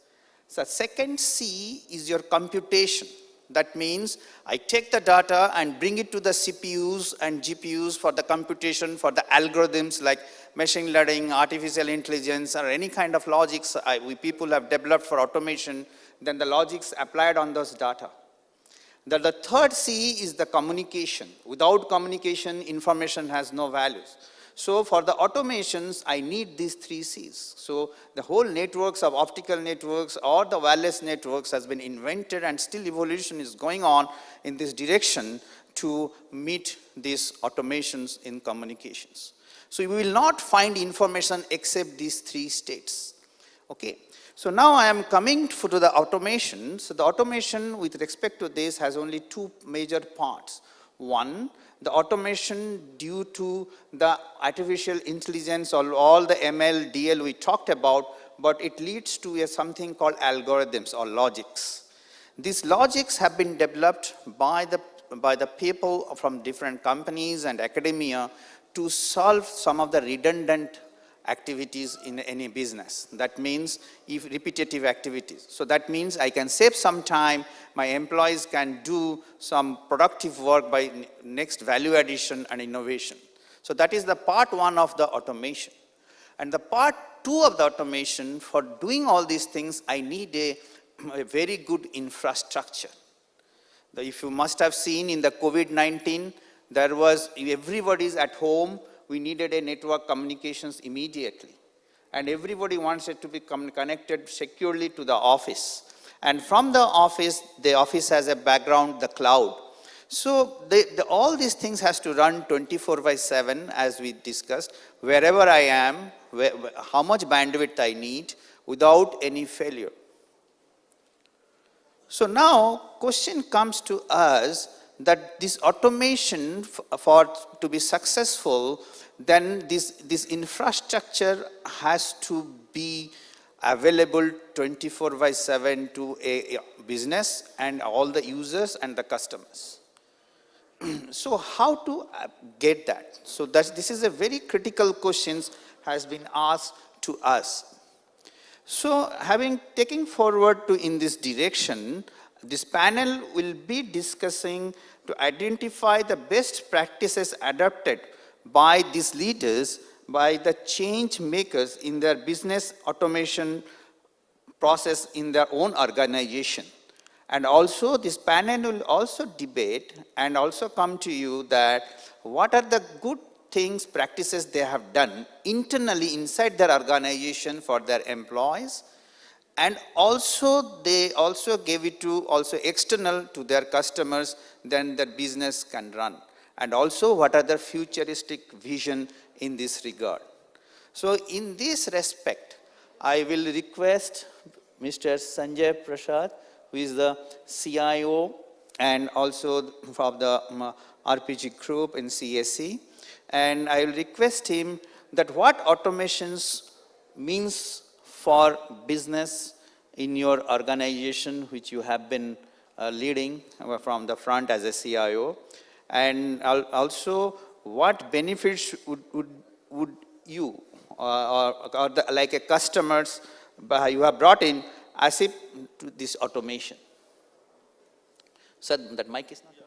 So second C is your computation. That means I take the data and bring it to the CPUs and GPUs for the computation, for the algorithms like machine learning, artificial intelligence, or any kind of logics we people have developed for automation, then the logics applied on those data. The third C is the communication. Without communication, information has no values. So for the automations, I need these 3 C's. So the whole networks of optical networks or the wireless networks has been invented, and still evolution is going on in this direction to meet these automations in communications. So we will not find information except these 3 states. Okay. So now I am coming to the automation. So the automation with respect to this has only 2 major parts. One, the automation due to the artificial intelligence or all the ML, DL we talked about but it leads to something called algorithms or logics. These logics have been developed by the people from different companies and academia to solve some of the redundant activities in any business. That means if repetitive activities. So that means I can save some time, my employees can do some productive work by next value addition and innovation. So that is the part one of the automation. And the part two of the automation, for doing all these things, I need a very good infrastructure. If you must have seen in the COVID-19, there was, everybody's at home, we needed a network communications immediately. And everybody wants it to be connected securely to the office. And from the office has a background, the cloud. So all these things has to run 24/7 as we discussed, wherever I am, how much bandwidth I need without any failure. So now question comes to us that this automation to be successful, then this infrastructure has to be available 24/7 to a business and all the users and the customers. So how to get that? So this is a very critical question has been asked to us. So having taken forward in this direction, this panel will be discussing to identify the best practices adopted by these leaders, by the change makers in their business automation process in their own organization. And also this panel will also debate and also come to you that what are the good things, practices they have done internally inside their organization for their employees. And also they also gave it to external to their customers, then the business can run. And also what are the futuristic vision in this regard. So in this respect, I will request Mr. Sanjay Prasad, who is the CIO and also from the RPG group in CSC. And I will request him that what automations means for business in your organization, which you have been leading from the front as a CIO. And also what benefits would you or like a customers you have brought in as if to this automation. Sir, that mic is not on.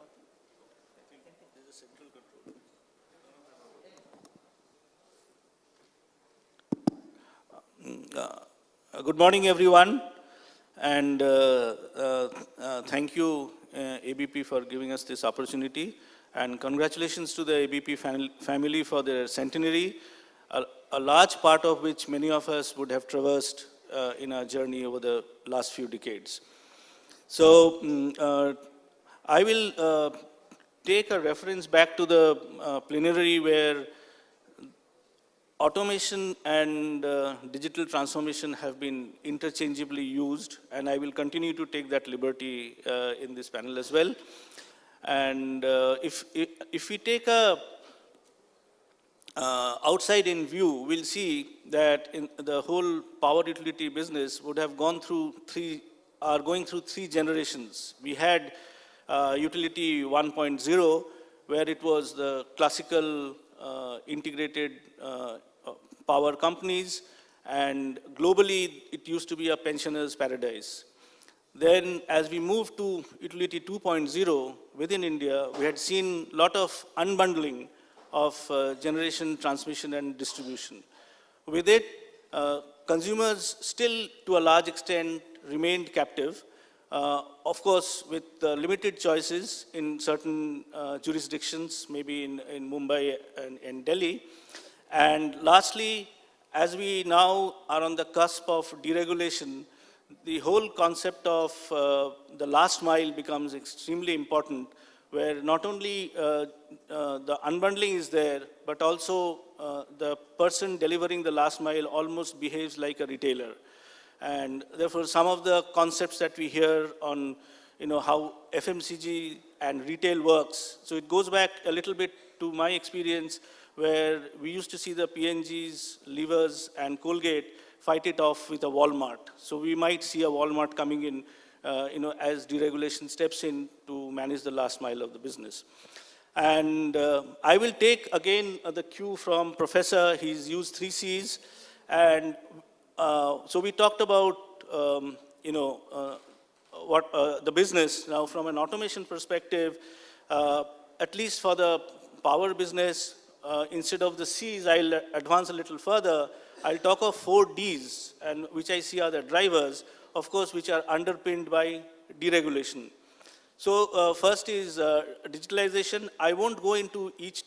Good morning, everyone, and thank you, ABP, for giving us this opportunity, and congratulations to the ABP family for their centenary, a large part of which many of us would have traversed in our journey over the last few decades. So I will take a reference back to the plenary where automation and digital transformation have been interchangeably used, and I will continue to take that liberty in this panel as well. And if we take a outside-in view, we'll see that in the whole power utility business would have going through three generations. We had utility 1.0, where it was the classical integrated power companies, and globally it used to be a pensioner's paradise. Then as we moved to utility 2.0 within India, we had seen a lot of unbundling of generation, transmission and distribution. With it, consumers still to a large extent remained captive, of course with limited choices in certain jurisdictions, maybe in Mumbai and Delhi. And lastly, as we now are on the cusp of deregulation, the whole concept of the last mile becomes extremely important, where not only the unbundling is there, but also the person delivering the last mile almost behaves like a retailer. And therefore, some of the concepts that we hear on how FMCG and retail works, so it goes back a little bit to my experience, where we used to see the P&Gs, levers, and Colgate fight it off with a Walmart. So we might see a Walmart coming in, as deregulation steps in to manage the last mile of the business. And I will take again the cue from Professor. He's used 3 C's. And so we talked about, the business. Now from an automation perspective, at least for the power business, instead of the C's, I'll advance a little further. I'll talk of 4 D's, and which I see are the drivers, of course, which are underpinned by deregulation. So first is digitalization. I won't go into each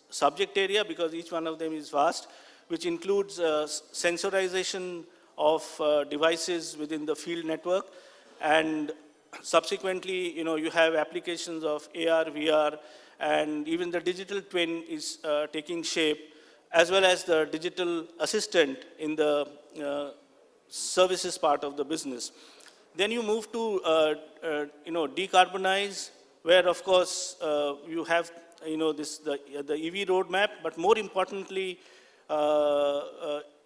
subject area because each one of them is vast, which includes sensorization of devices within the field network, and subsequently, you have applications of AR, VR, and even the digital twin is taking shape, as well as the digital assistant in the services part of the business. Then you move to, decarbonize, where of course you have, the EV roadmap, but more importantly,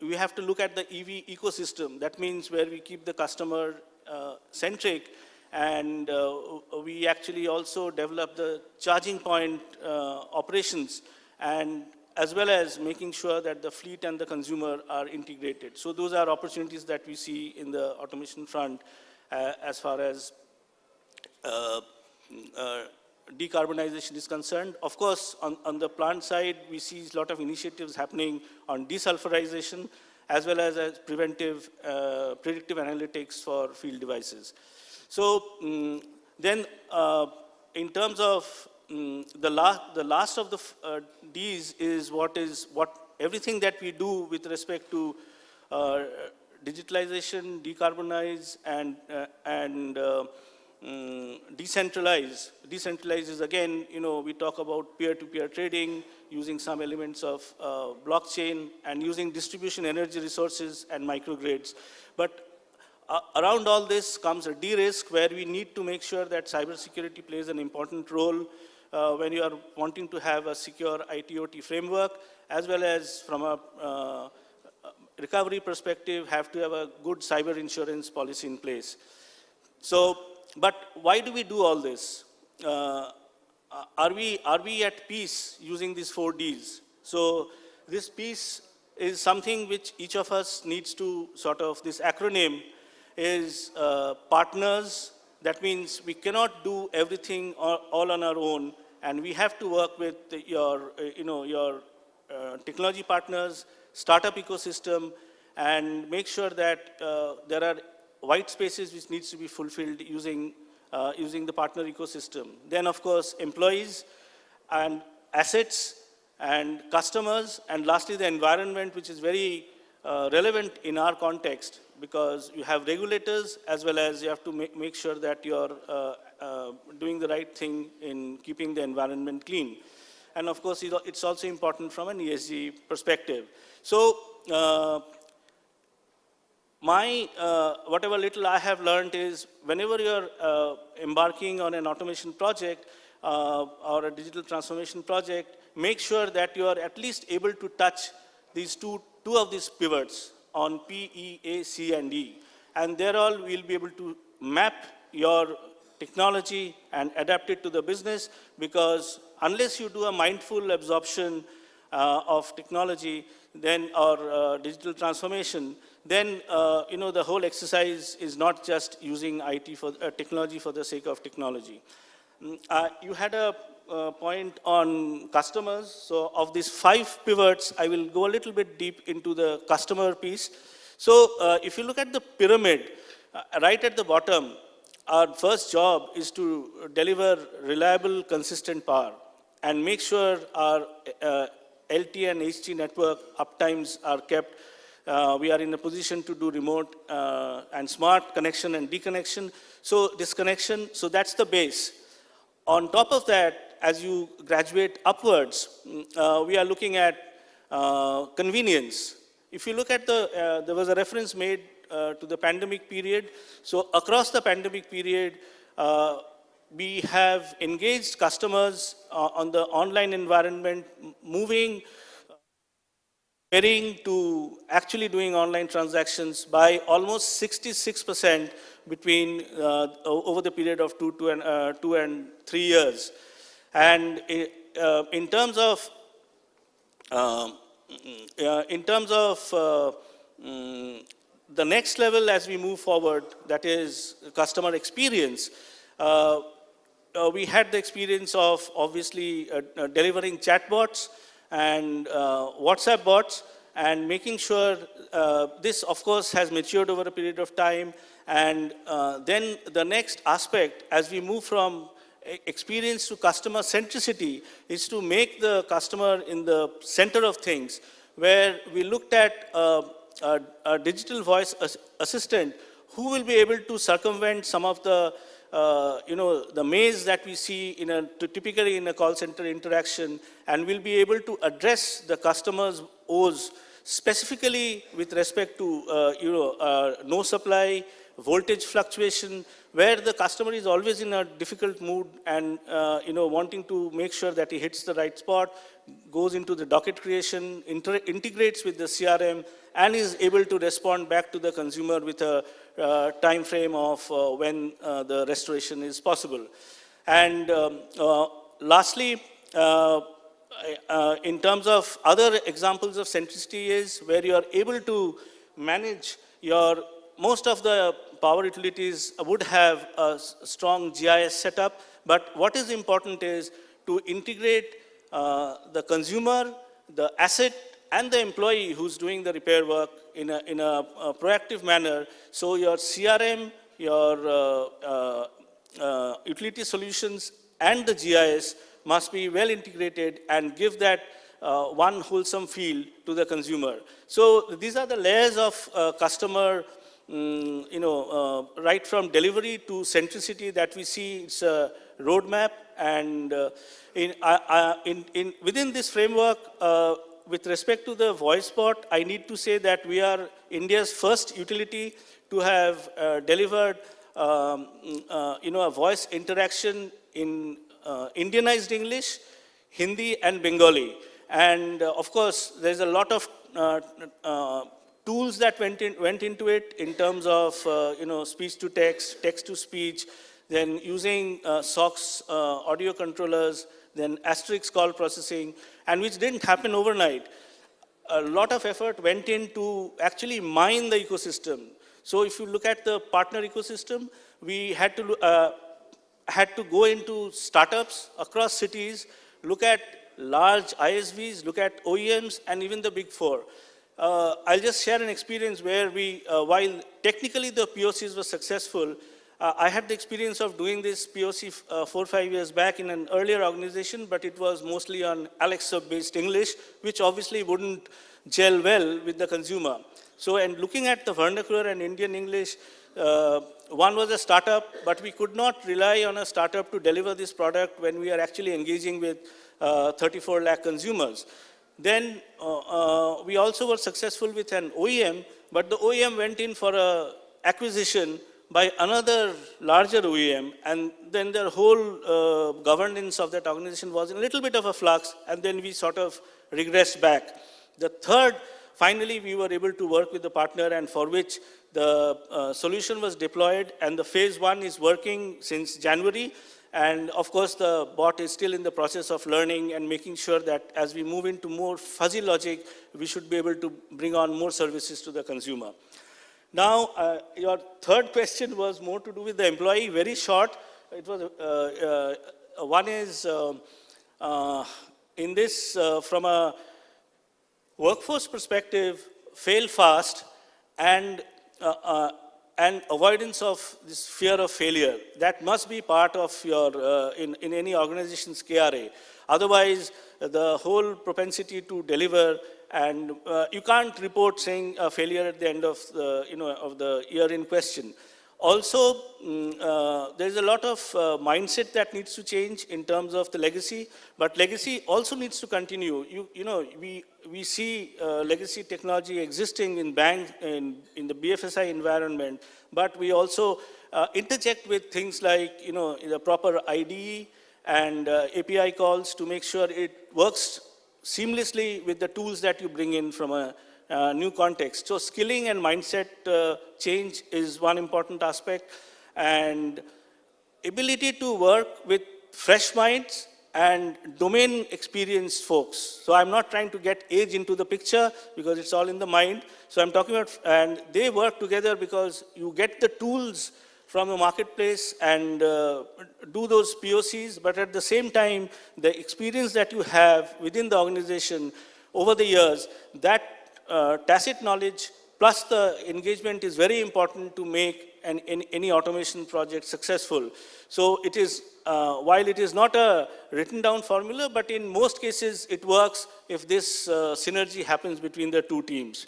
we have to look at the EV ecosystem. That means where we keep the customer centric, and we actually also develop the charging point operations, and as well as making sure that the fleet and the consumer are integrated. So those are opportunities that we see in the automation front as far as decarbonization is concerned. Of course, on the plant side, we see a lot of initiatives happening on desulfurization, as well as predictive analytics for field devices. So then in terms of the last of the D's is what everything that we do with respect to digitalization, decarbonize, and decentralize. Decentralize is again, we talk about peer-to-peer trading, using some elements of blockchain, and using distribution energy resources and microgrids. But around all this comes a D-risk, where we need to make sure that cybersecurity plays an important role when you are wanting to have a secure IT/OT framework, as well as from a recovery perspective, have to have a good cyber insurance policy in place. So, but why do we do all this? Are we at peace using these 4 Ds? So this peace is something which each of us needs to sort of, this acronym is partners. That means we cannot do everything all on our own, and we have to work with your technology partners, startup ecosystem, and make sure that there are white spaces which needs to be fulfilled using the partner ecosystem. Then, of course, employees and assets and customers, and lastly, the environment, which is very relevant in our context, because you have regulators as well as you have to make sure that you're doing the right thing in keeping the environment clean. And of course, it's also important from an ESG perspective. So, whatever little I have learned is, whenever you're embarking on an automation project or a digital transformation project, make sure that you are at least able to touch these two of these pivots on P, E, A, C, and E. And there all we'll be able to map your technology and adapt it to the business, because unless you do a mindful absorption of technology, then or digital transformation, then the whole exercise is not just using IT for technology for the sake of technology. You had a point on customers. So of these 5 pivots, I will go a little bit deep into the customer piece. So if you look at the pyramid, right at the bottom, our first job is to deliver reliable, consistent power and make sure our LT and HT network uptimes are kept. We are in a position to do remote and smart connection and deconnection. So disconnection, so that's the base. On top of that, as you graduate upwards, we are looking at convenience. If you look at there was a reference made to the pandemic period. So across the pandemic period, we have engaged customers on the online environment, moving comparing to actually doing online transactions by almost 66% between over the period of 2 and 3 years. And in terms of the next level as we move forward, that is customer experience, we had the experience of obviously delivering chatbots and WhatsApp bots, and making sure this of course has matured over a period of time. And then the next aspect as we move from experience to customer centricity is to make the customer in the center of things, where we looked at a digital voice assistant who will be able to circumvent some of the the maze that we see typically in a call center interaction, and will be able to address the customer's O's specifically with respect to no supply, voltage fluctuation, where the customer is always in a difficult mood and wanting to make sure that he hits the right spot, goes into the docket creation, integrates with the CRM, and is able to respond back to the consumer with a time frame of when the restoration is possible. And lastly, in terms of other examples of centricity is where you are able to manage most of the power utilities would have a strong GIS setup, but what is important is to integrate the consumer, the asset, and the employee who's doing the repair work in a proactive manner. So your CRM, your utility solutions, and the GIS must be well integrated and give that one wholesome feel to the consumer. So these are the layers of customer, right from delivery to centricity that we see. It's a roadmap, and within this framework, with respect to the voice bot, I need to say that we are India's first utility to have delivered a voice interaction in Indianized English, Hindi, and Bengali. And of course, there's a lot of tools that went into it in terms of speech to text, text to speech, then using SOX audio controllers, then asterisk call processing, and which didn't happen overnight. A lot of effort went in to actually mine the ecosystem. So if you look at the partner ecosystem, we had to go into startups across cities, look at large ISVs, look at OEMs, and even the big four. I'll just share an experience where while technically the POCs were successful, I had the experience of doing this POC 4 or 5 years back in an earlier organization, but it was mostly on Alexa-based English, which obviously wouldn't gel well with the consumer. So, and looking at the vernacular and Indian English, one was a startup, but we could not rely on a startup to deliver this product when we are actually engaging with 34 lakh consumers. Then we also were successful with an OEM, but the OEM went in for an acquisition by another larger OEM, and then the whole governance of that organization was in a little bit of a flux, and then we sort of regressed back. The third, finally, we were able to work with the partner, and for which the solution was deployed, and the phase 1 is working since January. And of course, the bot is still in the process of learning and making sure that as we move into more fuzzy logic, we should be able to bring on more services to the consumer. Now, your third question was more to do with the employee, very short. It was, one is, in this, from a workforce perspective, fail fast and avoidance of this fear of failure. That must be part of your, in any organization's KRA. Otherwise, the whole propensity to deliver, and you can't report saying a failure at the end of the, of the year in question. Also, there's a lot of mindset that needs to change in terms of the legacy, but legacy also needs to continue. We see legacy technology existing in banks, in the BFSI environment, but we also interject with things like, the proper IDE and API calls to make sure it works seamlessly with the tools that you bring in from a new context. So skilling and mindset change is one important aspect, and ability to work with fresh minds and domain experienced folks. So I'm not trying to get age into the picture because it's all in the mind. So I'm talking about, and they work together because you get the tools from the marketplace and do those POCs, but at the same time, the experience that you have within the organization over the years, that tacit knowledge plus the engagement is very important to make any automation project successful. So it is, while it is not a written down formula, but in most cases it works if this synergy happens between the two teams.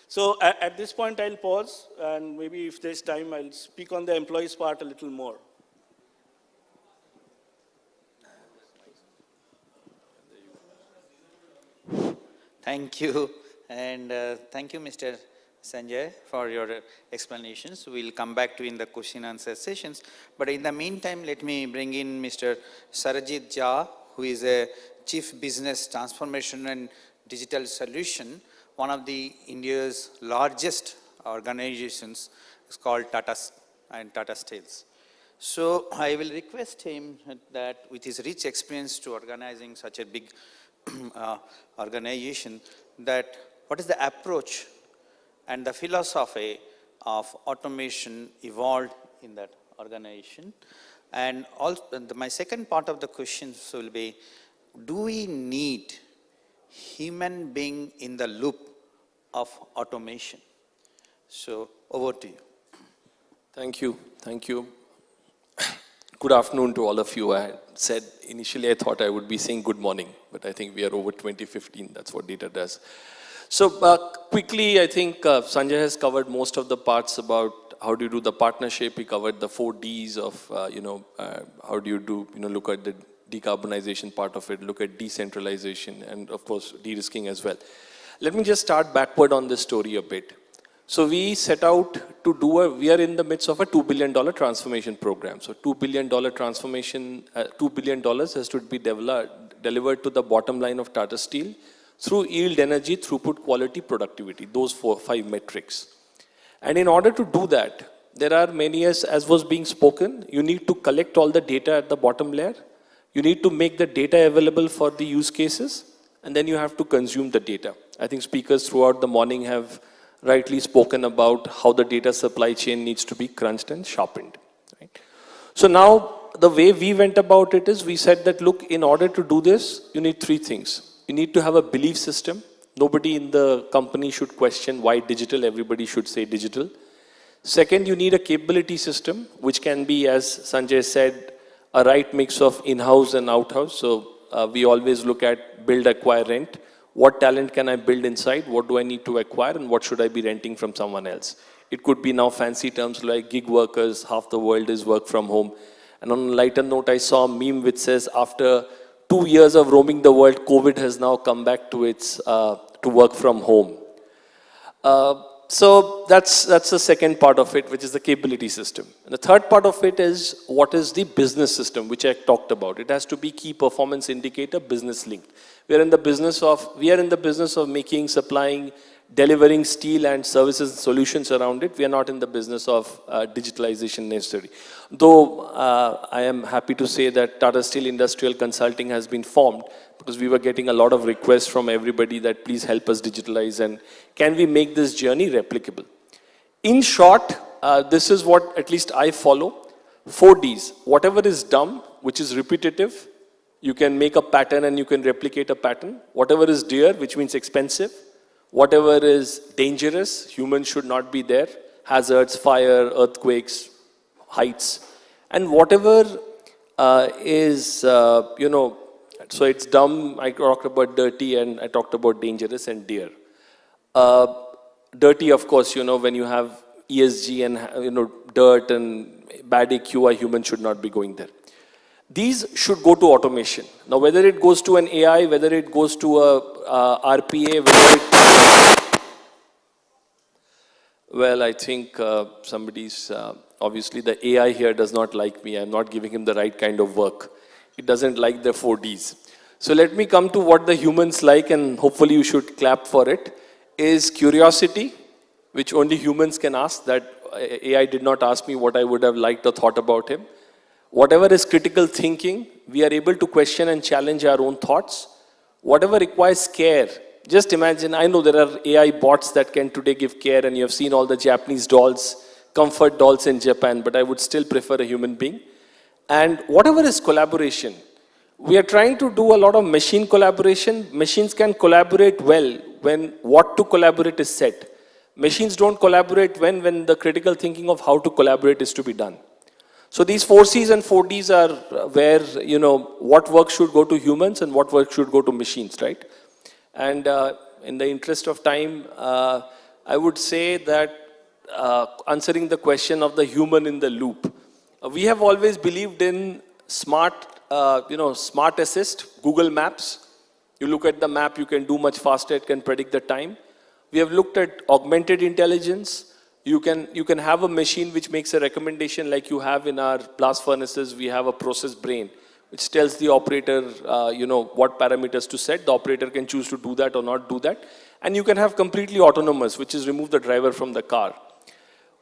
So at this point I'll pause, and maybe if there's time I'll speak on the employees part a little more. Thank you, and thank you, Mr. Sanjay, for your explanations. We'll come back to in the question answer sessions. But in the meantime, let me bring in Mr. Sarajit Jha, who is a Chief Business Transformation and Digital Solution, one of the India's largest organizations. It's called Tata and Tata Steels. So I will request him that with his rich experience to organizing such a big organization, that what is the approach and the philosophy of automation evolved in that organization. And also, my second part of the questions will be, do we need human being in the loop of automation? So over to you. Thank you. Thank you. Good afternoon to all of you. I had said initially I thought I would be saying good morning, but I think we are over 2015. That's what data does. So quickly, I think Sanjay has covered most of the parts about how do you do the partnership. He covered the 4 Ds of, how do you do, look at the decarbonization part of it, look at decentralization, and of course, de-risking as well. Let me just start backward on this story a bit. So we set out to do we are in the midst of a $2 billion transformation program. So $2 billion transformation, $2 billion has to be delivered to the bottom line of Tata Steel through yield, energy, throughput, quality, productivity, those 5 metrics. And in order to do that, there are many, as was being spoken, you need to collect all the data at the bottom layer. You need to make the data available for the use cases, and then you have to consume the data. I think speakers throughout the morning have rightly spoken about how the data supply chain needs to be crunched and sharpened. Right? So now, the way we went about it is, we said that, look, in order to do this, you need 3 things. You need to have a belief system. Nobody in the company should question why digital, everybody should say digital. Second, you need a capability system, which can be, as Sanjay said, a right mix of in-house and out-house. So we always look at build, acquire, rent. What talent can I build inside? What do I need to acquire? And what should I be renting from someone else? It could be now fancy terms like gig workers. Half the world is work from home. And on a lighter note, I saw a meme which says, after 2 years of roaming the world, COVID has now come back to its to work from home. So that's the second part of it, which is the capability system. And the third part of it is, what is the business system, which I talked about. It has to be key performance indicator, business linked. We are in the business of making, supplying, delivering steel and services and solutions around it. We are not in the business of digitalization necessarily. Though I am happy to say that Tata Steel Industrial Consulting has been formed, because we were getting a lot of requests from everybody that please help us digitalize and can we make this journey replicable. In short, this is what at least I follow. 4 Ds. Whatever is dumb, which is repetitive, you can make a pattern and you can replicate a pattern. Whatever is dear, which means expensive. Whatever is dangerous, humans should not be there. Hazards, fire, earthquakes, heights. And whatever is, so it's dumb, I talked about dirty, and I talked about dangerous and dear. Dirty, of course, when you have ESG and, dirt and bad AQI, humans should not be going there. These should go to automation. Now, whether it goes to an AI, whether it goes to a RPA, well, I think somebody's, obviously the AI here does not like me. I'm not giving him the right kind of work. It doesn't like the 4 Ds. So let me come to what the humans like, and hopefully you should clap for it, is curiosity, which only humans can ask. That AI did not ask me what I would have liked or thought about him. Whatever is critical thinking, we are able to question and challenge our own thoughts. Whatever requires care, just imagine, I know there are AI bots that can today give care, and you have seen all the Japanese dolls, comfort dolls in Japan, but I would still prefer a human being. And whatever is collaboration, we are trying to do a lot of machine collaboration. Machines can collaborate well when what to collaborate is set. Machines don't collaborate when the critical thinking of how to collaborate is to be done. So these 4Cs and 4Ds are where, what work should go to humans and what work should go to machines, right? And in the interest of time, I would say that answering the question of the human in the loop, we have always believed in smart assist, Google Maps. You look at the map, you can do much faster, it can predict the time. We have looked at augmented intelligence. You can have a machine which makes a recommendation, like you have in our blast furnaces. We have a process brain which tells the operator, what parameters to set. The operator can choose to do that or not do that. And you can have completely autonomous, which is remove the driver from the car.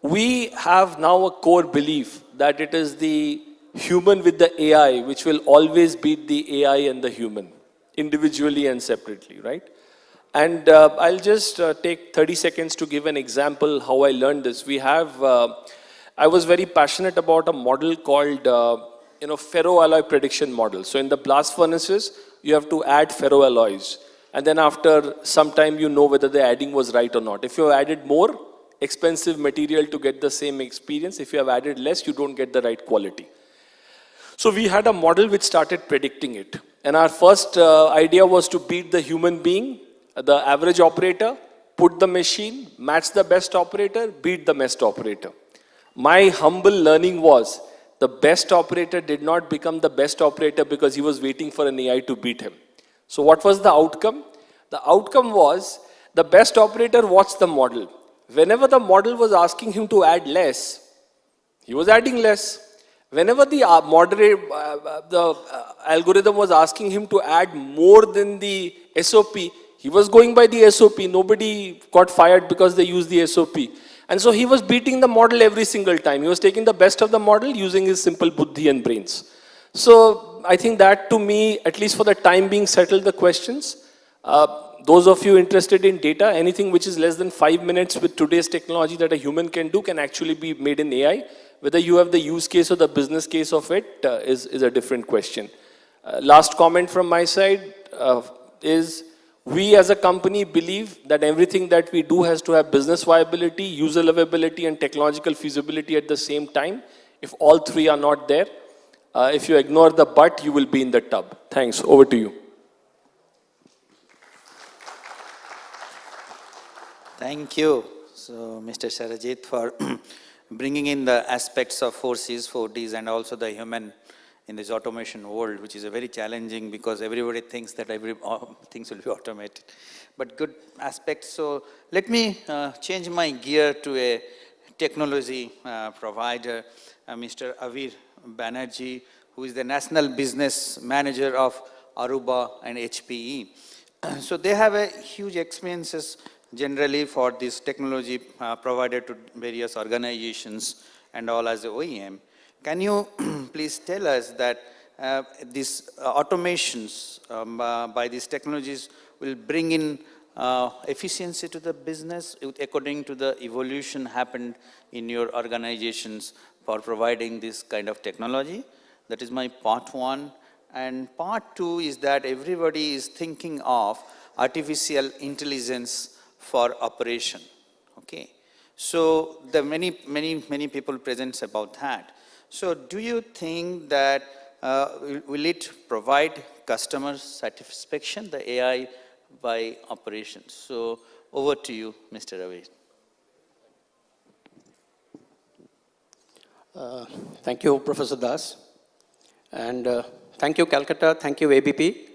We have now a core belief that it is the human with the AI which will always beat the AI and the human, individually and separately, right? And I'll just take 30 seconds to give an example how I learned this. We have, I was very passionate about a model called, ferroalloy prediction model. So in the blast furnaces, you have to add ferroalloys. And then after some time, you know whether the adding was right or not. If you have added more expensive material to get the same experience, if you have added less, you don't get the right quality. So we had a model which started predicting it. And our first idea was to beat the human being, the average operator, put the machine, match the best operator, beat the best operator. My humble learning was the best operator did not become the best operator because he was waiting for an AI to beat him. So what was the outcome? The outcome was the best operator watched the model. Whenever the model was asking him to add less, he was adding less. Whenever the algorithm was asking him to add more than the SOP, he was going by the SOP. Nobody got fired because they used the SOP. And so he was beating the model every single time. He was taking the best of the model using his simple buddhi and brains. So I think that, to me, at least for the time being, settled the questions. Those of you interested in data, anything which is less than 5 minutes with today's technology that a human can do can actually be made in AI. Whether you have the use case or the business case of it is a different question. Last comment from my side is, we as a company believe that everything that we do has to have business viability, user livability, and technological feasibility at the same time. If all three are not there, if you ignore the but, you will be in the tub. Thanks. Over to you. Thank you, so Mr. Sarajit, for bringing in the aspects of 4Cs, 4Ds, and also the human in this automation world, which is a very challenging because everybody thinks that things will be automated. But good aspects. So let me change my gear to a technology provider, Mr. Avir Banerjee, who is the National Business Manager of Aruba and HPE. So they have a huge experiences generally for this technology provided to various organizations and all as a OEM. Can you please tell us that these automations by these technologies will bring in efficiency to the business according to the evolution happened in your organizations for providing this kind of technology? That is my part one. And part two is that everybody is thinking of artificial intelligence for operation. Okay. So the many people present about that. So do you think that will it provide customer satisfaction, the AI by operations? So over to you, Mr. Ravi. Thank you, Professor Das. And thank you, Calcutta. Thank you, ABP.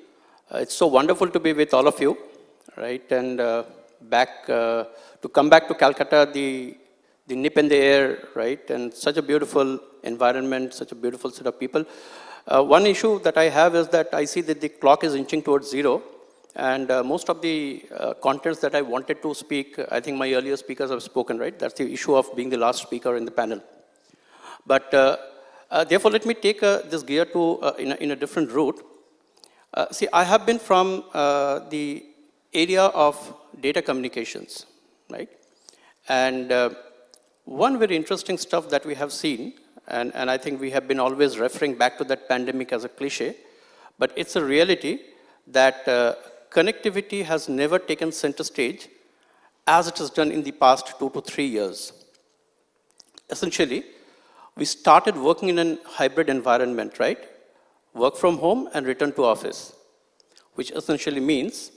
It's so wonderful to be with all of you, right? And to come back to Calcutta, the nip in the air, right? And such a beautiful environment, such a beautiful set of people. One issue that I have is that I see that the clock is inching towards 0, and most of the contents that I wanted to speak, I think my earlier speakers have spoken, right? That's the issue of being the last speaker in the panel. But therefore, let me take this gear to in a different route. See, I have been from the area of data communications, right? And one very interesting stuff that we have seen, and I think we have been always referring back to that pandemic as a cliche, but it's a reality that connectivity has never taken center stage as it has done in the past 2 to 3 years. Essentially, we started working in a hybrid environment, right? Work from home and return to office, which essentially means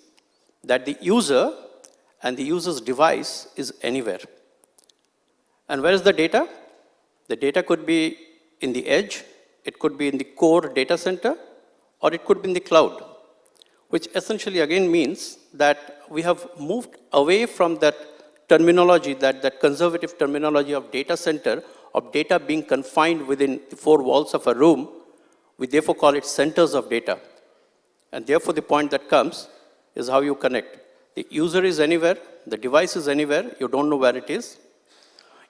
that the user and the user's device is anywhere. And where is the data? The data could be in the edge, it could be in the core data center, or it could be in the cloud, which essentially again means that we have moved away from that terminology, that conservative terminology of data center, of data being confined within the 4 walls of a room. We therefore call it centers of data. And therefore the point that comes is how you connect. The user is anywhere, the device is anywhere, you don't know where it is.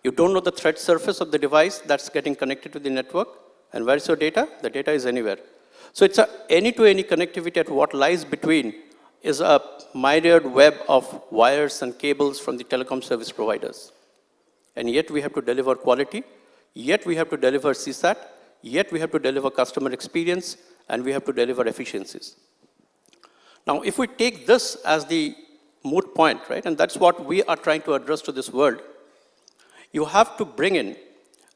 You don't know the threat surface of the device that's getting connected to the network. And where is your data? The data is anywhere. So it's a any-to-any connectivity at what lies between is a myriad web of wires and cables from the telecom service providers. And yet we have to deliver quality, yet we have to deliver CSAT, yet we have to deliver customer experience, and we have to deliver efficiencies. Now, if we take this as the moot point, right, and that's what we are trying to address to this world, you have to bring in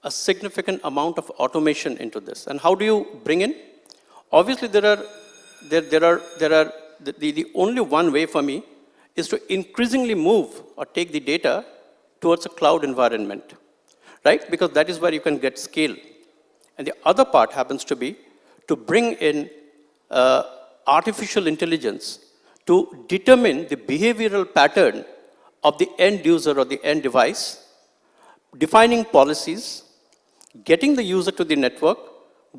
a significant amount of automation into this. And how do you bring in? Obviously, the only one way for me is to increasingly move or take the data towards a cloud environment, right? Because that is where you can get scale. And the other part happens to be to bring in artificial intelligence to determine the behavioral pattern of the end user or the end device, defining policies, getting the user to the network,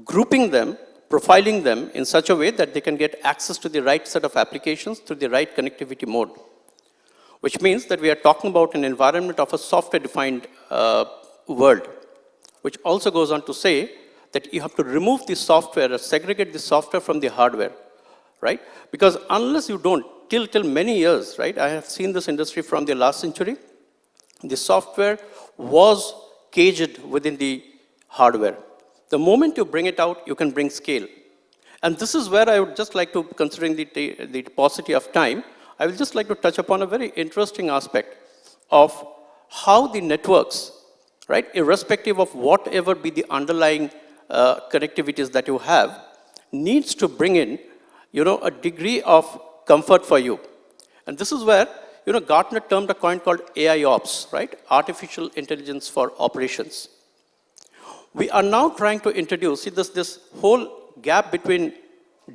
grouping them, profiling them in such a way that they can get access to the right set of applications through the right connectivity mode. Which means that we are talking about an environment of a software-defined world, which also goes on to say that you have to remove the software or segregate the software from the hardware, right? Because unless you don't, till many years, right? I have seen this industry from the last century. The software was caged within the hardware. The moment you bring it out, you can bring scale. And this is where I would just like to, considering the paucity of time, I would just like to touch upon a very interesting aspect of how the networks, right, irrespective of whatever be the underlying connectivities that you have, needs to bring in, a degree of comfort for you. And this is where, Gartner termed a coin called AI Ops, right? Artificial Intelligence for Operations. We are now trying to introduce, see this whole gap between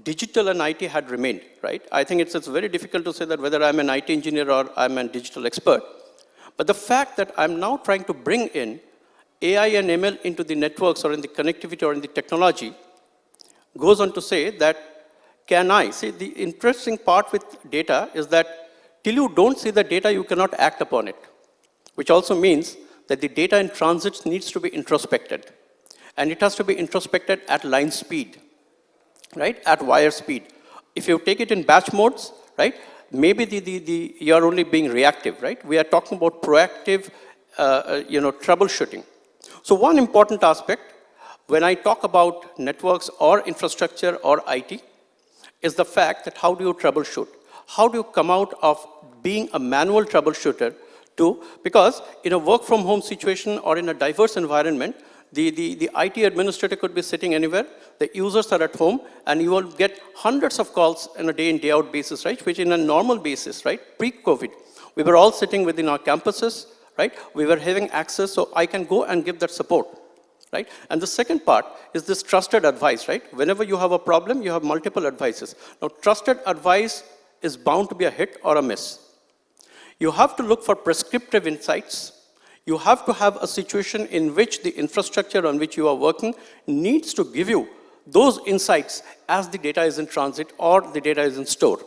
digital and IT had remained, right? I think it's very difficult to say that whether I'm an IT engineer or I'm a digital expert. But the fact that I'm now trying to bring in AI and ML into the networks or in the connectivity or in the technology goes on to say that see, the interesting part with data is that till you don't see the data, you cannot act upon it, which also means that the data in transit needs to be introspected. And it has to be introspected at line speed, right, at wire speed. If you take it in batch modes, right, maybe you're only being reactive, right? We are talking about proactive, troubleshooting. So one important aspect when I talk about networks or infrastructure or IT is the fact that how do you troubleshoot? How do you come out of being a manual troubleshooter to, because in a work from home situation or in a diverse environment, the IT administrator could be sitting anywhere, the users are at home, and you will get hundreds of calls on a day in, day out basis, right? Which in a normal basis, right? Pre-COVID, we were all sitting within our campuses, right? We were having access, so I can go and give that support, right? And the second part is this trusted advice, right? Whenever you have a problem, you have multiple advices. Now, trusted advice is bound to be a hit or a miss. You have to look for prescriptive insights. You have to have a situation in which the infrastructure on which you are working needs to give you those insights as the data is in transit or the data is in store.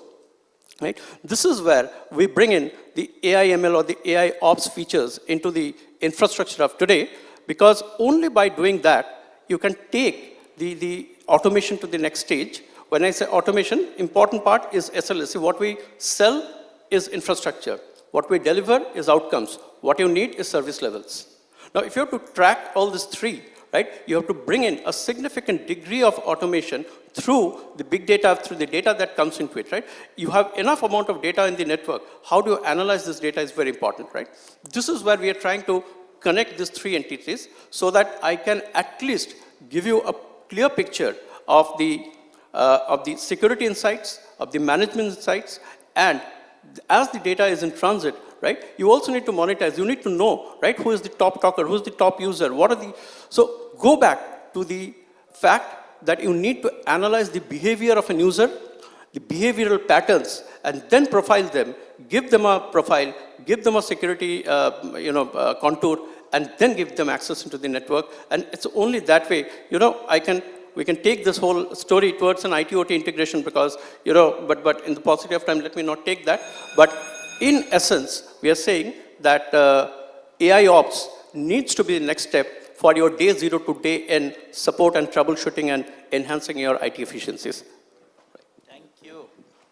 Right? This is where we bring in the AI ML or the AI ops features into the infrastructure of today, because only by doing that, you can take the automation to the next stage. When I say automation, important part is SLS. What we sell is infrastructure. What we deliver is outcomes. What you need is service levels. Now, if you have to track all these three, right, you have to bring in a significant degree of automation through the big data, through the data that comes into it, right? You have enough amount of data in the network. How do you analyze this data is very important, right? This is where we are trying to connect these three entities so that I can at least give you a clear picture of the security insights, of the management insights, and as the data is in transit, right, you also need to monetize. You need to know, right, who is the top talker, who is the top user, what are the... So go back to the fact that you need to analyze the behavior of an user, the behavioral patterns, and then profile them, give them a profile, give them a security contour, and then give them access into the network. And it's only that way, we can take this whole story towards an IT-OT integration because, but in the paucity of time, let me not take that. But in essence, we are saying that AI Ops needs to be the next step for your day zero to day end support and troubleshooting and enhancing your IT efficiencies. Thank you.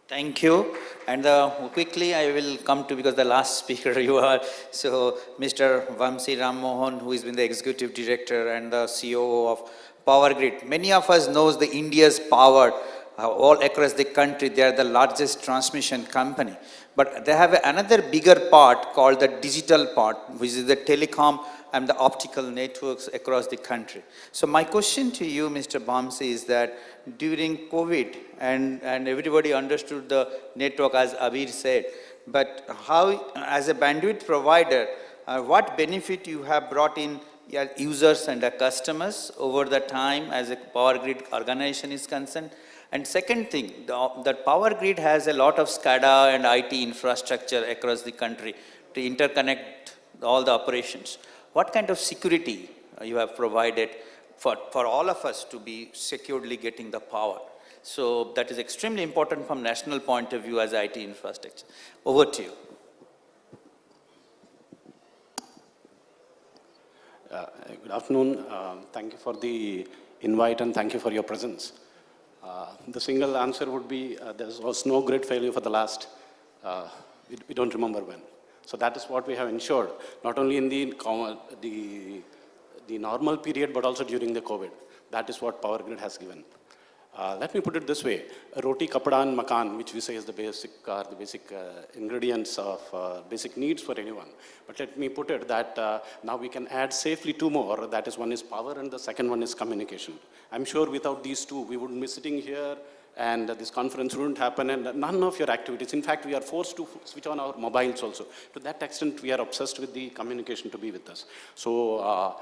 Thank you. And quickly I will come to, because the last speaker you are, so Mr. Vamsi Ram Mohan, who has been the Executive Director and the COO of Power Grid. Many of us knows the India's power all across the country. They are the largest transmission company. But they have another bigger part called the digital part, which is the telecom and the optical networks across the country. So my question to you, Mr. Vamsi, is that during COVID, and everybody understood the network as Abir said, but how, as a bandwidth provider, what benefit you have brought in your users and the customers over the time as a Power Grid organization is concerned? And second thing, the Power Grid has a lot of SCADA and IT infrastructure across the country to interconnect all the operations. What kind of security you have provided for all of us to be securely getting the power? So that is extremely important from national point of view as IT infrastructure. Over to you. Good afternoon. Thank you for the invite and thank you for your presence. The single answer would be there was no grid failure for the last, we don't remember when. So that is what we have ensured, not only in the normal period, but also during the COVID. That is what Power Grid has given. Let me put it this way: roti, kapada, and makan, which we say is the basic ingredients of basic needs for anyone. But let me put it that now we can add safely two more. That is, one is power, and the second one is communication. I'm sure without these two, we wouldn't be sitting here, and this conference wouldn't happen, and none of your activities. In fact, we are forced to switch on our mobiles also. To that extent, we are obsessed with the communication to be with us. So.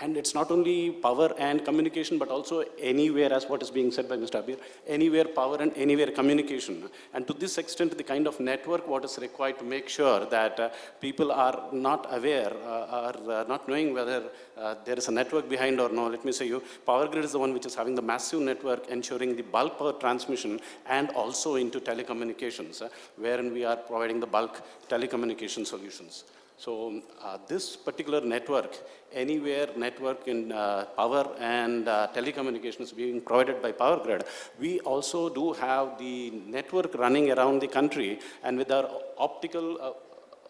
And it's not only power and communication, but also anywhere, as what is being said by Mr. Abir, anywhere power and anywhere communication. And to this extent, the kind of network what is required to make sure that people are not aware, are not knowing whether there is a network behind or no. Let me say you, Power Grid is the one which is having the massive network ensuring the bulk power transmission and also into telecommunications, wherein we are providing the bulk telecommunication solutions. So this particular network, anywhere network in power and telecommunications being provided by Power Grid, we also do have the network running around the country, and with our optical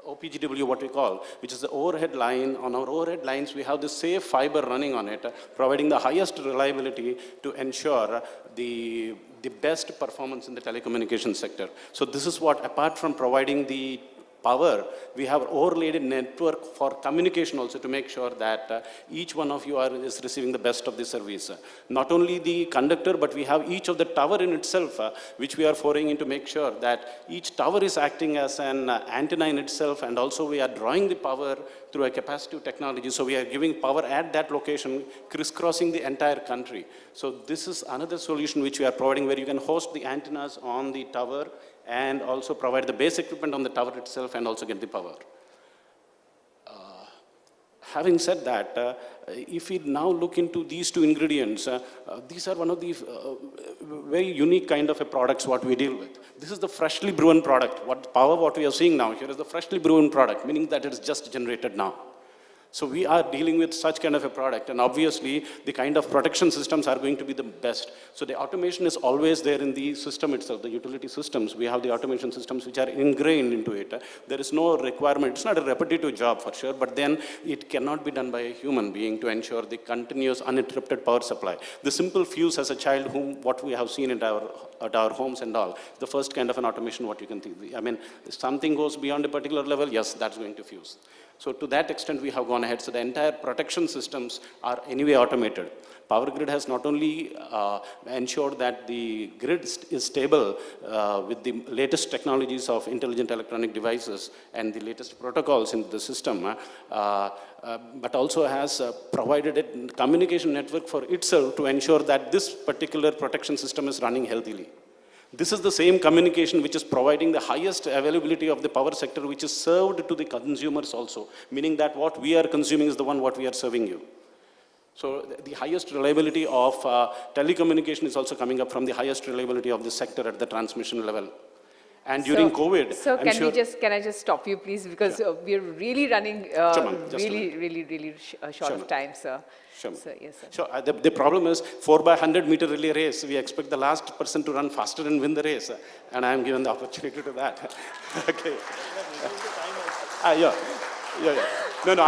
OPGW, what we call, which is the overhead line. On our overhead lines, we have the safe fiber running on it, providing the highest reliability to ensure the best performance in the telecommunications sector. So this is what, apart from providing the power, we have overlaid a network for communication also to make sure that each one of you is receiving the best of the service. Not only the conductor, but we have each of the tower in itself, which we are foraying in to make sure that each tower is acting as an antenna in itself, and also we are drawing the power through a capacitive technology. So we are giving power at that location, crisscrossing the entire country. So this is another solution which we are providing, where you can host the antennas on the tower and also provide the base equipment on the tower itself and also get the power. having said that, if we now look into these two ingredients, these are one of the very unique kind of a products what we deal with. This is the freshly brewed product. What we are seeing now here is the freshly brewed product, meaning that it is just generated now. So we are dealing with such kind of a product, and obviously the kind of protection systems are going to be the best. So the automation is always there in the system itself, the utility systems. We have the automation systems which are ingrained into it. There is no requirement. It's not a repetitive job for sure, but then it cannot be done by a human being to ensure the continuous uninterrupted power supply. The simple fuse as a child, what we have seen at our homes and all, the first kind of an automation what you can think. I mean, if something goes beyond a particular level, yes, that's going to fuse. So to that extent, we have gone ahead. So the entire protection systems are anyway automated. Power Grid has not only ensured that the grid is stable with the latest technologies of intelligent electronic devices and the latest protocols in the system, but also has provided a communication network for itself to ensure that this particular protection system is running healthily. This is the same communication which is providing the highest availability of the power sector, which is served to the consumers also, meaning that what we are consuming is the one what we are serving you. So the highest reliability of telecommunication is also coming up from the highest reliability of the sector at the transmission level. And during COVID, so can I just stop you, please, because we're really running really short of time, sir. Sure. So, yes, sir. Sure. The problem is 4x100 meter relay race. We expect the last person to run faster and win the race, and I am given the opportunity to that. Okay. No,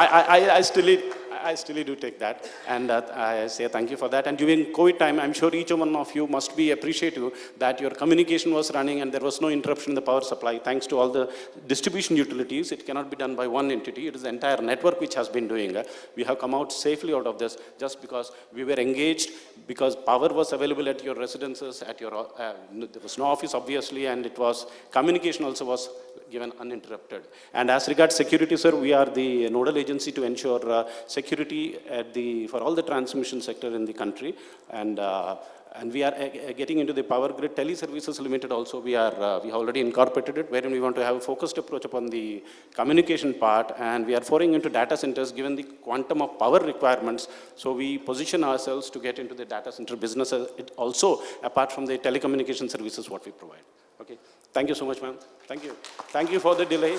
I still do take that, and I say thank you for that. And during COVID time, I'm sure each one of you must be appreciative that your communication was running and there was no interruption in the power supply. Thanks to all the distribution utilities, it cannot be done by one entity. It is the entire network which has been doing. We have come out safely out of this just because we were engaged, because power was available at your residences, at your there was no office obviously, and it was communication also was given uninterrupted. And as regards security, sir, we are the nodal agency to ensure security for all the transmission sector in the country. And we are getting into the Power Grid Teleservices Limited also. We have already incorporated it, wherein we want to have a focused approach upon the communication part, and we are foraying into data centers given the quantum of power requirements. So we position ourselves to get into the data center business also, apart from the telecommunication services what we provide. Okay. Thank you so much, ma'am. Thank you. Thank you for the delay.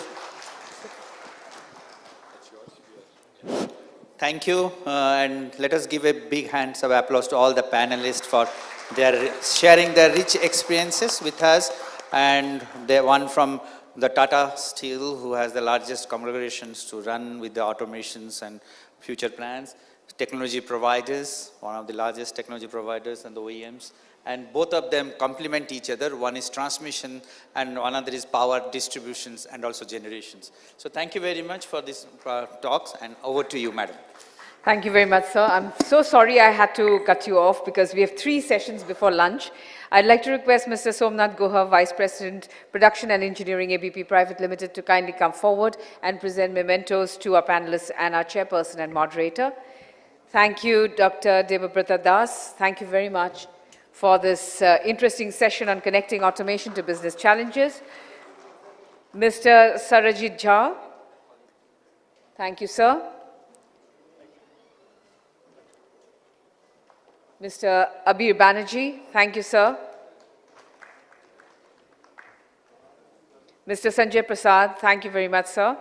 Thank you, and let us give a big hands of applause to all the panelists for their sharing their rich experiences with us, and the one from the Tata Steel, who has the largest congregations to run with the automations and future plans, technology providers, one of the largest technology providers, and the OEMs. And both of them complement each other. One is transmission and another is power distributions and also generations. So thank you very much for these talks, and over to you, madam. Thank you very much, sir. I'm so sorry I had to cut you off because we have 3 sessions before lunch. I'd like to request Mr. Somnath Guha, Vice President, Production and Engineering, ABP Private Limited, to kindly come forward and present mementos to our panelists and our chairperson and moderator. Thank you, Dr. Debabrata Das. Thank you very much for this interesting session on connecting automation to business challenges. Mr. Sarajit Jha. Thank you, sir. Mr. Abir Banerjee. Thank you, sir. Mr. Sanjay Prasad. Thank you very much, sir.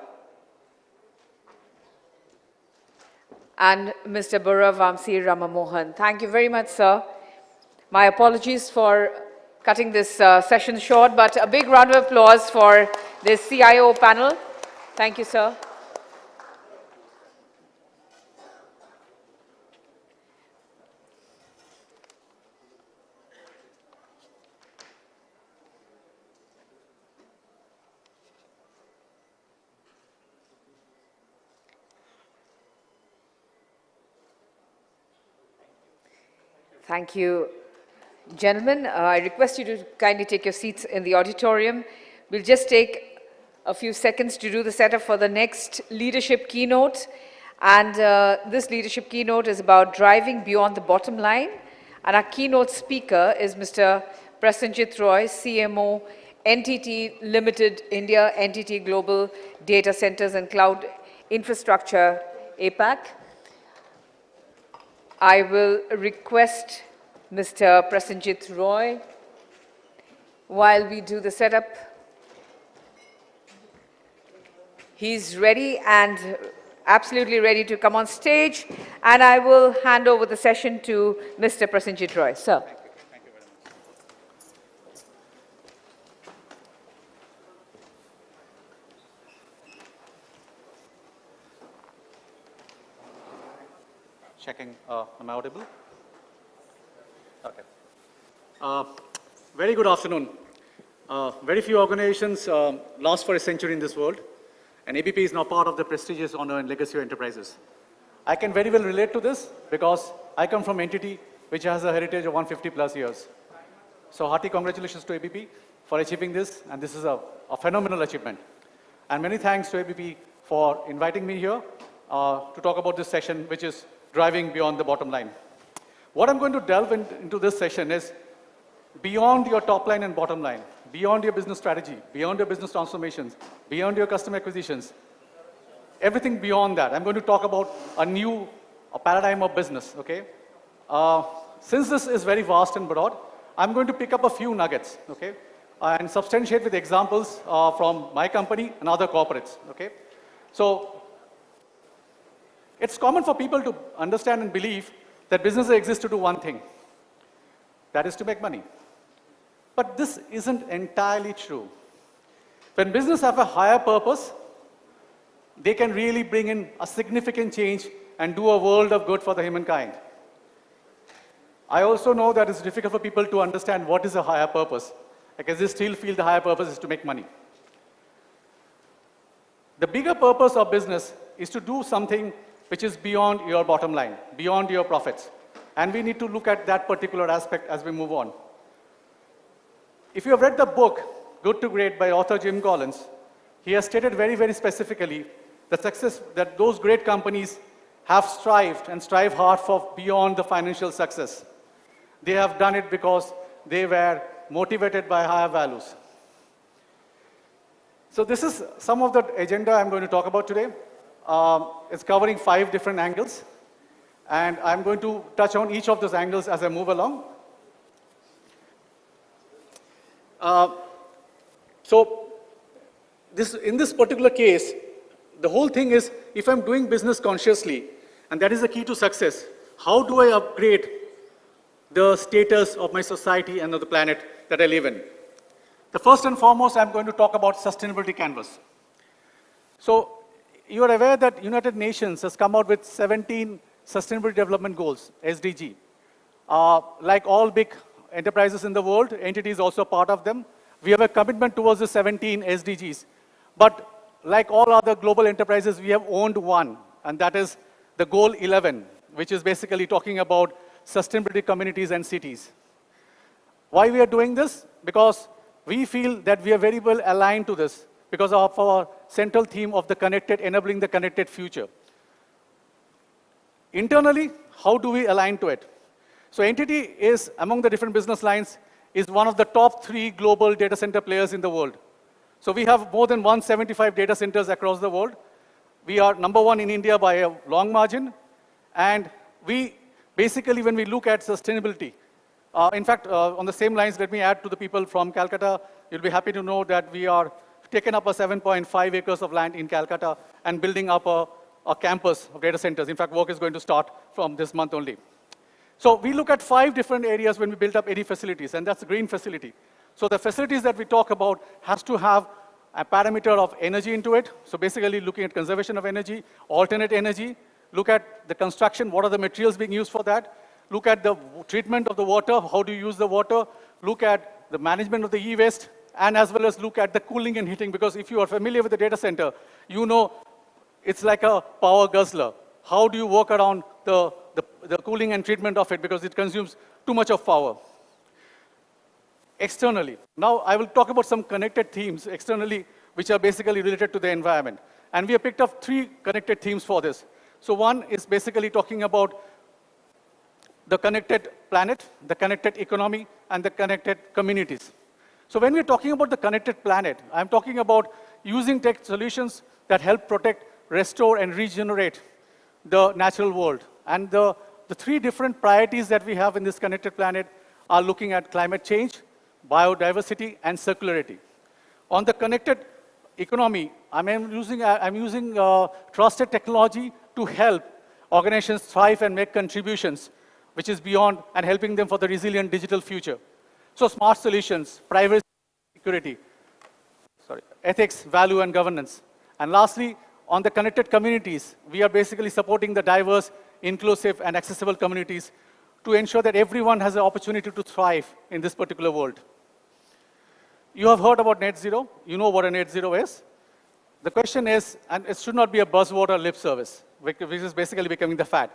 And Mr. Burra Vamsi Ramamohan. Thank you very much, sir. My apologies for cutting this session short, but a big round of applause for this CIO panel. Thank you, sir. Thank you. Gentlemen, I request you to kindly take your seats in the auditorium. We'll just take a few seconds to do the setup for the next leadership keynote. And this leadership keynote is about driving beyond the bottom line. And our keynote speaker is Mr. Prasenjit Roy, CMO, NTT Limited India, NTT Global Data Centers and Cloud Infrastructure APAC. I will request Mr. Prasenjit Roy, while we do the setup. He's ready and absolutely ready to come on stage, and I will hand over the session to Mr. Prasenjit Roy. Sir. Thank you very much. Checking, am I audible? Okay. Very good afternoon. Very few organizations last for a century in this world, and ABP is now part of the prestigious honor and legacy of enterprises. I can very well relate to this because I come from an entity which has a heritage of 150 plus years. So hearty congratulations to ABP for achieving this, and this is a phenomenal achievement. And many thanks to ABP for inviting me here to talk about this session, which is driving beyond the bottom line. What I'm going to delve into this session is beyond your top line and bottom line, beyond your business strategy, beyond your business transformations, beyond your customer acquisitions, everything beyond that. I'm going to talk about a paradigm of business, okay? Since this is very vast and broad, I'm going to pick up a few nuggets, okay? And substantiate with examples from my company and other corporates, okay? So, it's common for people to understand and believe that businesses exist to do one thing, that is to make money. But this isn't entirely true. When business have a higher purpose, they can really bring in a significant change and do a world of good for the humankind. I also know that it's difficult for people to understand what is a higher purpose, because they still feel the higher purpose is to make money. The bigger purpose of business is to do something which is beyond your bottom line, beyond your profits. And we need to look at that particular aspect as we move on. If you have read the book, Good to Great by author Jim Collins, he has stated very, very specifically the success that those great companies have strived and strive hard for beyond the financial success. They have done it because they were motivated by higher values. So this is some of the agenda I'm going to talk about today. It's covering 5 different angles, and I'm going to touch on each of those angles as I move along. In this particular case, the whole thing is, if I'm doing business consciously, and that is the key to success, how do I upgrade the status of my society and of the planet that I live in? The first and foremost, I'm going to talk about sustainability canvas. So, you are aware that United Nations has come out with 17 Sustainable Development Goals, SDG. Like all big enterprises in the world, entities is also part of them. We have a commitment towards the 17 SDGs. But like all other global enterprises, we have owned one, and that is the goal 11, which is basically talking about sustainability communities and cities. Why we are doing this? Because we feel that we are very well aligned to this because of our central theme of the connected, enabling the connected future. Internally, how do we align to it? So entity is, among the different business lines, is one of the top 3 global data center players in the world. So we have more than 175 data centers across the world. We are number 1 in India by a long margin. And we basically, when we look at sustainability, in fact, on the same lines, let me add to the people from Calcutta, you'll be happy to know that we are taking up a 7.5 acres of land in Calcutta and building up a campus of data centers. In fact, work is going to start from this month only. So we look at 5 different areas when we build up any facilities, and that's a green facility. So the facilities that we talk about has to have a parameter of energy into it. So basically looking at conservation of energy, alternate energy, look at the construction, what are the materials being used for that, look at the treatment of the water, how do you use the water, look at the management of the e-waste, and as well as look at the cooling and heating, because if you are familiar with the data center, you know it's like a power guzzler. How do you work around the cooling and treatment of it, because it consumes too much of power. Externally, now I will talk about some connected themes externally, which are basically related to the environment. And we have picked up 3 connected themes for this. So one is basically talking about the connected planet, the connected economy, and the connected communities. So when we're talking about the connected planet, I'm talking about using tech solutions that help protect, restore, and regenerate the natural world. And the three different priorities that we have in this connected planet are looking at climate change, biodiversity, and circularity. On the connected economy, I'm using trusted technology to help organizations thrive and make contributions, which is beyond and helping them for the resilient digital future. So smart solutions, privacy, security, ethics, value, and governance. And lastly, on the connected communities, we are basically supporting the diverse, inclusive, and accessible communities to ensure that everyone has an opportunity to thrive in this particular world. You have heard about net zero. You know what a net zero is. The question is, and it should not be a buzzword or lip service, which is basically becoming the fad.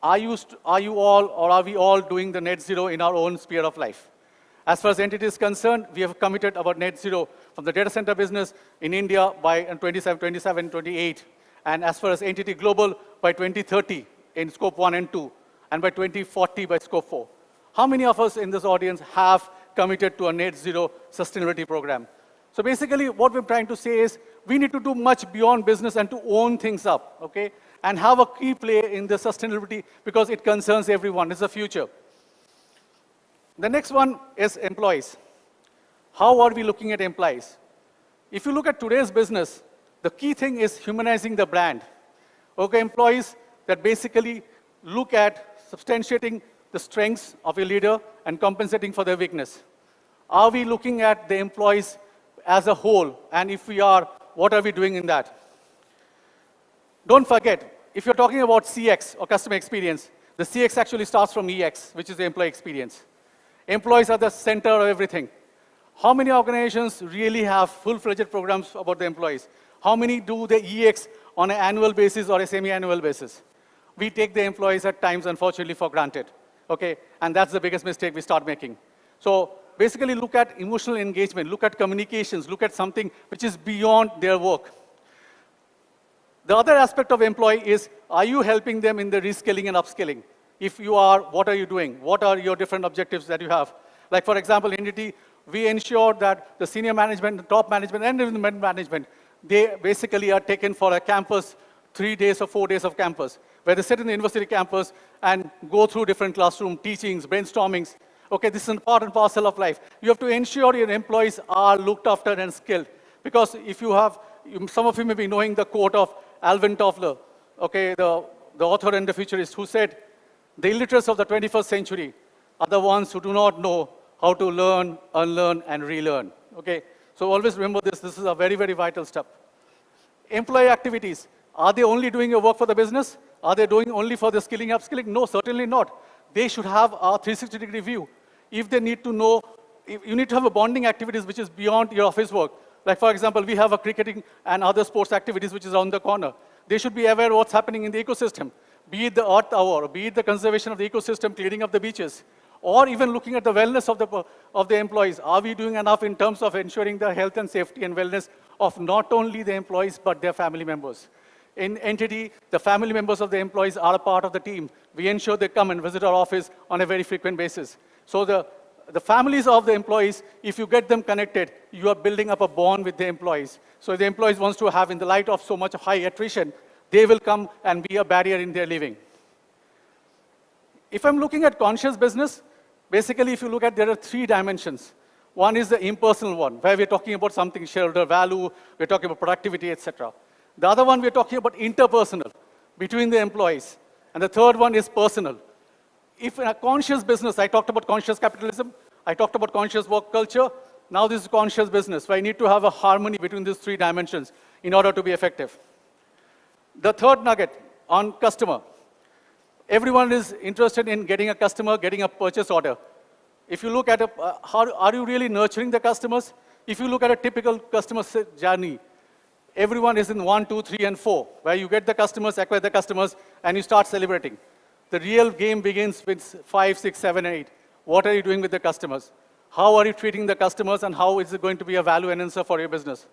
Are you all, or are we all doing the net zero in our own sphere of life? As far as entity is concerned, we have committed about net zero from the data center business in India by 27, 28. And as far as entity global, by 2030 in scope 1 and 2, and by 2040 by scope 4. How many of us in this audience have committed to a net zero sustainability program? So basically, what we're trying to say is we need to do much beyond business and to own things up, okay? And have a key play in the sustainability because it concerns everyone. It's the future. The next one is employees. How are we looking at employees? If you look at today's business, the key thing is humanizing the brand. Okay, employees that basically look at substantiating the strengths of a leader and compensating for their weakness. Are we looking at the employees as a whole? And if we are, what are we doing in that? Don't forget, if you're talking about CX or customer experience, the CX actually starts from EX, which is the employee experience. Employees are the center of everything. How many organizations really have full-fledged programs about the employees? How many do the EX on an annual basis or a semi-annual basis? We take the employees at times, unfortunately, for granted. Okay? And that's the biggest mistake we start making. So basically look at emotional engagement, look at communications, look at something which is beyond their work. The other aspect of employee is, are you helping them in the reskilling and upskilling? If you are, what are you doing? What are your different objectives that you have? Like, for example, in Entity, we ensure that the senior management, the top management, and even the mid management, they basically are taken for a campus, 3 days or 4 days of campus, where they sit in the university campus and go through different classroom teachings, brainstormings. Okay, this is an part and parcel of life. You have to ensure your employees are looked after and skilled. Because if you have, some of you may be knowing the quote of Alvin Toffler, okay, the author and the futurist, who said, the illiterates of the 21st century are the ones who do not know how to learn, unlearn, and relearn. Okay? So always remember this. This is a very, very vital step. Employee activities. Are they only doing your work for the business? Are they doing only for the skilling, upskilling? No, certainly not. They should have a 360-degree view. If they need to know, you need to have a bonding activities which is beyond your office work. Like, for example, we have a cricketing and other sports activities which is on the corner. They should be aware of what's happening in the ecosystem. Be it the Earth Hour, be it the conservation of the ecosystem, cleaning up the beaches, or even looking at the wellness of the employees. Are we doing enough in terms of ensuring the health and safety and wellness of not only the employees, but their family members? In Entity, the family members of the employees are a part of the team. We ensure they come and visit our office on a very frequent basis. So the families of the employees, if you get them connected, you are building up a bond with the employees. So if the employees wants to have, in the light of so much high attrition, they will come and be a barrier in their living. If I'm looking at conscious business, basically if you look at, there are 3 dimensions. One is the impersonal one, where we're talking about something shareholder value, we're talking about productivity, etc. The other one, we're talking about interpersonal, between the employees. And the third one is personal. If in a conscious business, I talked about conscious capitalism, I talked about conscious work culture, now this is conscious business, where I need to have a harmony between these 3 dimensions in order to be effective. The third nugget on customer. Everyone is interested in getting a customer, getting a purchase order. If you look at, how are you really nurturing the customers? If you look at a typical customer journey, everyone is in 1, 2, 3, and 4, where you get the customers, acquire the customers, and you start celebrating. The real game begins with 5, 6, 7, and 8. What are you doing with the customers? How are you treating the customers, and how is it going to be a value enhancer for your business?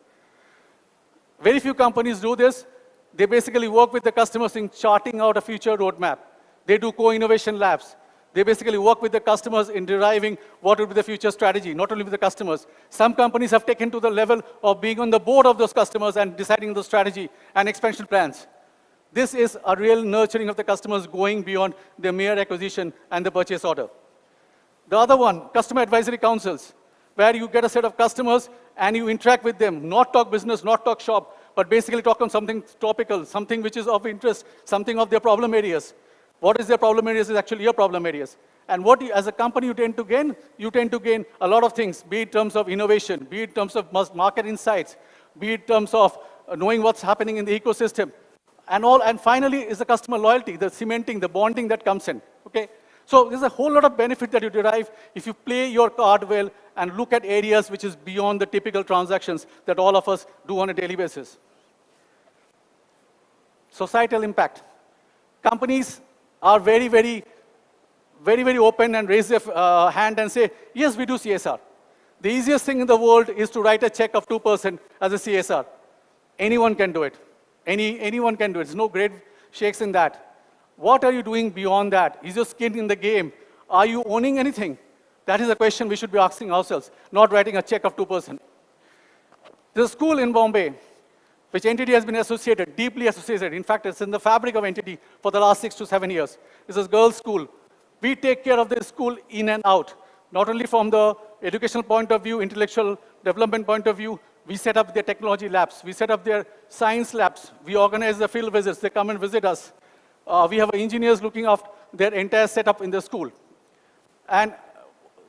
Very few companies do this. They basically work with the customers in charting out a future roadmap. They do co-innovation labs. They basically work with the customers in deriving what will be the future strategy, not only with the customers. Some companies have taken to the level of being on the board of those customers and deciding the strategy and expansion plans. This is a real nurturing of the customers going beyond their mere acquisition and the purchase order. The other one, customer advisory councils, where you get a set of customers and you interact with them, not talk business, not talk shop, but basically talk on something topical, something which is of interest, something of their problem areas. What is their problem areas is actually your problem areas. And what you, as a company you tend to gain a lot of things, be it in terms of innovation, be it in terms of market insights, be it in terms of knowing what's happening in the ecosystem, and finally is the customer loyalty, the cementing, the bonding that comes in, okay? So there's a whole lot of benefit that you derive if you play your card well and look at areas which is beyond the typical transactions that all of us do on a daily basis. Societal impact. Companies are very, very open and raise their hand and say, yes, we do CSR. The easiest thing in the world is to write a check of 2% as a CSR. Anyone can do it. Anyone can do it. There's no great shakes in that. What are you doing beyond that? Is your skin in the game? Are you owning anything? That is a question we should be asking ourselves, not writing a check of 2%. There's a school in Bombay, which entity has been associated, deeply associated. In fact, it's in the fabric of entity for the last 6 to 7 years. This is a girls' school. We take care of this school in and out, not only from the educational point of view, intellectual development point of view. We set up their technology labs. We set up their science labs. We organize the field visits. They come and visit us. We have engineers looking after their entire setup in the school. And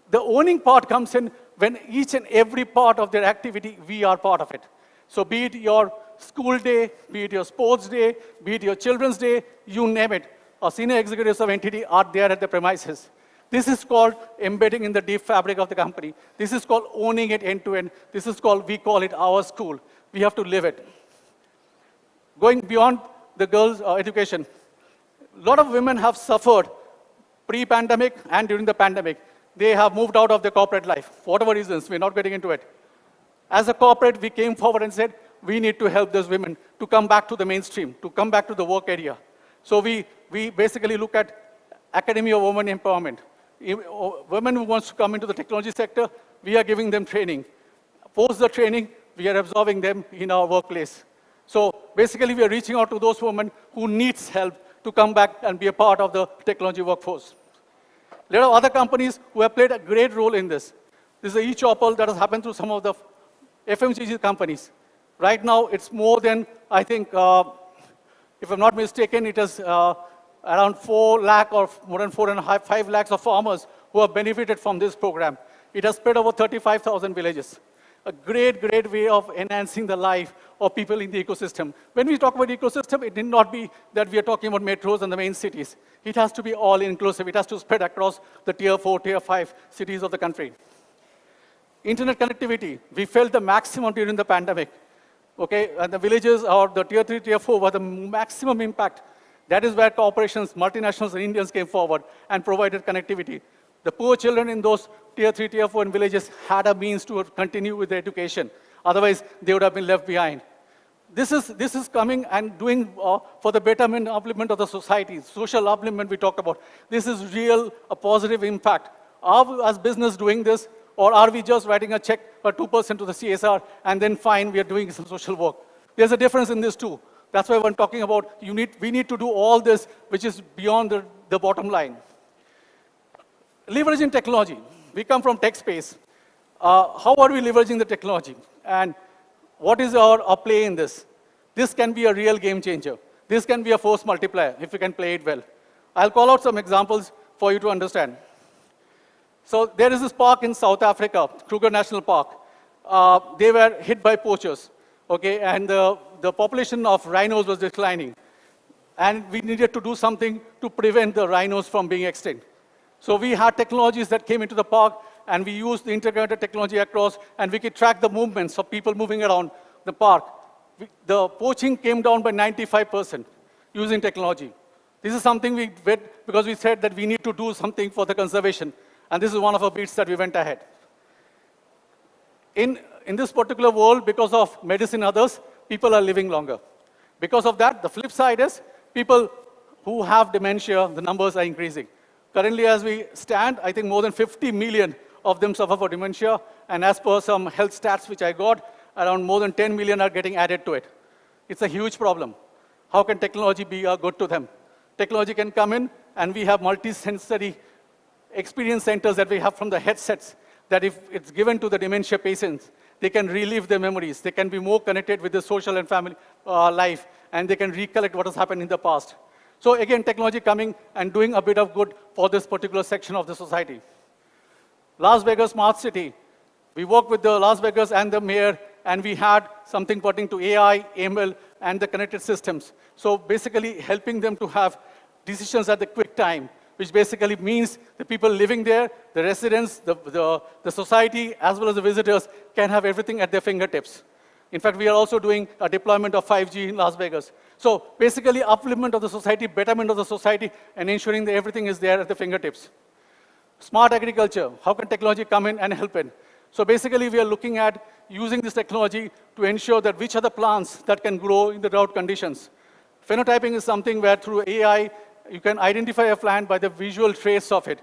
the owning part comes in when each and every part of their activity, we are part of it. So be it your school day, be it your sports day, be it your children's day, you name it. Our senior executives of entity are there at the premises. This is called embedding in the deep fabric of the company. This is called owning it end to end. This is called, we call it our school. We have to live it. Going beyond the girls' education, a lot of women have suffered pre-pandemic and during the pandemic. They have moved out of their corporate life, for whatever reasons. We're not getting into it. As a corporate, we came forward and said, we need to help those women to come back to the mainstream, to come back to the work area. So we basically look at Academy of Women Empowerment. Women who wants to come into the technology sector, we are giving them training. Post the training, we are absorbing them in our workplace. So basically, we are reaching out to those women who needs help to come back and be a part of the technology workforce. There are other companies who have played a great role in this. This is a e-chopper that has happened through some of the FMCG companies. Right now, it's more than, I think, if I'm not mistaken, it is around 4 lakh or more than 5 lakhs of farmers who have benefited from this program. It has spread over 35,000 villages. A great, great way of enhancing the life of people in the ecosystem. When we talk about ecosystem, it need not be that we are talking about metros and the main cities. It has to be all inclusive. It has to spread across the tier 4, tier 5 cities of the country. Internet connectivity, we felt the maximum during the pandemic. Okay, and the villages or the tier 3, tier 4 were the maximum impact. That is where corporations, multinationals, and Indians came forward and provided connectivity. The poor children in those tier 3, tier 4 villages had a means to continue with their education. Otherwise, they would have been left behind. This is coming and doing for the betterment, upliftment of the society, social upliftment we talked about. This is real, a positive impact. Are we as business doing this, or are we just writing a check for 2% to the CSR and then fine, we are doing some social work? There's a difference in this too. That's why when talking about we need to do all this, which is beyond the bottom line. Leveraging technology. We come from tech space. How are we leveraging the technology? And what is our play in this? This can be a real game changer. This can be a force multiplier if you can play it well. I'll call out some examples for you to understand. So there is this park in South Africa, Kruger National Park. They were hit by poachers, okay? And the population of rhinos was declining. And we needed to do something to prevent the rhinos from being extinct. So we had technologies that came into the park, and we used the integrated technology across, and we could track the movements of people moving around the park. The poaching came down by 95% using technology. This is something we did because we said that we need to do something for the conservation. And this is one of our beats that we went ahead. In this particular world, because of medicine and others, people are living longer. Because of that, the flip side is people who have dementia, the numbers are increasing. Currently, as we stand, I think more than 50 million of them suffer from dementia. And as per some health stats which I got, around more than 10 million are getting added to it. It's a huge problem. how can technology be good to them? Technology can come in, and we have multi-sensory experience centers that we have from the headsets, that if it's given to the dementia patients, they can relive their memories. They can be more connected with their social and family life, and they can recollect what has happened in the past. So again, technology coming and doing a bit of good for this particular section of the society. Las Vegas Smart City. We worked with the Las Vegas and the mayor, and we had something pertaining to AI, ML, and the connected systems. So basically helping them to have decisions at the quick time, which basically means the people living there, the residents, the society, as well as the visitors can have everything at their fingertips. In fact, we are also doing a deployment of 5G in Las Vegas. So basically upliftment of the society, betterment of the society, and ensuring that everything is there at the fingertips. Smart agriculture, how can technology come in and help in? So basically we are looking at using this technology to ensure that which are the plants that can grow in the drought conditions. Phenotyping is something where through AI, you can identify a plant by the visual trace of it.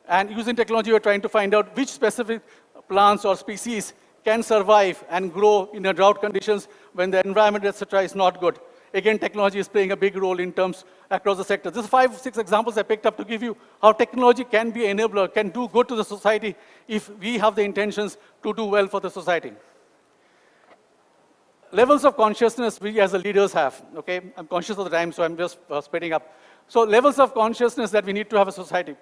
And using technology, we're trying to find out which specific plants or species can survive and grow in the drought conditions when the environment, etc., is not good. Again, technology is playing a big role in terms across the sector. This is 5, 6 examples I picked up to give you how technology can be an enabler, can do good to the society if we have the intentions to do well for the society. Levels of consciousness we as the leaders have, okay? I'm conscious of the time, so I'm just speeding up. So levels of consciousness that we need to have a society.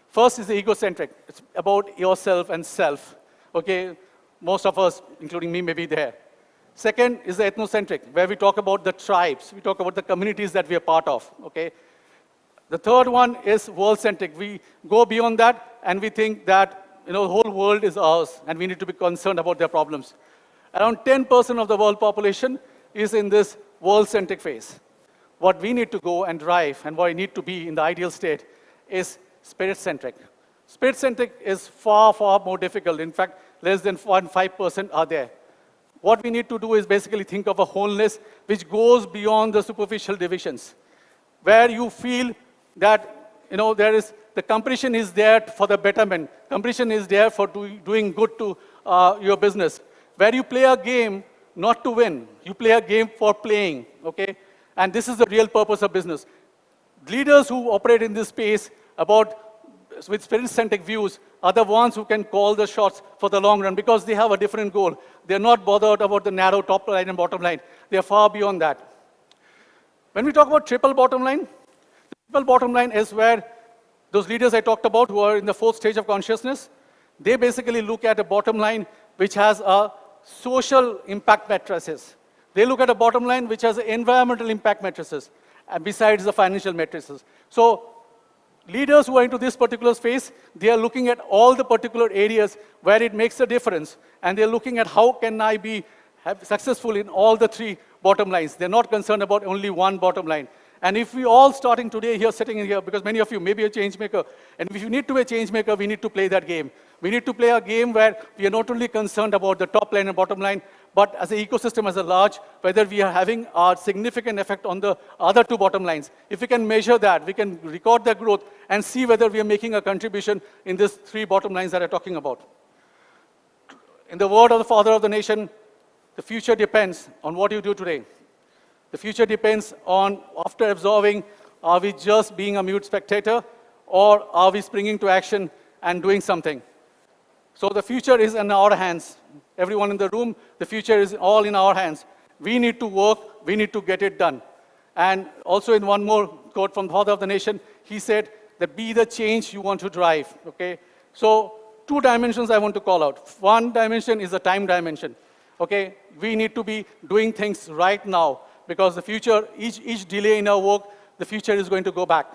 First is the egocentric. It's about yourself and self, okay? Most of us, including me, may be there. Second is the ethnocentric, where we talk about the tribes. We talk about the communities that we are part of, okay? The third one is world-centric. We go beyond that, and we think that, the whole world is ours, and we need to be concerned about their problems. Around 10% of the world population is in this world-centric phase. What we need to go and drive, and what we need to be in the ideal state, is spirit-centric. Spirit-centric is far, far more difficult. In fact, less than 5% are there. What we need to do is basically think of a wholeness which goes beyond the superficial divisions, where you feel that, the competition is there for the betterment. Competition is there for doing good to your business. Where you play a game not to win, you play a game for playing, okay? And this is the real purpose of business. Leaders who operate in this space with spirit-centric views are the ones who can call the shots for the long run because they have a different goal. They're not bothered about the narrow top line and bottom line. They're far beyond that. When we talk about triple bottom line, the triple bottom line is where those leaders I talked about who are in the 4th stage of consciousness, they basically look at a bottom line which has a social impact matrices. They look at a bottom line which has environmental impact matrices, and besides the financial matrices. So leaders who are into this particular space, they are looking at all the particular areas where it makes a difference, and they're looking at how can I be successful in all the 3 bottom lines. They're not concerned about only one bottom line. And if we all starting today here, sitting in here, because many of you may be a change maker, and if you need to be a change maker, we need to play that game. We need to play a game where we are not only concerned about the top line and bottom line, but as an ecosystem as a large, whether we are having a significant effect on the other 2 bottom lines. If we can measure that, we can record the growth and see whether we are making a contribution in these 3 bottom lines that I'm talking about. In the word of the father of the nation, the future depends on what you do today. The future depends on, after absorbing, are we just being a mute spectator, or are we springing to action and doing something? So the future is in our hands. Everyone in the room, the future is all in our hands. We need to work, we need to get it done. And also in one more quote from the father of the nation, he said that be the change you want to drive, okay? So 2 dimensions I want to call out. One dimension is the time dimension, okay? We need to be doing things right now because the future, each delay in our work, the future is going to go back.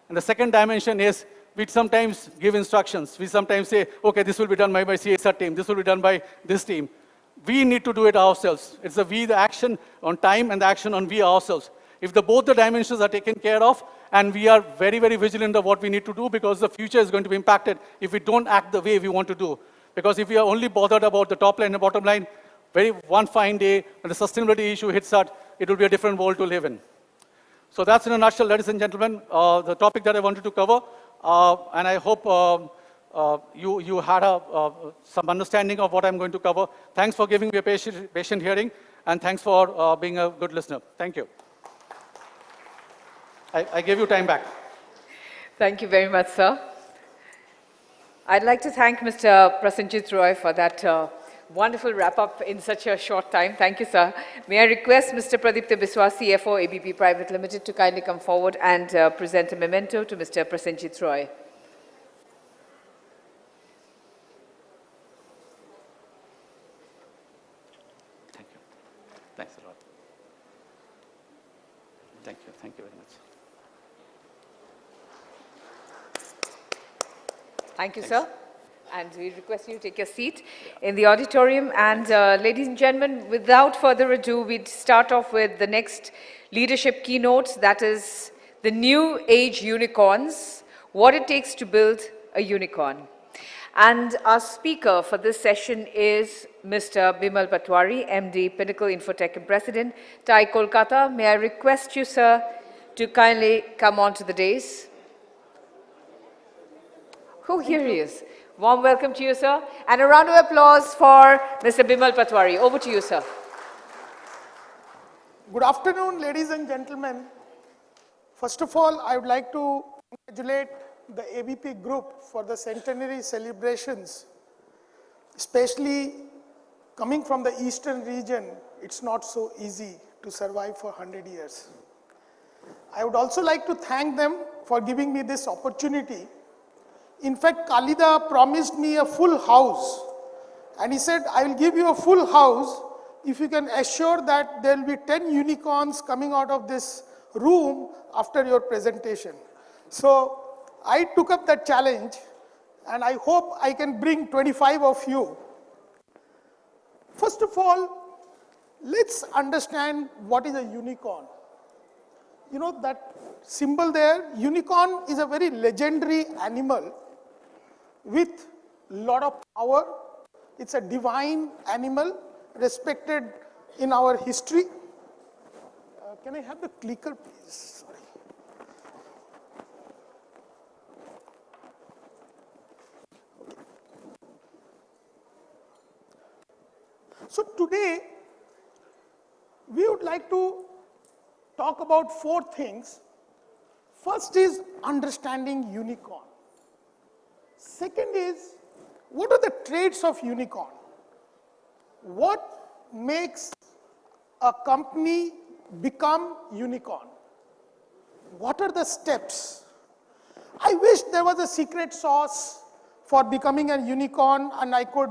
And the second dimension is we sometimes give instructions. We sometimes say, okay, this will be done by my CSR team. This will be done by this team. We need to do it ourselves. It's the action on time and the action on we ourselves. If both the dimensions are taken care of, and we are very, very vigilant of what we need to do because the future is going to be impacted if we don't act the way we want to do. Because if we are only bothered about the top line and bottom line, one fine day when the sustainability issue hits us, it will be a different world to live in. So that's in a nutshell, ladies and gentlemen, the topic that I wanted to cover. And I hope you had some understanding of what I'm going to cover. Thanks for giving me a patient hearing, and thanks for being a good listener. Thank you. I gave you time back. Thank you very much, sir. I'd like to thank Mr. Prasenjit Roy for that wonderful wrap-up in such a short time. Thank you, sir. May I request Mr. Pradipta Biswas, CFO, ABP Private Limited, to kindly come forward and present a memento to Mr. Prasenjit Roy. Thank you. Thanks a lot. Thank you. Thank you very much. Thank you, sir. And we request you to take your seat in the auditorium. And ladies and gentlemen, without further ado, we'd start off with the next leadership keynote, that is the new age unicorns, what it takes to build a unicorn. And our speaker for this session is Mr. Bimal Patwari, MD, Pinnacle Infotech and President, TAI Kolkata. May I request you, sir, to kindly come on to the dais. Oh, here he is. Warm welcome to you, sir. And a round of applause for Mr. Bimal Patwari. Over to you, sir. Good afternoon, ladies and gentlemen. First of all, I would like to congratulate the ABP group for the centenary celebrations. Especially coming from the eastern region, it's not so easy to survive for 100 years. I would also like to thank them for giving me this opportunity. In fact, Khalida promised me a full house, and he said, I will give you a full house if you can assure that there will be 10 unicorns coming out of this room after your presentation. So I took up that challenge, and I hope I can bring 25 of you. First of all, let's understand what is a unicorn. You know that symbol there, unicorn is a very legendary animal with a lot of power. It's a divine animal respected in our history. Can I have the clicker, please? Sorry. Okay. So today, we would like to talk about 4 things. First is understanding unicorn. Second is, what are the traits of unicorn? What makes a company become unicorn? What are the steps? I wish there was a secret sauce for becoming a unicorn and I could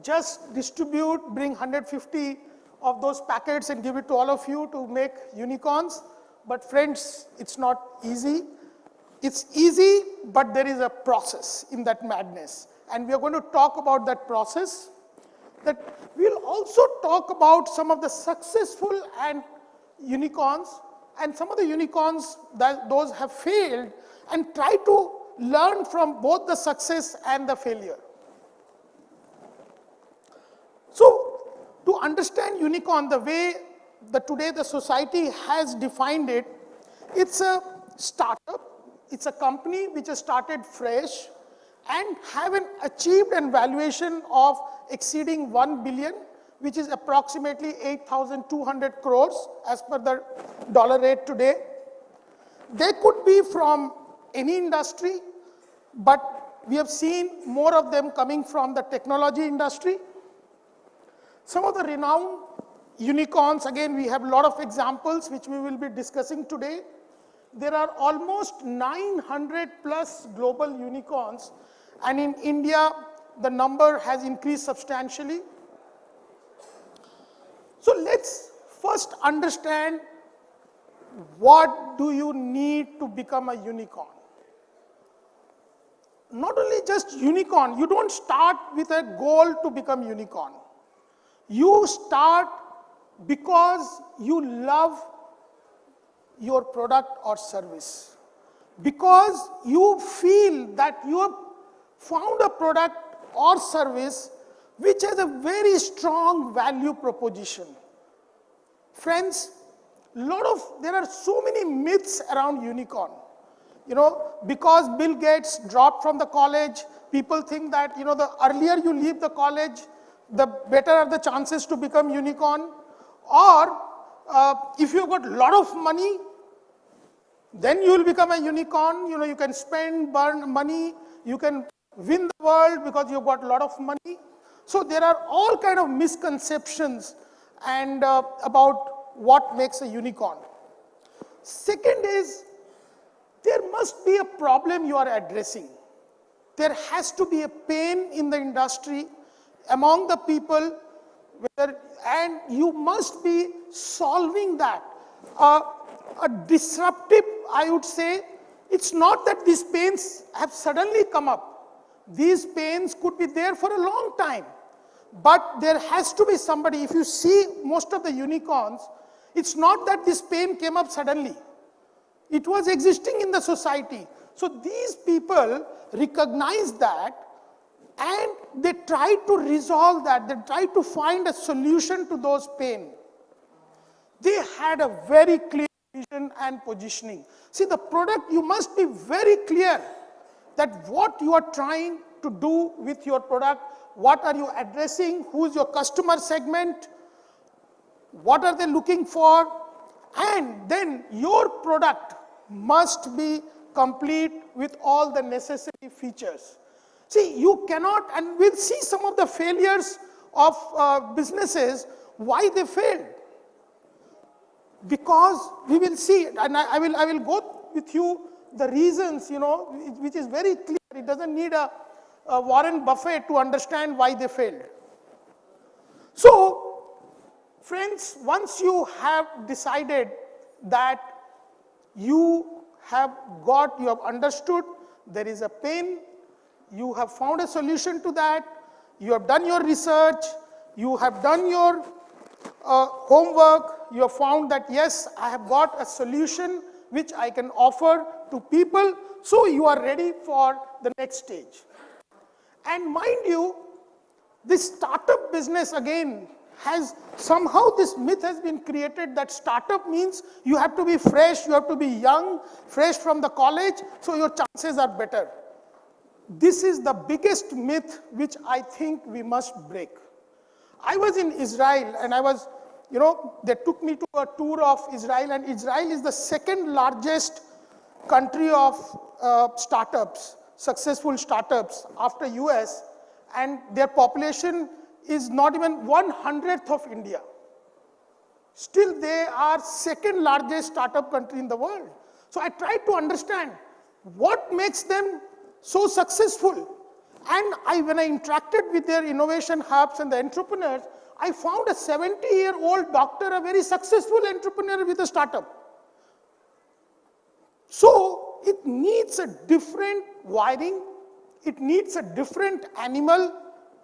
just bring 150 of those packets and give it to all of you to make unicorns. But friends, it's not easy. It's easy, but there is a process in that madness. And we are going to talk about that process. That we'll also talk about some of the successful and unicorns and some of the unicorns that those have failed and try to learn from both the success and the failure. So to understand unicorn the way that today the society has defined it, it's a startup. It's a company which has started fresh and have achieved an valuation of exceeding 1 billion, which is approximately 8,200 crores as per the dollar rate today. They could be from any industry, but we have seen more of them coming from the technology industry. Some of the renowned unicorns, again, we have a lot of examples which we will be discussing today. There are almost 900 plus global unicorns, and in India, the number has increased substantially. So let's first understand, what do you need to become a unicorn? Not only just unicorn, you don't start with a goal to become unicorn. You start because you love your product or service, because you feel that you have found a product or service which has a very strong value proposition. Friends, there are so many myths around unicorn. You know, because Bill Gates dropped from the college, people think that, the earlier you leave the college, the better are the chances to become unicorn. Or if you've got a lot of money, Then you will become a unicorn. You know, you can spend, burn money, you can win the world because you've got a lot of money. So there are all kind of misconceptions and about what makes a unicorn. Second is, there must be a problem you are addressing. There has to be a pain in the industry among the people, and you must be solving that. A disruptive, I would say, it's not that these pains have suddenly come up. These pains could be there for a long time. But there has to be somebody. If you see most of the unicorns, it's not that this pain came up suddenly. It was existing in the society. So these people recognize that and they try to resolve that. They try to find a solution to those pain. They had a very clear vision and positioning. See, the product, you must be very clear that what you are trying to do with your product, what are you addressing, who is your customer segment, what are they looking for, and then your product must be complete with all the necessary features. See, you cannot, and we'll see some of the failures of businesses, why they failed. Because we will see, and I will go with you the reasons, you know, which is very clear. It doesn't need a Warren Buffett to understand why they failed. So, friends, once you have decided that you have understood there is a pain, you have found a solution to that, you have done your research, you have done your homework, you have found that yes, I have got a solution which I can offer to people, so you are ready for the next stage. And mind you, this startup business again has somehow this myth has been created that startup means you have to be fresh, you have to be young, fresh from the college, so your chances are better. This is the biggest myth which I think we must break. I was in Israel and I was, you know, they took me to a tour of Israel, and Israel is the second largest country of startups, successful startups after US, and their population is not even 1/100th of India. Still, they are second largest startup country in the world. So I tried to understand what makes them so successful. And when I interacted with their innovation hubs and the entrepreneurs, I found a 70-year-old doctor, a very successful entrepreneur with a startup. So it needs a different wiring, it needs a different animal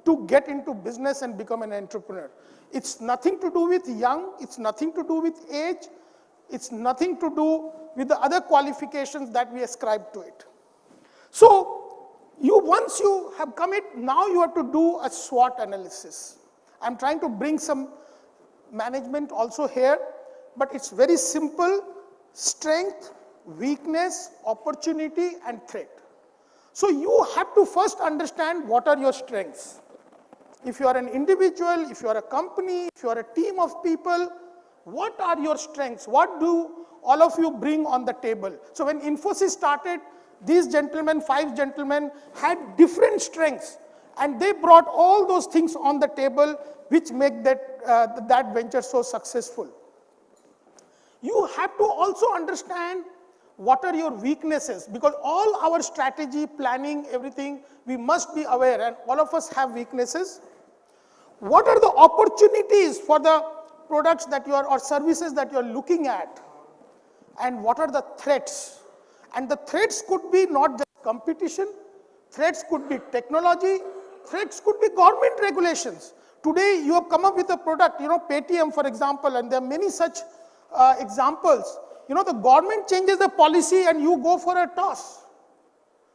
to get into business and become an entrepreneur. It's nothing to do with young, it's nothing to do with age, it's nothing to do with the other qualifications that we ascribe to it. So, once you have come it, now you have to do a SWOT analysis. I'm trying to bring some management also here, but it's very simple: strength, weakness, opportunity, and threat. So you have to first understand what are your strengths. If you are an individual, if you are a company, if you are a team of people, what are your strengths? What do all of you bring on the table? So when Infosys started, these gentlemen, 5 gentlemen, had different strengths, and they brought all those things on the table which make that venture so successful. You have to also understand what are your weaknesses, because all our strategy, planning, everything, we must be aware, and all of us have weaknesses. What are the opportunities for the products that you are, or services that you are looking at? And what are the threats? And the threats could be not just competition, threats could be technology, threats could be government regulations. Today you have come up with a product, you know, Paytm for example, and there are many such examples. You know, the government changes the policy and you go for a toss.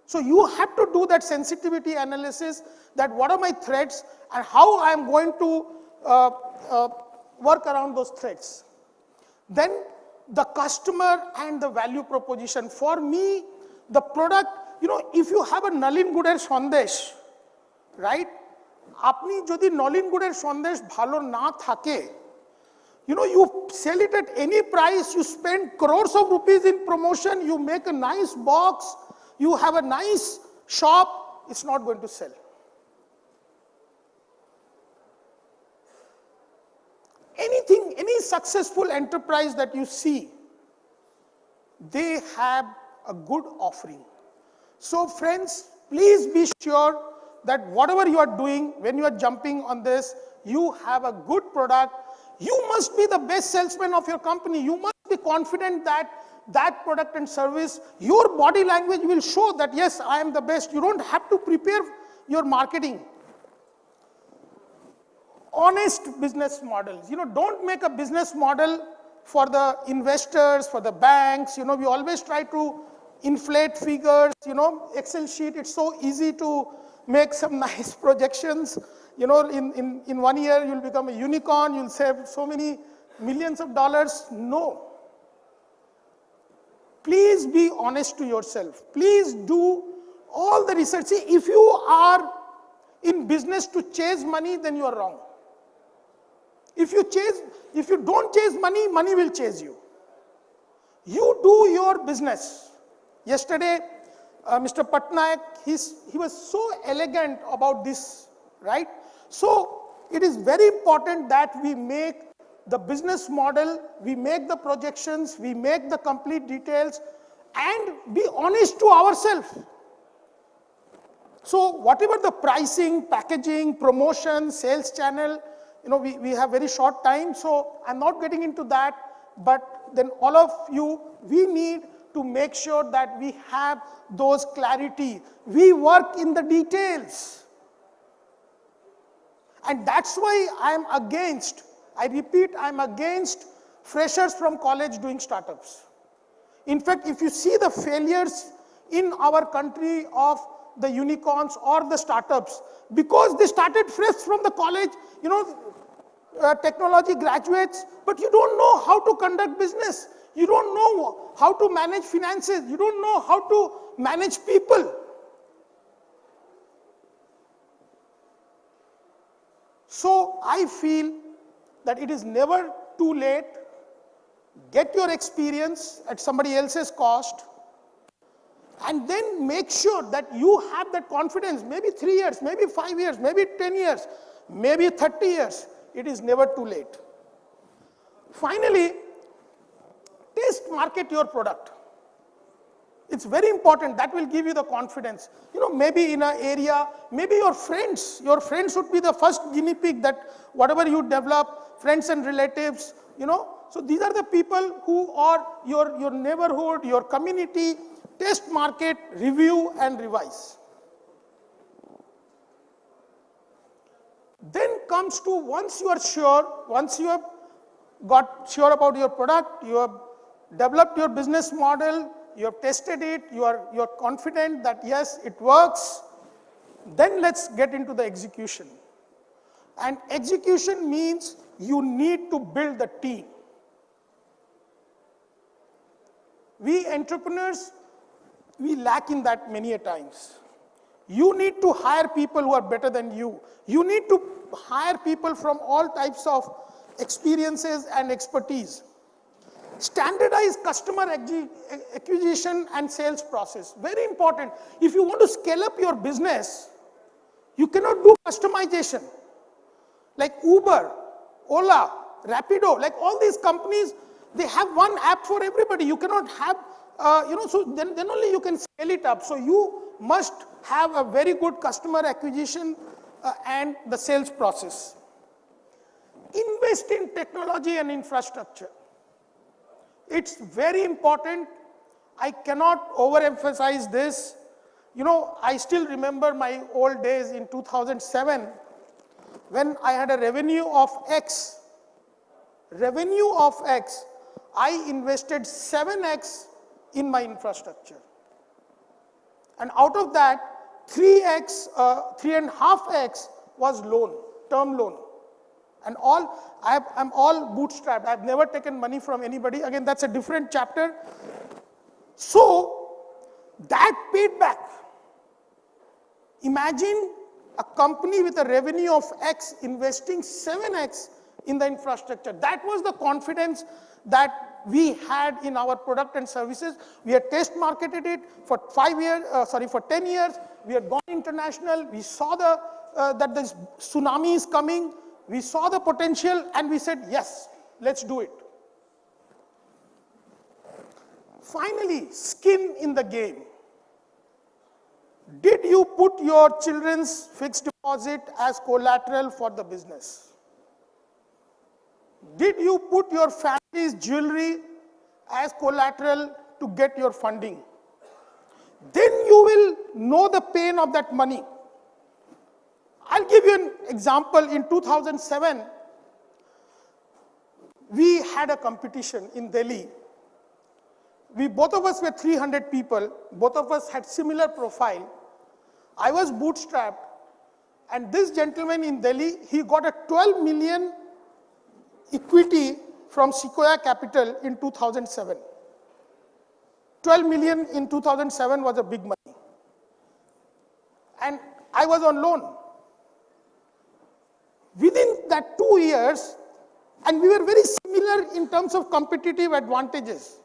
So you have to do that sensitivity analysis, that what are my threats and how I am going to work around those threats. Then the customer and the value proposition. For me, the product, you know, if you have a Nalin Guder Sandesh, right? Apni jodi Nalin Guder Sandesh bhalo na thake, You know, you sell it at any price, you spend crores of rupees in promotion, you make a nice box, you have a nice shop, it's not going to sell. Anything, any successful enterprise that you see, they have a good offering. So friends, please be sure that whatever you are doing, when you are jumping on this, you have a good product. You must be the best salesman of your company. You must be confident that that product and service, your body language will show that, yes, I am the best. You don't have to prepare your marketing. Honest business models. You know, don't make a business model for the investors, for the banks. You know, we always try to inflate figures. You know, Excel sheet, it's so easy to make some nice projections. You know, in 1 year, you'll become a unicorn, you'll save so many millions of dollars. No. Please be honest to yourself. Please do all the research. See, if you are in business to chase money, then you are wrong. If you don't chase money, money will chase you. You do your business. Yesterday, Mr. Patnaik, he was so elegant about this, right? So it is very important that we make the business model, we make the projections, we make the complete details, and be honest to ourselves. So whatever the pricing, packaging, promotion, sales channel, you know, we have very short time, so I'm not getting into that, but then all of you, we need to make sure that we have those clarity. We work in the details. And that's why I'm against, I repeat, I'm against freshers from college doing startups. In fact, if you see the failures in our country of the unicorns or the startups, because they started fresh from the college, you know, technology graduates, but you don't know how to conduct business. You don't know how to manage finances. You don't know how to manage people. So I feel that it is never too late. Get your experience at somebody else's cost, and then make sure that you have that confidence. Maybe 3 years, maybe 5 years, maybe 10 years, maybe 30 years. It is never too late. Finally, test market your product. It's very important. That will give you the confidence. You know, maybe in an area, maybe your friends would be the first guinea pig that whatever you develop, friends and relatives, you know. So these are the people who are your neighborhood, your community. Test market, review and revise. Then comes to once you are sure, once you have got sure about your product, you have developed your business model, you have tested it, you are confident that yes, it works, then let's get into the execution. And execution means you need to build the team. We entrepreneurs, we lack in that many a times. You need to hire people who are better than you. You need to hire people from all types of experiences and expertise. Standardize customer acquisition and sales process. Very important. If you want to scale up your business, you cannot do customization. Like Uber, Ola, Rapido, like all these companies, they have one app for everybody. You cannot have, so then only you can scale it up. So you must have a very good customer acquisition and the sales process. Invest in technology and infrastructure. It's very important. I cannot overemphasize this. You know, I still remember my old days in 2007 when I had a revenue of X. Revenue of X, I invested 7X in my infrastructure. And out of that, 3X, 3.5X was loan, term loan. And I'm all bootstrapped. I've never taken money from anybody. Again, that's a different chapter. So that paid back. Imagine a company with a revenue of X investing 7X in the infrastructure. That was the confidence that we had in our product and services. We had test marketed it for 10 years. We had gone international. We saw that this tsunami is coming. We saw the potential and we said, yes, let's do it. Finally, skin in the game. Did you put your children's fixed deposit as collateral for the business? Did you put your family's jewelry as collateral to get your funding? Then you will know the pain of that money. I'll give you an example. In 2007, we had a competition in Delhi. Both of us were 300 people. Both of us had similar profile. I was bootstrapped. And this gentleman in Delhi, he got a 12 million equity from Sequoia Capital in 2007. 12 million in 2007 was a big money. And I was on loan. Within that 2 years, and we were very similar in terms of competitive advantages,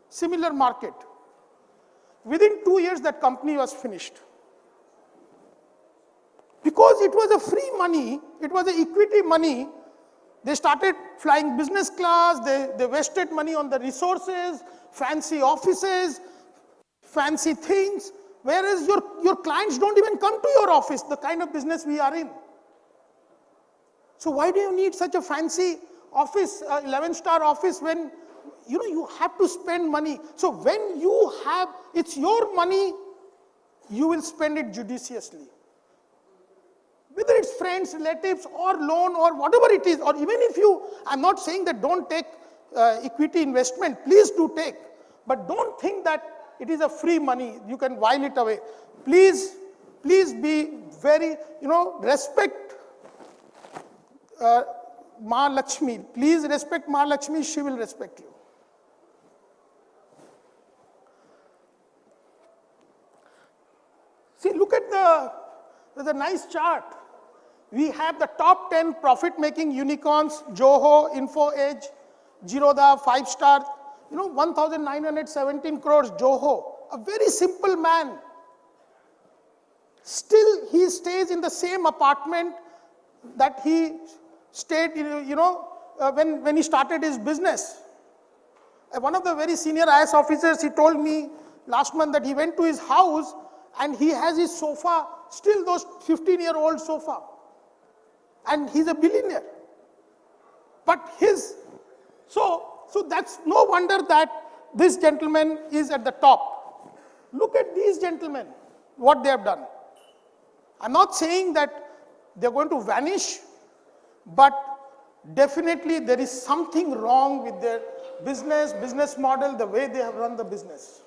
similar market. Within 2 years, that company was finished. Because it was a free money, it was an equity money, they started flying business class, they wasted money on the resources, fancy offices, fancy things, whereas your clients don't even come to your office, the kind of business we are in. So why do you need such a fancy office, 11-star office, when you have to spend money? So when you have, it's your money, you will spend it judiciously. Whether it's friends, relatives, or loan, or whatever it is, or even if I'm not saying that don't take equity investment, please do take. But don't think that it is a free money, you can while it away. Please be very, respect Ma Lakshmi. Please respect Ma Lakshmi, she will respect you. See, look at there's a nice chart. We have the top 10 profit-making unicorns, Joho, InfoEdge, Jiroda, 5-star, 1,917 crores, Joho. A very simple man. Still, he stays in the same apartment that he stayed, when he started his business. One of the very senior IAS officers, he told me last month that he went to his house and he has his sofa, still those 15-year-old sofa. And he's a billionaire. But so that's no wonder that this gentleman is at the top. Look at these gentlemen, what they have done. I'm not saying that they're going to vanish, but definitely there is something wrong with their business model, the way they have run the business.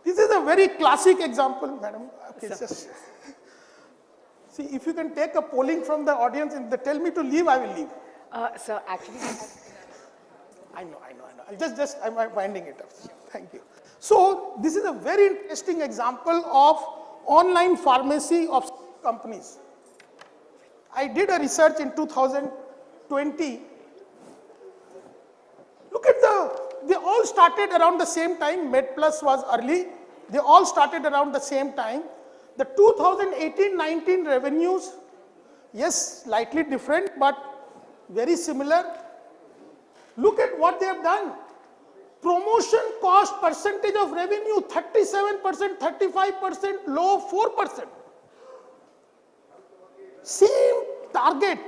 This is a very classic example, madam. Okay, just see, if you can take a polling from the audience and they tell me to leave, I will leave. Sir, actually, I know. I'm winding it up. Thank you. So this is a very interesting example of online pharmacy of companies. I did a research in 2020. Look at they all started around the same time. MedPlus was early. They all started around the same time. The 2018-19 revenues, yes, slightly different, but very similar. Look at what they have done. Promotion cost percentage of revenue, 37%, 35%, low 4%. Same target,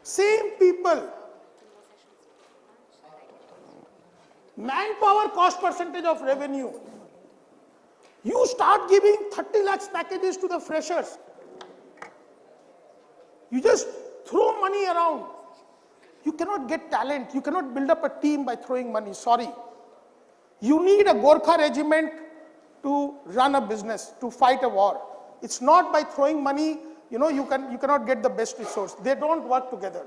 same people. Manpower cost percentage of revenue. You start giving 30 lakhs packages to the freshers. You just throw money around. You cannot get talent. You cannot build up a team by throwing money. Sorry. You need a Gorkha regiment to run a business, to fight a war. It's not by throwing money, you cannot get the best resource. They don't work together.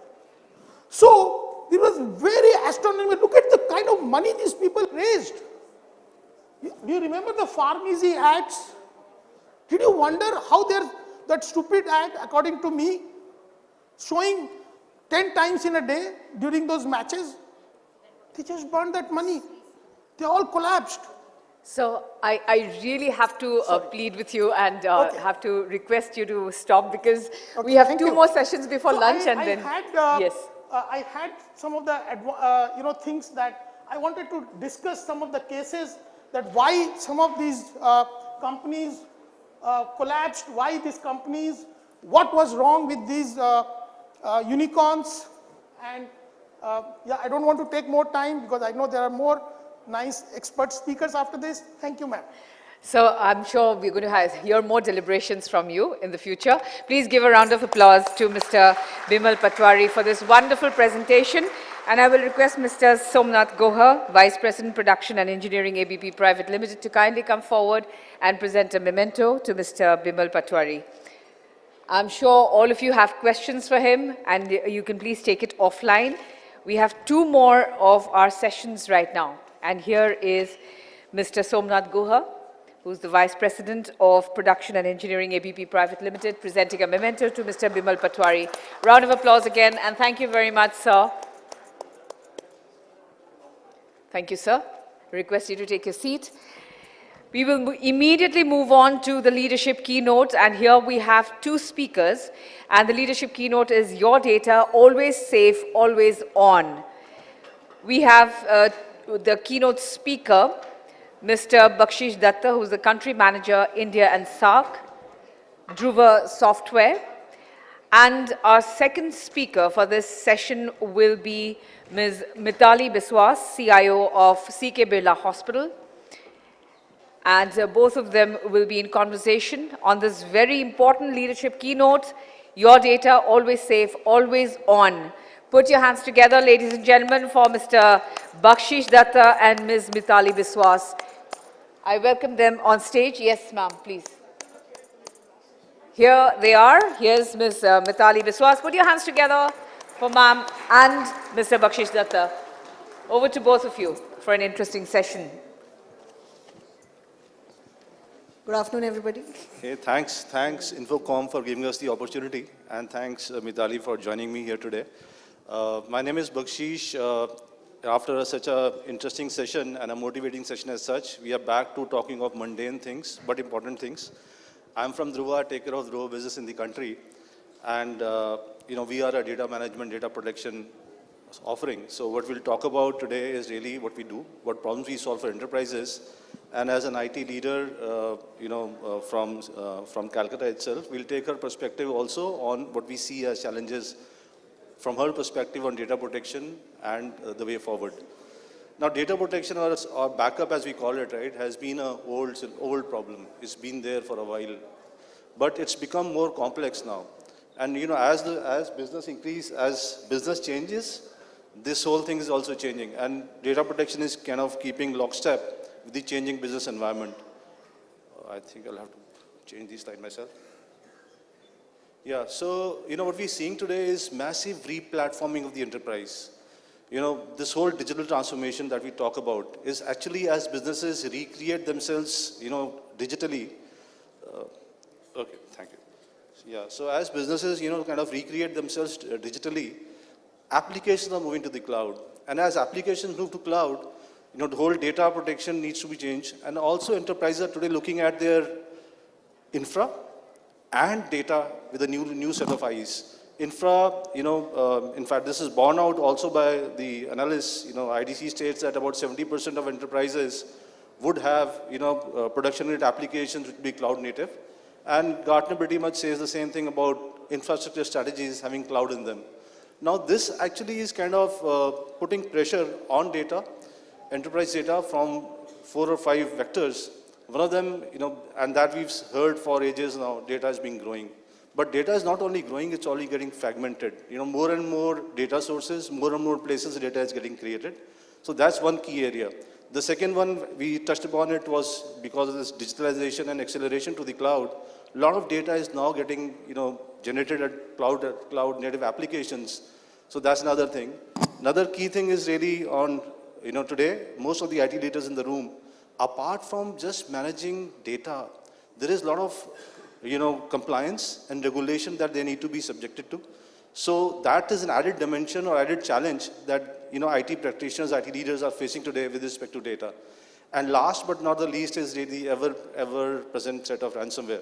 So, it was very astronomical. Look at the kind of money these people raised. Do you remember the Farm Easy ads? Did you wonder how that stupid ad, according to me, showing 10 times in a day during those matches. They just burned that money. They all collapsed. So I really have to plead with you and have to request you to stop because we have two more sessions before lunch and then, yes. I had some of the things that I wanted to discuss, some of the cases that why some of these companies collapsed, why these companies, what was wrong with these unicorns. And yeah, I don't want to take more time because I know there are more nice expert speakers after this. Thank you, ma'am. So I'm sure we're going to hear more deliberations from you in the future. Please give a round of applause to Mr. Bimal Patwari for this wonderful presentation. And I will request Mr. Somnath Gohar, Vice President Production and Engineering ABP Private Limited, to kindly come forward and present a memento to Mr. Bimal Patwari. I'm sure all of you have questions for him and you can please take it offline. We have two more of our sessions right now. And here is Mr. Somnath Gohar, who's the Vice President of Production and Engineering ABP Private Limited, presenting a memento to Mr. Bimal Patwari. Round of applause again, and thank you very much, sir. Thank you, sir. I request you to take your seat. We will immediately move on to the leadership keynote, and here we have two speakers, and the leadership keynote is Your Data, Always Safe, Always On. We have the keynote speaker, Mr. Bakshish Datta, who is the Country Manager, India and SAARC, Dhruva Software. And our second speaker for this session will be Ms. Mitali Biswas, CIO of CK Birla Hospital. And both of them will be in conversation on this very important leadership keynote, Your Data, Always Safe, Always On. Put your hands together, ladies and gentlemen, for Mr. Bakshish Datta and Ms. Mitali Biswas. I welcome them on stage. Yes, ma'am, please. Here they are. Here's Ms. Mitali Biswas. Put your hands together for ma'am and Mr. Bakshish Datta. Over to both of you for an interesting session. Good afternoon, everybody. Hey, thanks Infocom for giving us the opportunity, and thanks Mitali for joining me here today. My name is Bakshish. After such an interesting session and a motivating session as such, we are back to talking of mundane things, but important things. I'm from Dhruva, take care of Dhruva business in the country. And we are a data management, data protection offering. So what we'll talk about today is really what we do, what problems we solve for enterprises. And as an IT leader, from Calcutta itself, we'll take her perspective also on what we see as challenges from her perspective on data protection and the way forward. Now, data protection or backup, as we call it, right, has been an old problem. It's been there for a while, but it's become more complex now. And as business changes, this whole thing is also changing, and data protection is kind of keeping lockstep with the changing business environment. I think I'll have to change this slide myself. Yeah, so, what we're seeing today is massive replatforming of the enterprise. This whole digital transformation that we talk about is actually as businesses recreate themselves, digitally. Okay, thank you. Yeah, so as businesses, kind of recreate themselves digitally, applications are moving to the cloud. And as applications move to cloud, the whole data protection needs to be changed. And also enterprises are today looking at their infra and data with a new set of eyes. Infra, in fact, this is borne out also by the analysts. IDC states that about 70% of enterprises would have, production unit applications which would be cloud native. And Gartner pretty much says the same thing about infrastructure strategies having cloud in them. Now, this actually is kind of putting pressure on data, enterprise data from 4 or 5 vectors. One of them, and that we've heard for ages now, data has been growing. But data is not only growing, it's only getting fragmented. More and more data sources, more and more places data is getting created. So that's one key area. The second one, we touched upon it, was because of this digitalization and acceleration to the cloud, a lot of data is now getting, generated at cloud native applications. So that's another thing. Another key thing is really on, today, most of the IT leaders in the room, apart from just managing data, there is a lot of, compliance and regulation that they need to be subjected to. So that is an added dimension or added challenge that IT practitioners, IT leaders are facing today with respect to data. And last but not the least is the ever present threat of ransomware.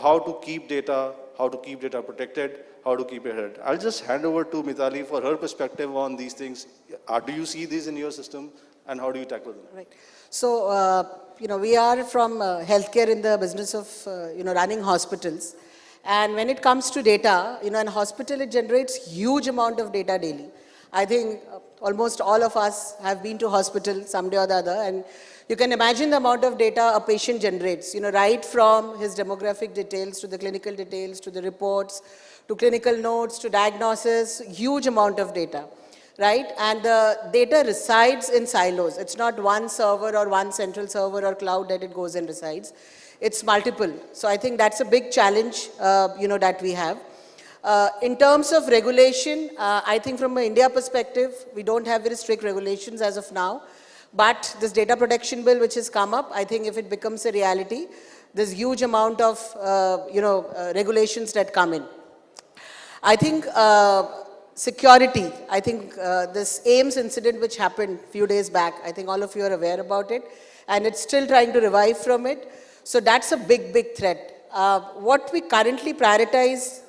How to keep data protected, how to keep it ahead. I'll just hand over to Mitali for her perspective on these things. Do you see these in your system, and how do you tackle them? Right. So, we are from healthcare in the business of, running hospitals. And when it comes to data, in a hospital, it generates huge amount of data daily. I think almost all of us have been to hospital someday or the other, and you can imagine the amount of data a patient generates, right from his demographic details to the clinical details, to the reports, to clinical notes, to diagnosis, huge amount of data, right? And the data resides in silos. It's not one server or one central server or cloud that it goes and resides. It's multiple. So I think that's a big challenge, that we have. In terms of regulation, I think from an India perspective, we don't have very strict regulations as of now. But this data protection bill which has come up, I think if it becomes a reality, there's huge amount of, regulations that come in. I think security, I think this AIMS incident which happened a few days back, I think all of you are aware about it, and it's still trying to revive from it. So that's a big, big threat. What we currently prioritize,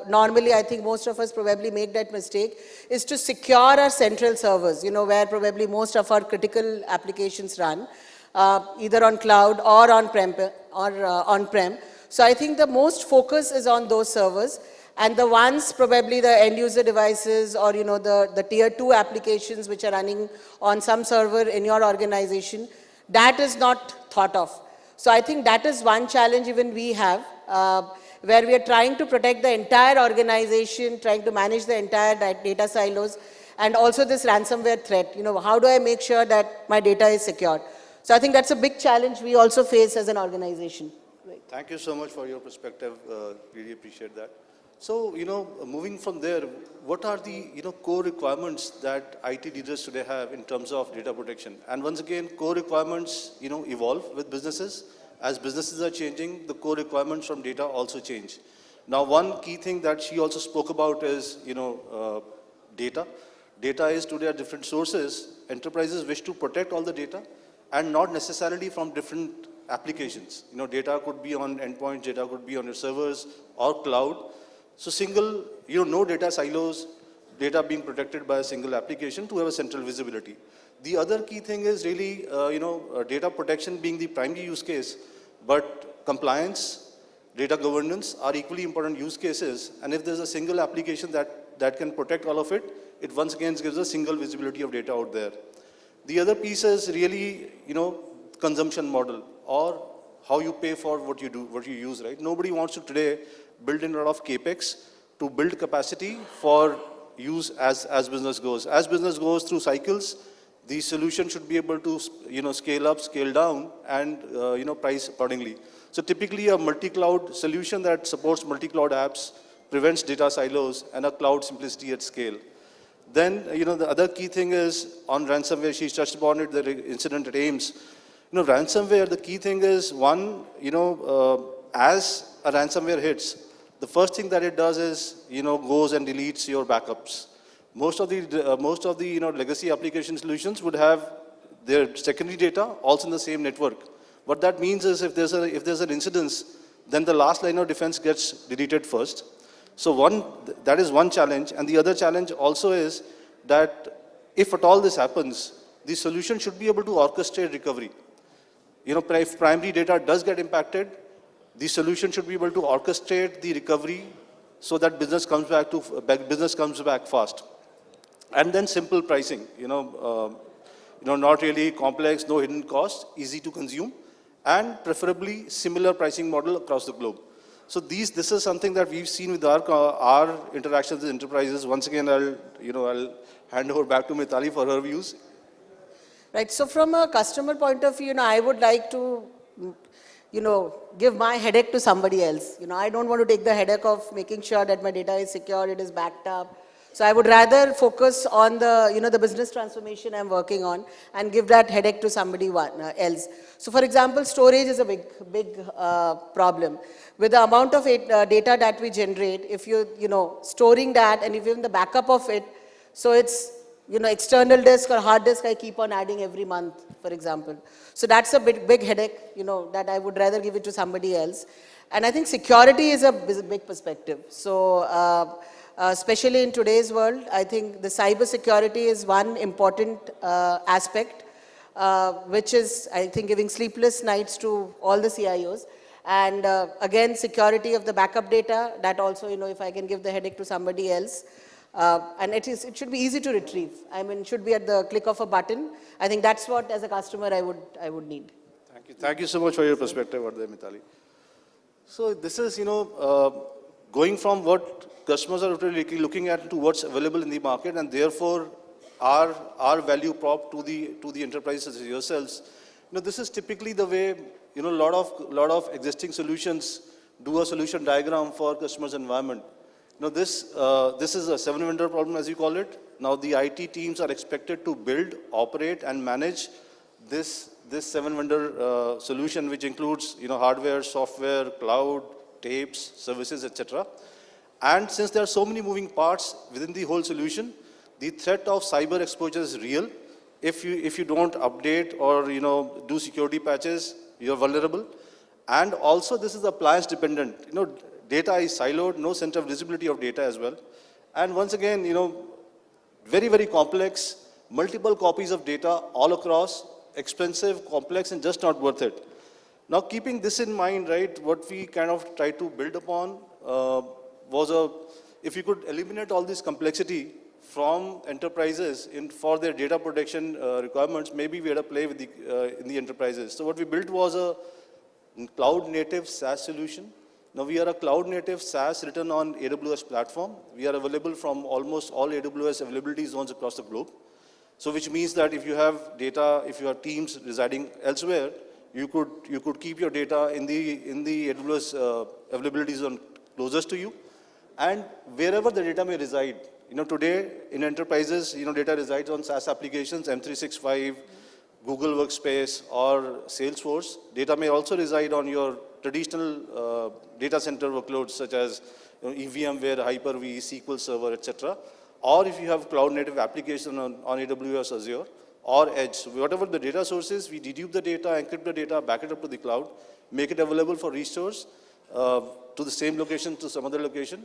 normally I think most of us probably make that mistake, is to secure our central servers, where probably most of our critical applications run, either on cloud or on-prem. So I think the most focus is on those servers, and the ones probably the end user devices or the tier 2 applications which are running on some server in your organization, that is not thought of. So I think that is one challenge even we have, where we are trying to protect the entire organization, trying to manage the entire data silos, and also this ransomware threat. How do I make sure that my data is secure? So I think that's a big challenge we also face as an organization. Right. Thank you so much for your perspective. Really appreciate that. So, moving from there, what are the, core requirements that IT leaders today have in terms of data protection? And once again, core requirements, evolve with businesses. As businesses are changing, the core requirements from data also change. Now, one key thing that she also spoke about is, data. Data is today at different sources. Enterprises wish to protect all the data and not necessarily from different applications. Data could be on endpoints, data could be on your servers or cloud. So single, no data silos, data being protected by a single application to have a central visibility. The other key thing is really, data protection being the primary use case, but compliance, data governance are equally important use cases. And if there's a single application that can protect all of it, it once again gives a single visibility of data out there. The other piece is really, consumption model or how you pay for what you do, what you use, right? Nobody wants to today build in a lot of capex to build capacity for use as business goes. As business goes through cycles, the solution should be able to, scale up, scale down, and, price accordingly. So typically a multi-cloud solution that supports multi-cloud apps, prevents data silos, and a cloud simplicity at scale. Then, the other key thing is on ransomware, she touched upon it, the incident at AIMS. Ransomware, the key thing is one, as a ransomware hits, the first thing that it does is, goes and deletes your backups. Most of the legacy application solutions would have their secondary data also in the same network. What that means is if there's an incidence, then the last line of defense gets deleted first. So that is one challenge, and the other challenge also is that if at all this happens, the solution should be able to orchestrate recovery. If primary data does get impacted, the solution should be able to orchestrate the recovery so that business comes back fast. And then simple pricing, not really complex, no hidden cost, easy to consume, and preferably similar pricing model across the globe. So this is something that we've seen with our interactions with enterprises. Once again, I'll hand over back to Mitali for her views. Right. So from a customer point of view, I would like to, give my headache to somebody else. I don't want to take the headache of making sure that my data is secure, it is backed up. So I would rather focus on the, the business transformation I'm working on and give that headache to somebody else. So for example, storage is a big problem. With the amount of data that we generate, if storing that and if even the backup of it, so it's, external disk or hard disk I keep on adding every month, for example. So that's a big headache, that I would rather give it to somebody else. And I think security is a big perspective. So especially in today's world, I think the cyber security is one important aspect, which is, I think, giving sleepless nights to all the CIOs. And again, security of the backup data, that also, if I can give the headache to somebody else. And it should be easy to retrieve. I mean, it should be at the click of a button. I think that's what, as a customer, I would need. Thank you. Thank you so much for your perspective, Mithali. So this is, going from what customers are really looking at to what's available in the market, and therefore our value prop to the enterprises yourselves. This is typically the way a lot of existing solutions do a solution diagram for customers' environment. This is a 7-vendor problem, as you call it. Now the IT teams are expected to build, operate, and manage this 7-vendor solution, which includes hardware, software, cloud, tapes, services, etc. And since there are so many moving parts within the whole solution, the threat of cyber exposure is real. If you don't update or do security patches, you're vulnerable. And also this is appliance dependent. Data is siloed, no center of visibility of data as well. And once again, very, very complex, multiple copies of data all across, expensive, complex, and just not worth it. Now, keeping this in mind, right, what we kind of tried to build upon was if you could eliminate all this complexity from enterprises for their data protection requirements, maybe we had a play with in the enterprises. So what we built was a cloud-native SaaS solution. Now we are a cloud-native SaaS written on AWS platform. We are available from almost all AWS availability zones across the globe. So which means that if you have data, if you have teams residing elsewhere, you could keep your data in the AWS availability zone closest to you, and wherever the data may reside. Today in enterprises, data resides on SaaS applications, M365, Google Workspace, or Salesforce. Data may also reside on your traditional data center workloads such as EVMware, Hyper-V, SQL Server, etc. Or if you have cloud-native application on AWS, Azure, or Edge. So whatever the data source is, we dedupe the data, encrypt the data, back it up to the cloud, make it available for restores to the same location, to some other location.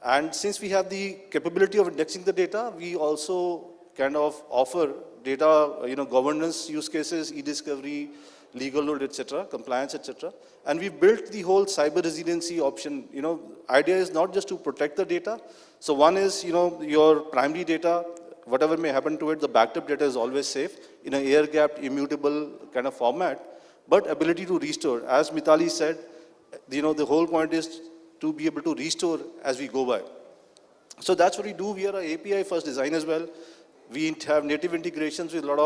And since we have the capability of indexing the data, we also kind of offer data, governance use cases, e-discovery, legal load, etc., compliance, etc. And we built the whole cyber resiliency option. Idea is not just to protect the data. So one is, your primary data, whatever may happen to it, the backed up data is always safe in an air-gapped, immutable kind of format, but ability to restore. As Mithali said, the whole point is to be able to restore as we go by. So that's what we do. We are an API-first design as well. We have native integrations with a lot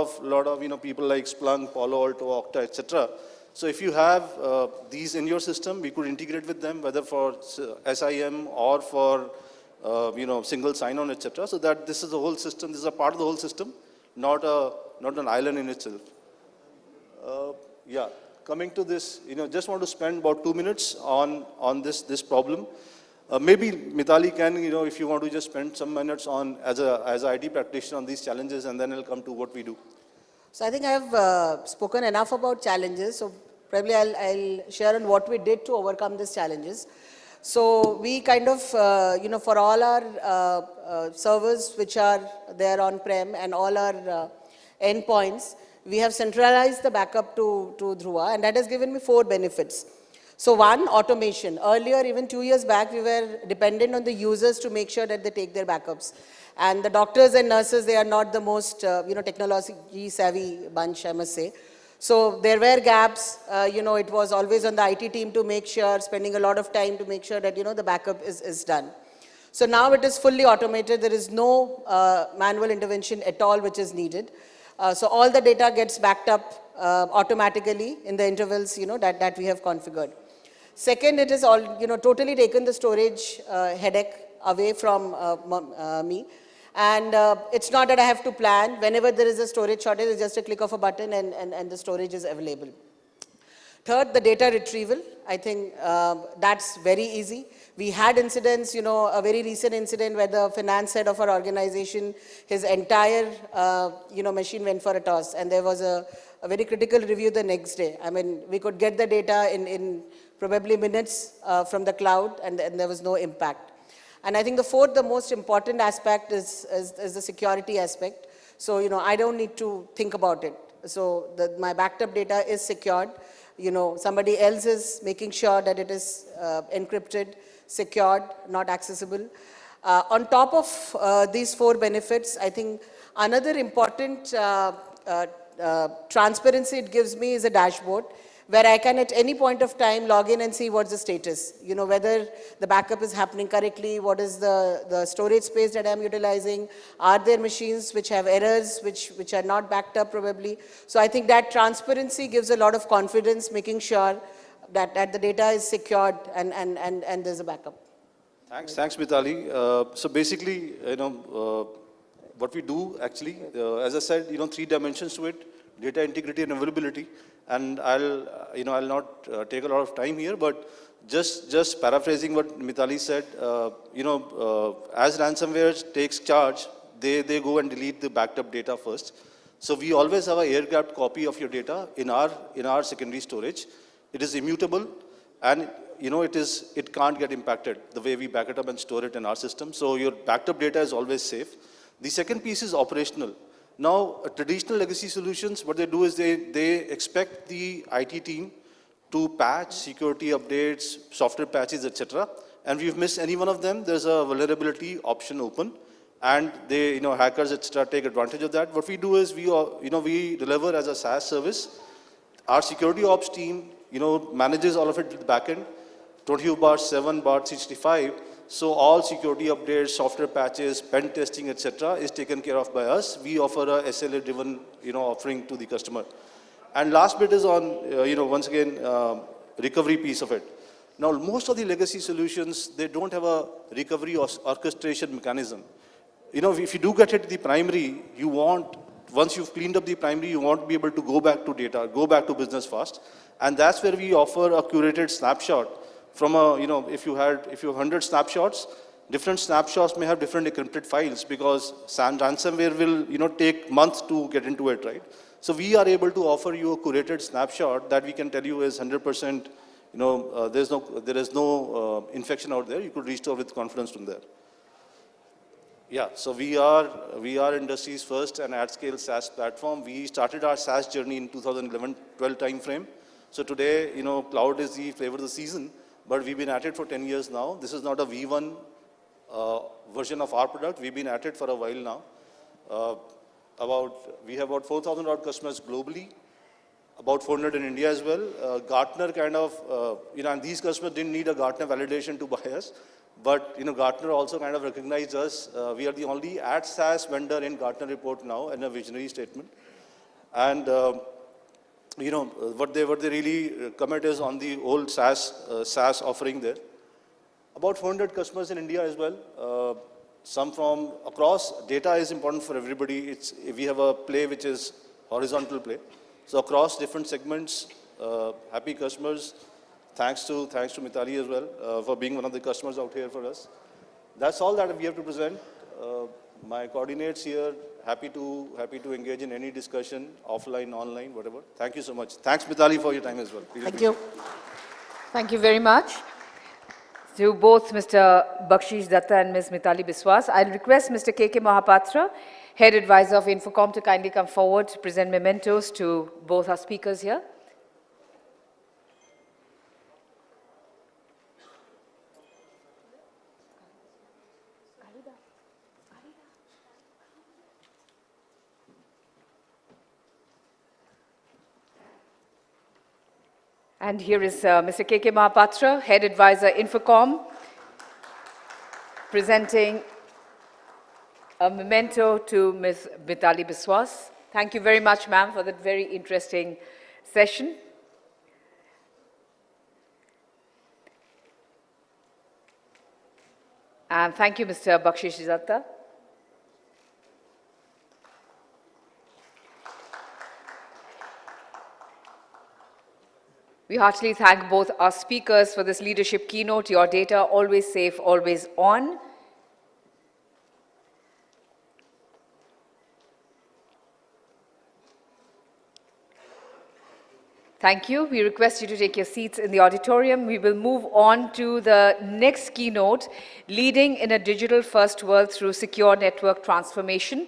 of people like Splunk, Palo Alto, Okta, etc. So if you have these in your system, we could integrate with them, whether for SIM or for single sign-on, etc. So that this is the whole system. This is a part of the whole system, not an island in itself. Yeah. Coming to this, just want to spend about 2 minutes on this problem. Maybe Mithali can, if you want to just spend some minutes on as an IT practitioner on these challenges, and then I'll come to what we do. So I think I've spoken enough about challenges. So probably I'll share on what we did to overcome these challenges. So we kind of, for all our servers which are there on-prem and all our endpoints, we have centralized the backup to Dhruva, and that has given me 4 benefits. So one, automation. Earlier, even 2 years back, we were dependent on the users to make sure that they take their backups. And the doctors and nurses, they are not the most, technology savvy bunch, I must say. So there were gaps, it was always on the IT team to make sure, spending a lot of time to make sure that, the backup is done. So now it is fully automated. There is no manual intervention at all which is needed. So all the data gets backed up automatically in the intervals, that we have configured. Second, it is all, totally taken the storage headache away from me. And it's not that I have to plan. Whenever there is a storage shortage, it's just a click of a button and the storage is available. Third, the data retrieval. I think that's very easy. We had incidents, a very recent incident where the finance head of our organization, his entire, machine went for a toss, and there was a very critical review the next day. I mean, we could get the data in probably minutes from the cloud, and there was no impact. And I think the fourth, the most important aspect is the security aspect. So, I don't need to think about it. So my backed up data is secured. Somebody else is making sure that it is encrypted, secured, not accessible. On top of these four benefits, I think another important transparency it gives me is a dashboard where I can at any point of time log in and see what's the status, whether the backup is happening correctly, what is the storage space that I'm utilizing, are there machines which have errors, which are not backed up probably. So I think that transparency gives a lot of confidence, making sure that the data is secured and there's a backup. Thanks, Mitali. So basically, what we do actually, as I said, 3 dimensions to it: data integrity and availability. And I'll not take a lot of time here, but just paraphrasing what Mitali said, as ransomware takes charge, they go and delete the backed up data first. So we always have an air-gapped copy of your data in our secondary storage. It is immutable, and it can't get impacted the way we back it up and store it in our system. So your backed up data is always safe. The second piece is operational. Now, traditional legacy solutions, what they do is they expect the IT team to patch security updates, software patches, etc. And if you've missed any one of them, there's a vulnerability option open, and they, hackers, etc., take advantage of that. What we do is we deliver as a SaaS service. Our security ops team, manages all of it at the back end, 24/7/365. So all security updates, software patches, pen testing, etc., is taken care of by us. We offer a SLA-driven, offering to the customer. And last bit is on, once again, recovery piece of it. Now, most of the legacy solutions, they don't have a recovery or orchestration mechanism. If you do get hit the primary, once you've cleaned up the primary, you want to be able to go back to data, go back to business fast. And that's where we offer a curated snapshot. From if you have 100 snapshots, different snapshots may have different encrypted files because ransomware will, take months to get into it, right? So we are able to offer you a curated snapshot that we can tell you is 100%, there is no infection out there. You could restore with confidence from there. Yeah, so we are industry's first and at-scale SaaS platform. We started our SaaS journey in 2011-12 timeframe. So today, cloud is the flavor of the season. But we've been at it for 10 years now. This is not a V1 version of our product. We've been at it for a while now. We have about 4,000 odd customers globally, about 400 in India as well. Gartner kind of, and these customers didn't need a Gartner validation to buy us. But, Gartner also kind of recognized us. We are the only SaaS vendor in Gartner report now, in a visionary statement. And what they really commit is on the old SaaS offering there. About 400 customers in India as well. Some from across. Data is important for everybody. We have a play which is horizontal play. So across different segments, happy customers. Thanks to Mitali as well for being one of the customers out here for us. That's all that we have to present. My coordinates here. Happy to engage in any discussion, offline, online, whatever. Thank you so much. Thanks, Mitali, for your time as well. Thank you. Thank you very much to both Mr. Bakshish Datta and Ms. Mitali Biswas. I'll request Mr. K.K. Mahapatra, Head Advisor of Infocom, to kindly come forward to present mementos to both our speakers here. And here is Mr. K.K. Mahapatra, Head Advisor, Infocom, presenting a memento to Ms. Mitali Biswas. Thank you very much, ma'am, for that very interesting session. And thank you, Mr. Bakshish Datta. We heartily thank both our speakers for this leadership keynote. Your data, always safe, always on. Thank you. We request you to take your seats in the auditorium. We will move on to the next keynote, Leading in a Digital First World Through Secure Network Transformation.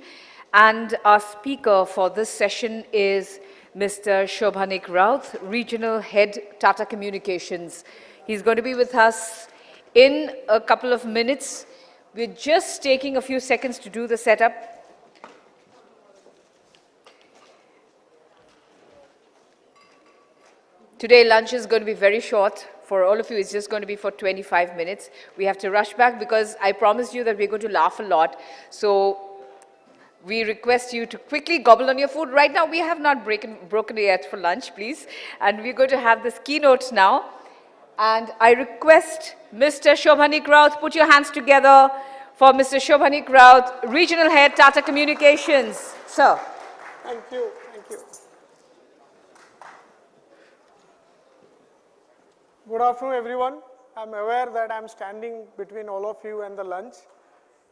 And our speaker for this session is Mr. Shobhanik Raut, Regional Head, Tata Communications. He's going to be with us in a couple of minutes. We're just taking a few seconds to do the setup. Today, lunch is going to be very short. For all of you, it's just going to be for 25 minutes. We have to rush back because I promised you that we're going to laugh a lot. So we request you to quickly gobble on your food. Right now, we have not broken yet for lunch, please. And we're going to have this keynote now. And I request Mr. Shobhanik Raut, put your hands together for Mr. Shobhanik Raut, Regional Head, Tata Communications. Sir. Thank you. Thank you. Good afternoon, everyone. I'm aware that I'm standing between all of you and the lunch,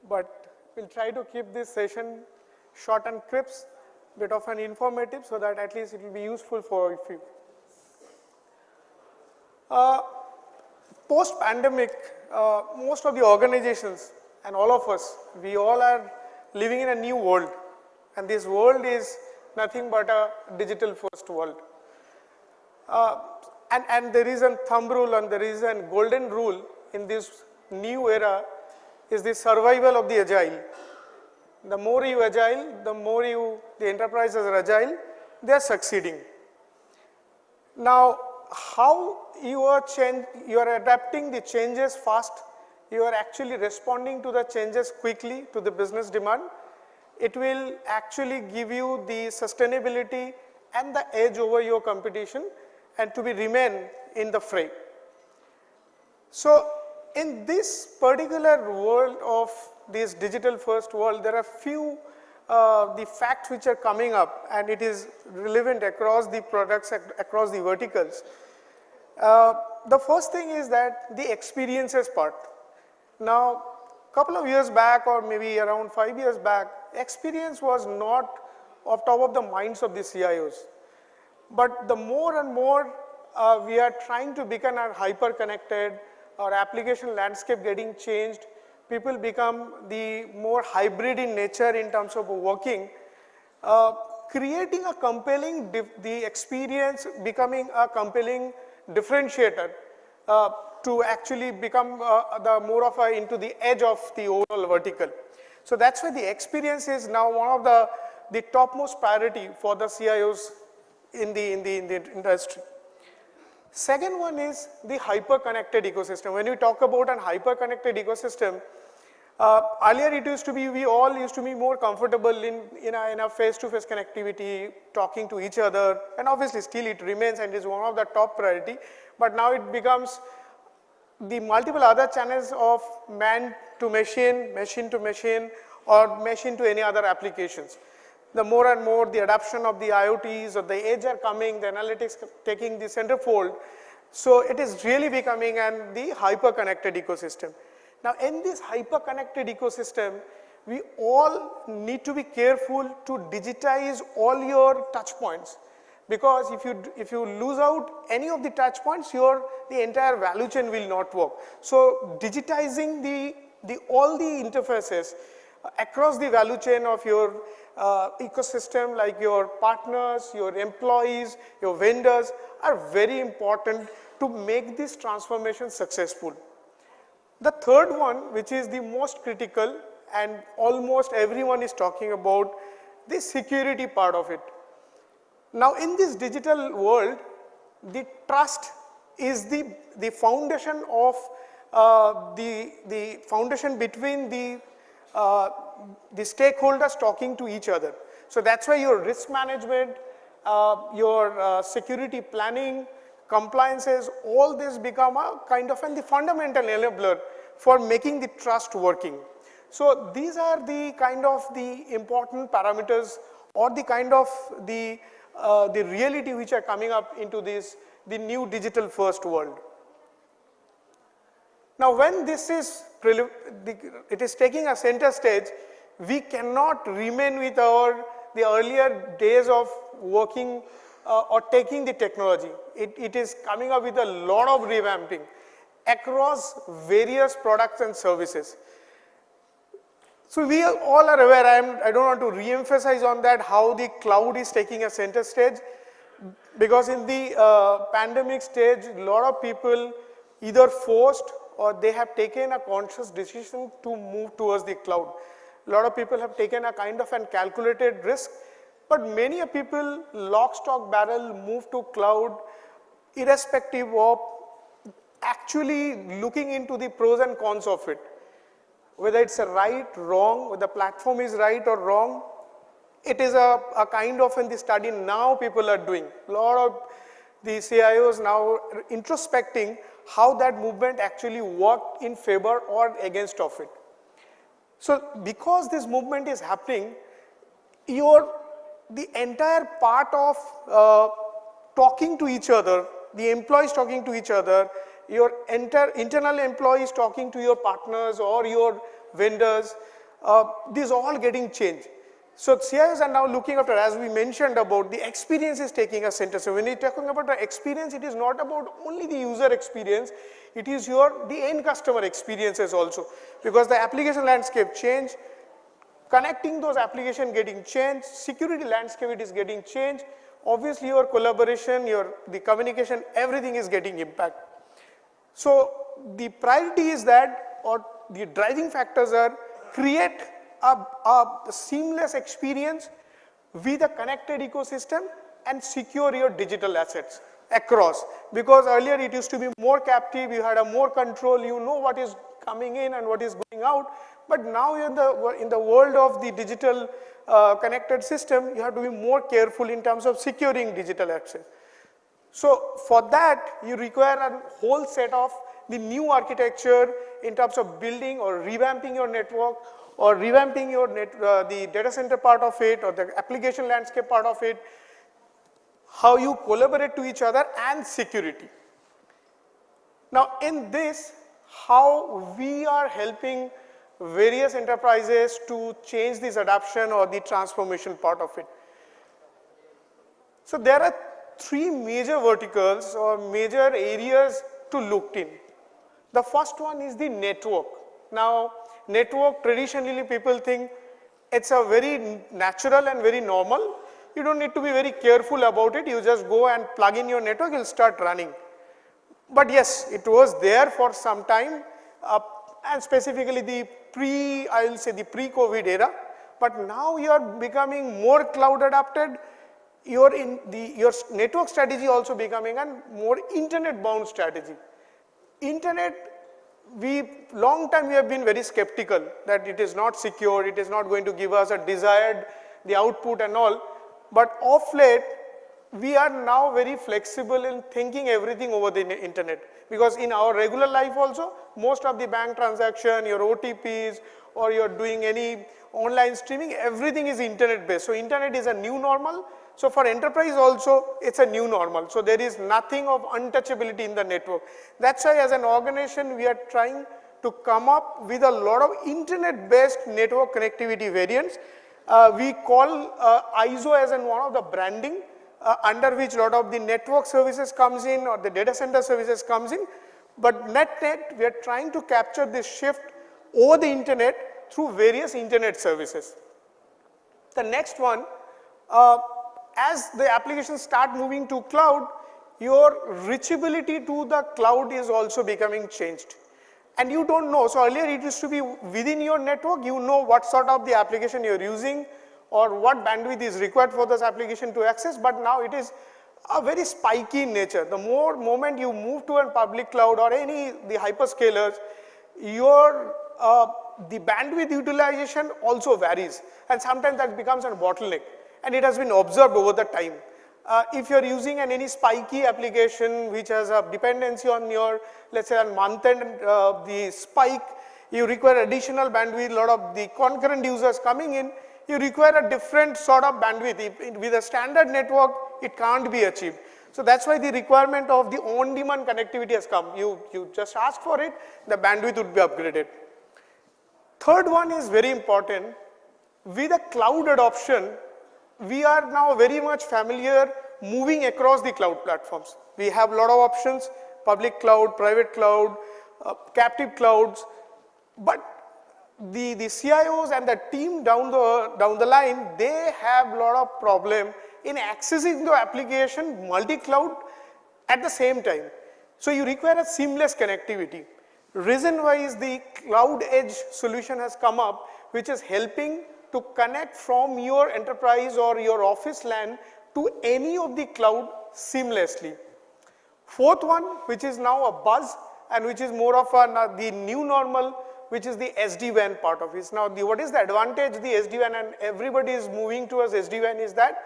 but we'll try to keep this session short and crisp, bit of an informative, so that at least it will be useful for you. Post-pandemic, most of the organizations and all of us, we all are living in a new world, and this world is nothing but a digital-first world. And there is a thumb rule and there is a golden rule in this new era is the survival of the agile. The more you agile, the more the enterprises are agile, they are succeeding. Now, how you are adapting the changes fast, you are actually responding to the changes quickly to the business demand, it will actually give you the sustainability and the edge over your competition and to remain in the fray. So in this particular world of this digital first world, there are few the facts which are coming up, and it is relevant across the products, across the verticals. The first thing is that the experiences part. Now, a couple of years back, or maybe around 5 years back, experience was not off top of the minds of the CIOs. But the more and more we are trying to become hyper-connected, our application landscape getting changed, people become the more hybrid in nature in terms of working, creating a compelling, the experience becoming a compelling differentiator to actually become the more of into the edge of the overall vertical. So that's why the experience is now one of the topmost priority for the CIOs in the industry. Second one is the hyper-connected ecosystem. When we talk about an hyper-connected ecosystem, earlier it used to be, we all used to be more comfortable in a face-to-face connectivity, talking to each other, and obviously still it remains and is one of the top priority, but now it becomes the multiple other channels of man to machine, machine to machine, or machine to any other applications. The more and more the adoption of the IoTs or the edge are coming, the analytics taking the centerfold. So it is really becoming the hyper-connected ecosystem. Now in this hyper-connected ecosystem, we all need to be careful to digitize all your touch points. Because if you lose out any of the touch points, the entire value chain will not work. So digitizing all the interfaces across the value chain of your ecosystem, like your partners, your employees, your vendors, are very important to make this transformation successful. The third one, which is the most critical, and almost everyone is talking about, the security part of it. Now in this digital world, the trust is the foundation of the foundation between the stakeholders talking to each other. So that's why your risk management, your security planning, compliances, all this become a kind of the fundamental enabler for making the trust working. So these are the kind of the important parameters or the kind of the reality which are coming up into this, the new digital first world. Now when this is, it is taking a center stage, we cannot remain with the earlier days of working or taking the technology. It is coming up with a lot of revamping across various products and services. So we all are aware, I don't want to re-emphasize on that, how the cloud is taking a center stage, because in the pandemic stage, a lot of people either forced or they have taken a conscious decision to move towards the cloud. A lot of people have taken a kind of an calculated risk, but many people, lock, stock, barrel, move to cloud, irrespective of actually looking into the pros and cons of it. Whether it's a right, wrong, whether the platform is right or wrong, it is a kind of in the study now people are doing. A lot of the CIOs now introspecting how that movement actually worked in favor or against of it. So because this movement is happening, the entire part of talking to each other, the employees talking to each other, your internal employees talking to your partners or your vendors, these all getting changed. So CIOs are now looking after, as we mentioned about, the experience is taking a center. So when you're talking about the experience, it is not about only the user experience, it is the end customer experiences also. Because the application landscape changed, connecting those applications getting changed, security landscape it is getting changed, obviously your collaboration, the communication, everything is getting impacted. So the priority is that, or the driving factors are, create a seamless experience with a connected ecosystem and secure your digital assets across. Because earlier it used to be more captive, you had a more control, you know what is coming in and what is going out. But now in the world of the digital connected system, you have to be more careful in terms of securing digital access. So for that, you require a whole set of the new architecture in terms of building or revamping your network or revamping your the data center part of it or the application landscape part of it, how you collaborate to each other and security. Now in this, how we are helping various enterprises to change this adoption or the transformation part of it. So there are three major verticals or major areas to look in. The first one is the network. Now, network, traditionally people think it's a very natural and very normal. You don't need to be very careful about it. You just go and plug in your network, you'll start running. But yes, it was there for some time, and specifically the pre-COVID era. But now you are becoming more cloud adapted. Your network strategy also becoming a more internet bound strategy. Internet, long time we have been very skeptical that it is not secure, it is not going to give us a desired, the output and all. But of late, we are now very flexible in thinking everything over the internet. Because in our regular life also, most of the bank transaction, your OTPs, or you're doing any online streaming, everything is internet based. So internet is a new normal. So for enterprise also, it's a new normal. So there is nothing of untouchability in the network. That's why as an organization, we are trying to come up with a lot of internet-based network connectivity variants. We call ISO as one of the branding under which a lot of the network services comes in or the data center services comes in. But net, we are trying to capture this shift over the internet through various internet services. The next one, as the applications start moving to cloud, your reachability to the cloud is also becoming changed. And you don't know, so earlier it used to be within your network, you know what sort of the application you're using or what bandwidth is required for this application to access, but now it is a very spiky in nature. The moment you move to a public cloud or the hyperscalers, the bandwidth utilization also varies, and sometimes that becomes a bottleneck. And it has been observed over the time. If you're using any spiky application which has a dependency on your, let's say, on month end, the spike, you require additional bandwidth, a lot of the concurrent users coming in, you require a different sort of bandwidth. With a standard network, it can't be achieved. So that's why the requirement of the on-demand connectivity has come. You just ask for it, the bandwidth would be upgraded. Third one is very important. With the cloud adoption, we are now very much familiar moving across the cloud platforms. We have a lot of options, public cloud, private cloud, captive clouds, but the CIOs and the team down the line, they have a lot of problem in accessing the application multi-cloud at the same time. So you require a seamless connectivity. Reason why is the cloud edge solution has come up, which is helping to connect from your enterprise or your office LAN to any of the cloud seamlessly. Fourth one, which is now a buzz and which is more of the new normal, which is the SD-WAN part of it. Now, what is the advantage the SD-WAN, and everybody is moving towards SD-WAN, is that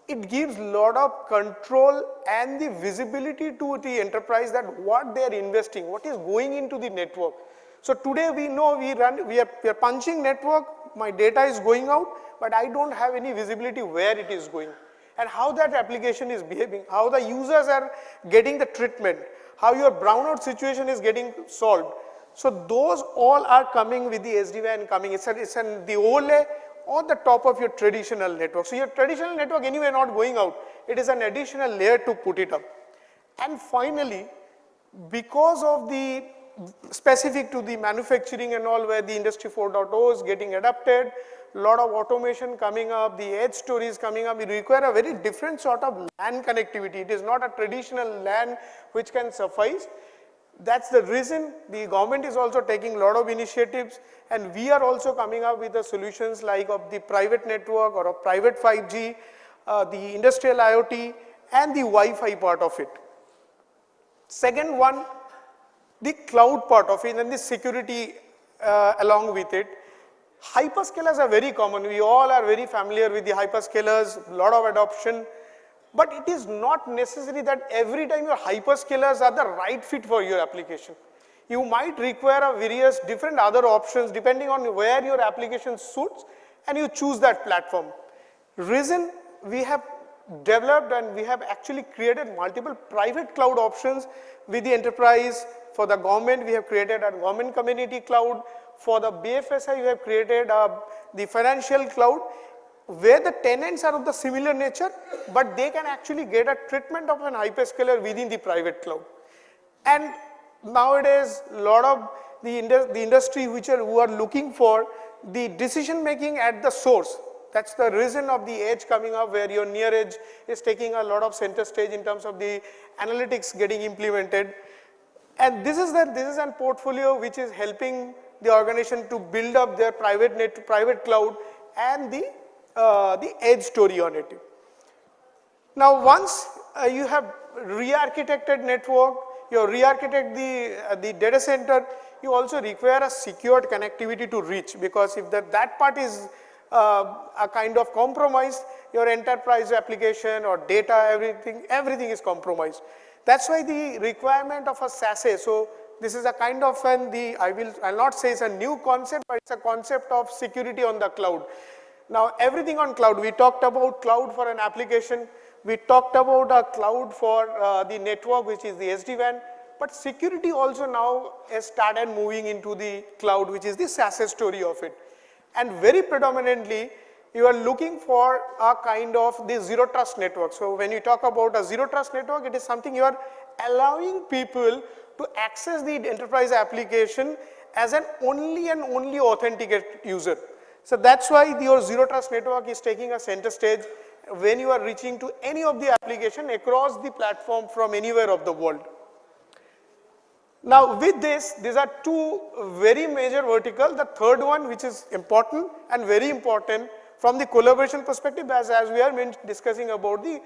it gives a lot of control and the visibility to the enterprise that what they are investing, what is going into the network. So today we know we are punching network, my data is going out, but I don't have any visibility where it is going and how that application is behaving, how the users are getting the treatment, how your brownout situation is getting solved. So those all are coming with the SD-WAN coming. It's the overlay on the top of your traditional network. So your traditional network anyway not going out. It is an additional layer to put it up. And finally, because of the specific to the manufacturing and all, where the industry 4.0 is getting adapted, a lot of automation coming up, the edge stories coming up, we require a very different sort of LAN connectivity. It is not a traditional LAN which can suffice. That's the reason the government is also taking a lot of initiatives, and we are also coming up with the solutions like of the private network or a private 5G, the industrial IoT and the Wi-Fi part of it. Second one, the cloud part of it and the security along with it. Hyperscalers are very common. We all are very familiar with the hyperscalers, a lot of adoption. But it is not necessary that every time your hyperscalers are the right fit for your application. You might require various different other options depending on where your application suits, and you choose that platform. Reason, we have developed and we have actually created multiple private cloud options with the enterprise. For the government, we have created a government community cloud. For the BFSI, we have created the financial cloud, where the tenants are of the similar nature, but they can actually get a treatment of an hyperscaler within the private cloud. And nowadays, a lot of the industry who are looking for the decision making at the source. That's the reason of the edge coming up, where your near edge is taking a lot of center stage in terms of the analytics getting implemented. And this is a portfolio which is helping the organization to build up their private cloud and the edge story on it. Now, once you have re-architected network, you re-architect the data center, you also require a secured connectivity to reach, because if that part is a kind of compromised, your enterprise application or data, everything is compromised. That's why the requirement of a SASE. So this is a kind of I'll not say it's a new concept, but it's a concept of security on the cloud. Now, everything on cloud, we talked about cloud for an application, we talked about a cloud for the network, which is the SD-WAN, but security also now has started moving into the cloud, which is the SASE story of it. And very predominantly, you are looking for a kind of the zero trust network. So when you talk about a zero trust network, it is something you are allowing people to access the enterprise application as an only and only authenticated user. So that's why your zero trust network is taking a center stage when you are reaching to any of the application across the platform from anywhere of the world. Now with this, these are two very major verticals. The third one, which is important and very important from the collaboration perspective, as we are discussing about the